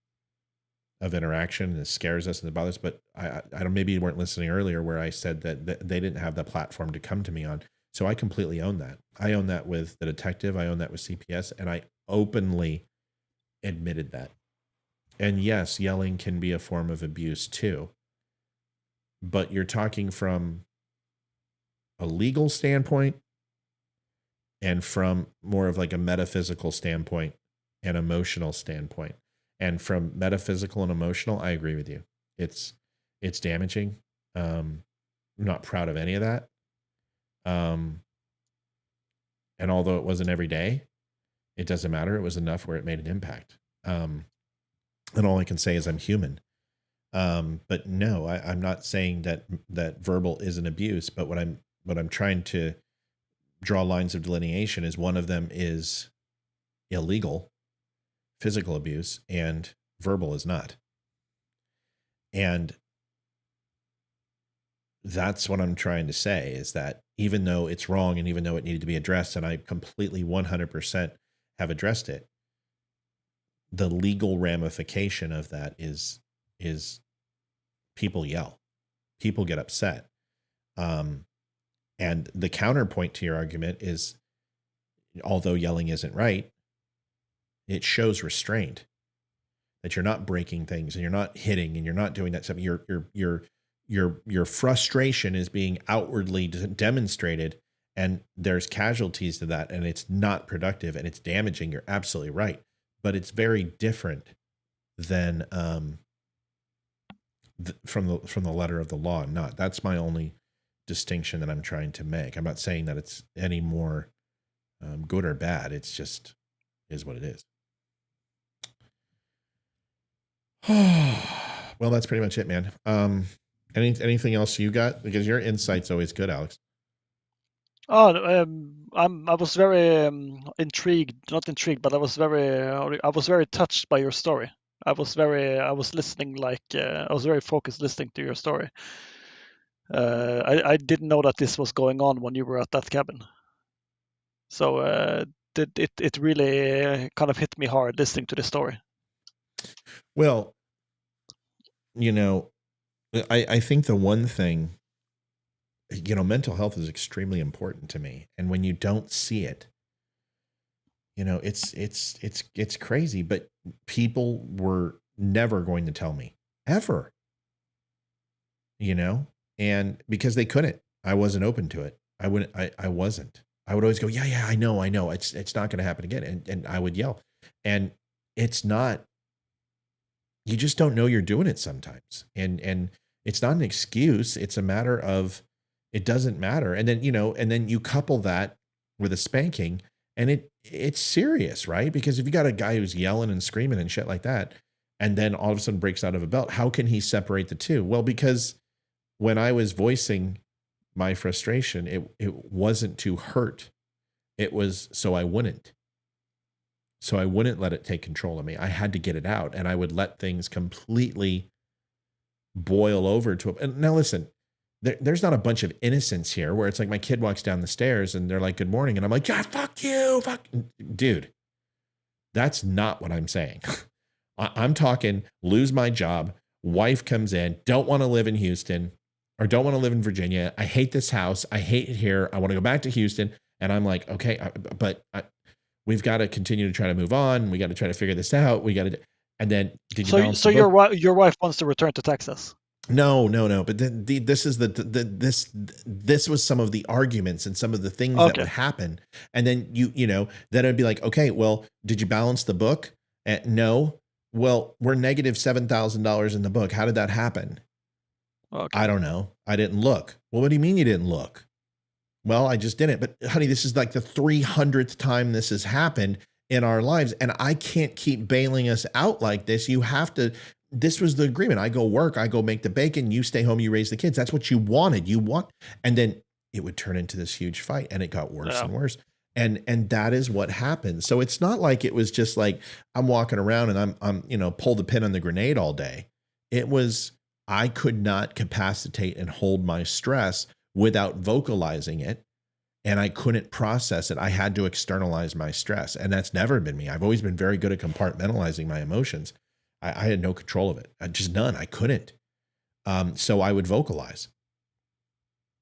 S2: interaction, and it scares us and it bothers us. But I don't, maybe you weren't listening earlier where I said that they didn't have the platform to come to me on. So I completely own that. I own that with the detective. I own that with CPS, and I openly admitted that. And yes, yelling can be a form of abuse too. But you're talking from a legal standpoint and from more of like a metaphysical standpoint and emotional standpoint. And from metaphysical and emotional, I agree with you. It's damaging. I'm not proud of any of that. And although it wasn't every day, it doesn't matter. It was enough where it made an impact. And all I can say is I'm human. But no, I'm not saying that verbal is an abuse, but what I'm trying to draw lines of delineation is one of them is illegal, physical abuse, and verbal is not. And that's what I'm trying to say, is that even though it's wrong and even though it needed to be addressed, and I completely 100% have addressed it, the legal ramification of that is people yell, people get upset. And the counterpoint to your argument is, although yelling isn't right, it shows restraint, that you're not breaking things and you're not hitting and you're not doing that stuff. Your frustration is being outwardly demonstrated, and there's casualties to that, and it's not productive and it's damaging. You're absolutely right. But it's very different than from the letter of the law. Not, that's my only distinction that I'm trying to make. I'm not saying that it's any more good or bad. It's just is what it is. Well, that's pretty much it, man. Anything else you got? Because your insight's always good, Alex.
S8: I was very intrigued, not intrigued, but I was very touched by your story. I was listening, like I was very focused listening to your story. I didn't know that this was going on when you were at that cabin. So it really kind of hit me hard listening to the story.
S2: Well, I think the one thing, mental health is extremely important to me. And when you don't see it, it's crazy, but people were never going to tell me, ever, and because they couldn't. I wasn't open to it. I wasn't. I would always go, yeah, I know. It's not going to happen again. And I would yell. And it's not, you just don't know you're doing it sometimes. And it's not an excuse. It's a matter of, it doesn't matter. And then, and then you couple that with a spanking, and it's serious, right? Because if you got a guy who's yelling and screaming and shit like that, and then all of a sudden breaks out of a belt, how can he separate the two? Well, because when I was voicing my frustration, it wasn't to hurt. It was so I wouldn't let it take control of me. I had to get it out, and I would let things completely boil over to it. And now listen, there's not a bunch of innocence here where it's like my kid walks down the stairs and they're like, good morning. And I'm like, God, fuck you. Fuck. Dude, that's not what I'm saying. I'm talking lose my job. Wife comes in, don't want to live in Houston or don't want to live in Virginia. I hate this house. I hate it here. I want to go back to Houston. And I'm like, okay, we've got to continue to try to move on. We got to try to figure this out. We got to, and then did you
S8: So your wife wants to return to Texas?
S2: No. But then this is this was some of the arguments and some of the things that would happen. And then then it'd be like, okay, well, did you balance the book? No. Well, we're negative $7,000 in the book. How did that happen?
S8: Okay.
S2: I don't know. I didn't look. Well, what do you mean you didn't look? Well, I just didn't. But honey, this is like the 300th time this has happened in our lives. And I can't keep bailing us out like this. You have to. This was the agreement. I go work, I go make the bacon, you stay home, you raise the kids. That's what you wanted. And then it would turn into this huge fight and it got worse and worse. And that is what happened. So it's not like it was just like I'm walking around and I'm pull the pin on the grenade all day. It was, I could not capacitate and hold my stress without vocalizing it. And I couldn't process it. I had to externalize my stress. And that's never been me. I've always been very good at compartmentalizing my emotions. I had no control of it. Just none. I couldn't. So I would vocalize.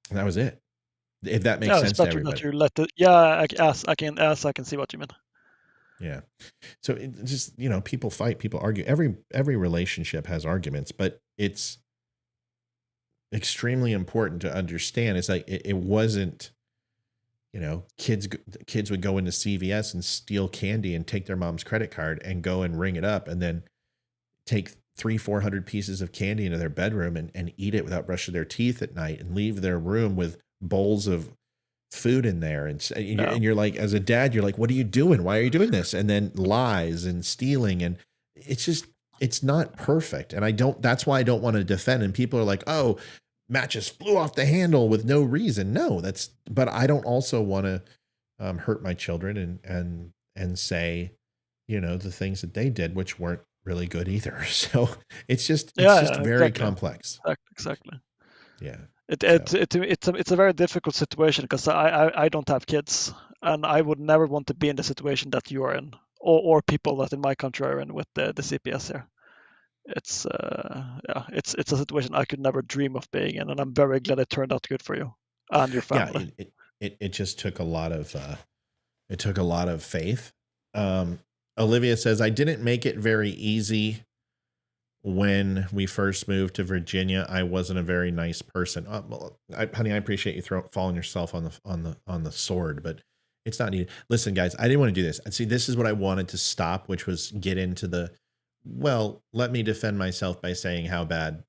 S2: And that was it. If that makes sense to everybody.
S8: I can see what you mean.
S2: Yeah. So it just, people fight, people argue. Every relationship has arguments, but it's extremely important to understand. It's like, it wasn't, kids would go into CVS and steal candy and take their mom's credit card and go and ring it up and then take 300-400 pieces of candy into their bedroom and eat it without brushing their teeth at night and leave their room with bowls of food in there. And you're like, as a dad, you're like, what are you doing? Why are you doing this? And then lies and stealing. And it's not perfect. And that's why I don't want to defend. And people are like, oh, Matt just flew off the handle with no reason. No, but I don't also want to hurt my children and say, the things that they did, which weren't really good either. So it's just very complex.
S8: Exactly.
S2: Yeah.
S8: It's a very difficult situation because I don't have kids and I would never want to be in the situation that you are in or people that in my country are in with the CPS here. It's a situation I could never dream of being in, and I'm very glad it turned out good for you and your family.
S2: Yeah, it just took a lot of faith. Olivia says, I didn't make it very easy when we first moved to Virginia. I wasn't a very nice person. Honey, I appreciate you falling yourself on the sword, but it's not needed. Listen, guys, I didn't want to do this. And see, this is what I wanted to stop, which was get into let me defend myself by saying how bad,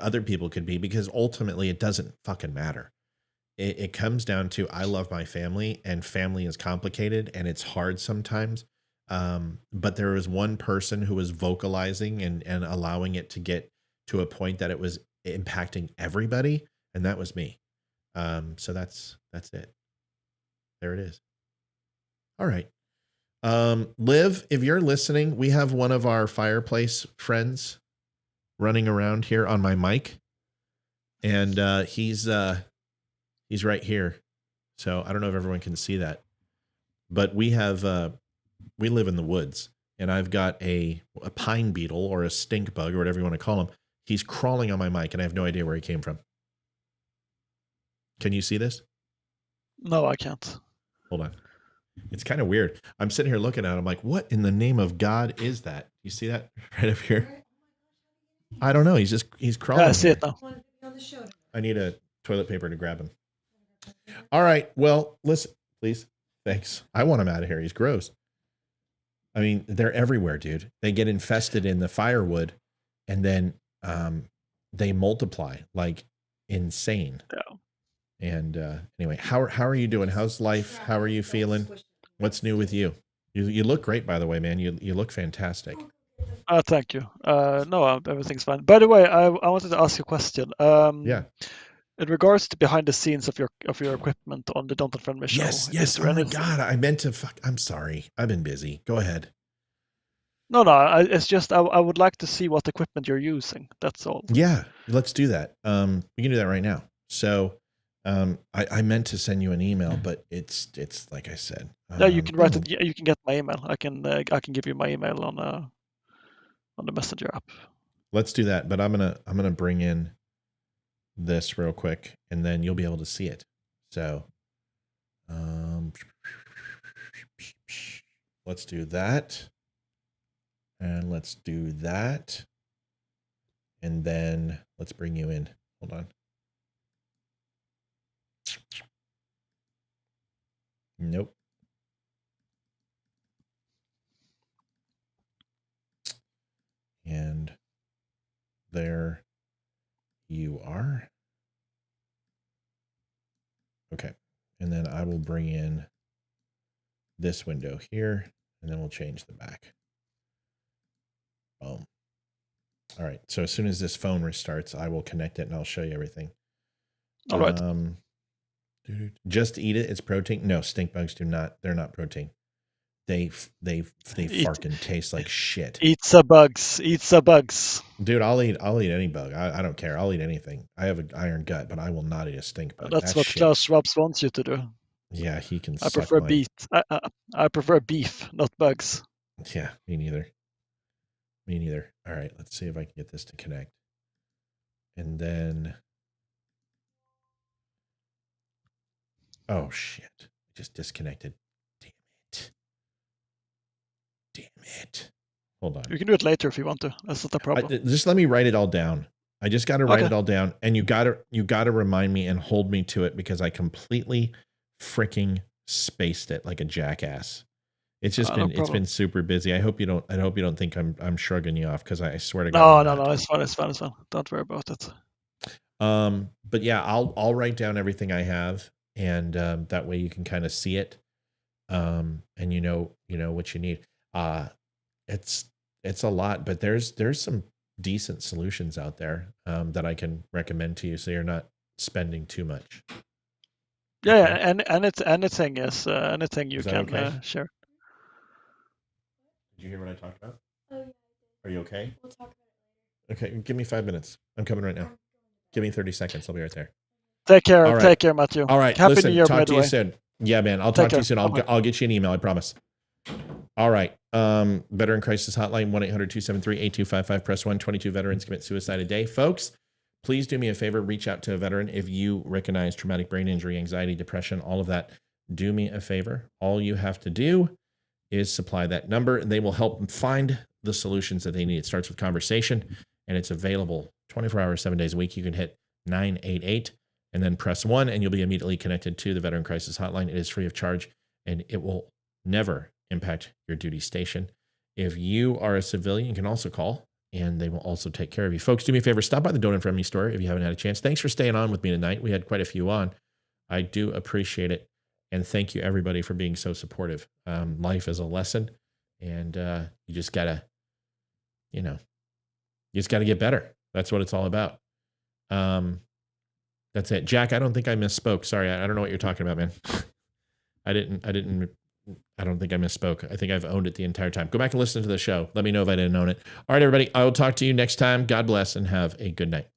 S2: other people could be, because ultimately it doesn't fucking matter. It comes down to, I love my family, and family is complicated and it's hard sometimes. But there was one person who was vocalizing and allowing it to get to a point that it was impacting everybody. And that was me. So that's it. There it is. All right. Liv, if you're listening, we have one of our fireplace friends running around here on my mic, and he's right here. So I don't know if everyone can see that, but we live in the woods, and I've got a pine beetle or a stink bug or whatever you want to call him. He's crawling on my mic, and I have no idea where he came from. Can you see this?
S8: No, I can't.
S2: Hold on. It's kind of weird. I'm sitting here looking at it. I'm like, what in the name of God is that? You see that right up here? I don't know. He's crawling.
S8: Yeah, I see it now.
S2: I need a toilet paper to grab him. All right. Well, listen, please. Thanks. I want him out of here. He's gross. I mean, they're everywhere, dude. They get infested in the firewood, and then they multiply like insane.
S8: Yeah.
S2: And anyway, how are you doing? How's life? How are you feeling? What's new with you? You look great, by the way, man. You look fantastic.
S8: Thank you. No, everything's fine. By the way, I wanted to ask you a question.
S2: Yeah.
S8: In regards to behind the scenes of your equipment on the Don't Unfriend Me show.
S2: Yes. Oh my God, I meant to. I'm sorry. I've been busy. Go ahead.
S8: No, it's just I would like to see what equipment you're using. That's all.
S2: Yeah, let's do that. We can do that right now. So, I meant to send you an email, but it's like I said.
S8: Yeah, you can write it. You can get my email. I can give you my email on the Messenger app.
S2: Let's do that. But I'm gonna bring in this real quick, and then you'll be able to see it. So, let's do that, and let's do that, and then let's bring you in. Hold on. Nope. And there you are. Okay. And then I will bring in this window here, and then we'll change the back. Boom. All right. So as soon as this phone restarts, I will connect it and I'll show you everything.
S8: All right.
S2: Just eat it. It's protein. No, stink bugs do not. They're not protein. They fucking taste like shit.
S8: Eat the bugs. Eat the bugs.
S2: Dude, I'll eat any bug. I don't care. I'll eat anything. I have an iron gut, but I will not eat a stink bug.
S8: That's what Klaus Schwab wants you to do.
S2: Yeah, he can.
S8: I prefer beef. I prefer beef, not bugs.
S2: Yeah, me neither. Me neither. All right, let's see if I can get this to connect. And then, oh shit, I just disconnected. Damn it. Hold on.
S8: You can do it later if you want to. That's not a problem.
S2: Just let me write it all down. I just got to write it all down, and you got to remind me and hold me to it because I completely freaking spaced it like a jackass. It's just it's been super busy. I hope you don't think I'm shrugging you off because I swear to God.
S8: No, it's fine. Don't worry about it.
S2: But yeah, I'll write down everything I have, and that way you can kind of see it, and you know what you need. It's a lot, but there's some decent solutions out there that I can recommend to you, so you're not spending too much.
S8: Yeah, and anything you can share.
S2: Did you hear what I talked about? Oh, yeah. Are you okay? We'll talk about it later. Okay, give me 5 minutes. I'm coming right now. Give me 30 seconds. I'll be right there.
S8: Take care. Right. Take care, Matthew.
S2: All right.
S8: Happy
S2: Listen,
S8: New Year,
S2: talk to you soon. Yeah, man. I'll talk to you soon. I'll get you an email. I promise. All right. Veteran Crisis Hotline, 1-800-273-8255. Press 1. 22 veterans commit suicide a day. Folks, please do me a favor. Reach out to a veteran. If you recognize traumatic brain injury, anxiety, depression, all of that, do me a favor. All you have to do is supply that number, and they will help them find the solutions that they need. It starts with conversation, and it's available 24 hours, 7 days a week. You can hit 988 and then press 1, and you'll be immediately connected to the Veteran Crisis Hotline. It is free of charge, and it will never impact your duty station. If you are a civilian, you can also call, and they will also take care of you. Folks, do me a favor. Stop by the Don't Unfriend Me store if you haven't had a chance. Thanks for staying on with me tonight. We had quite a few on. I do appreciate it. And thank you, everybody, for being so supportive. Life is a lesson, and you just gotta, get better. That's what it's all about. That's it. Jack, I don't think I misspoke. Sorry, I don't know what you're talking about, man. I don't think I misspoke. I think I've owned it the entire time. Go back and listen to the show. Let me know if I didn't own it. All right, everybody. I will talk to you next time. God bless and have a good night.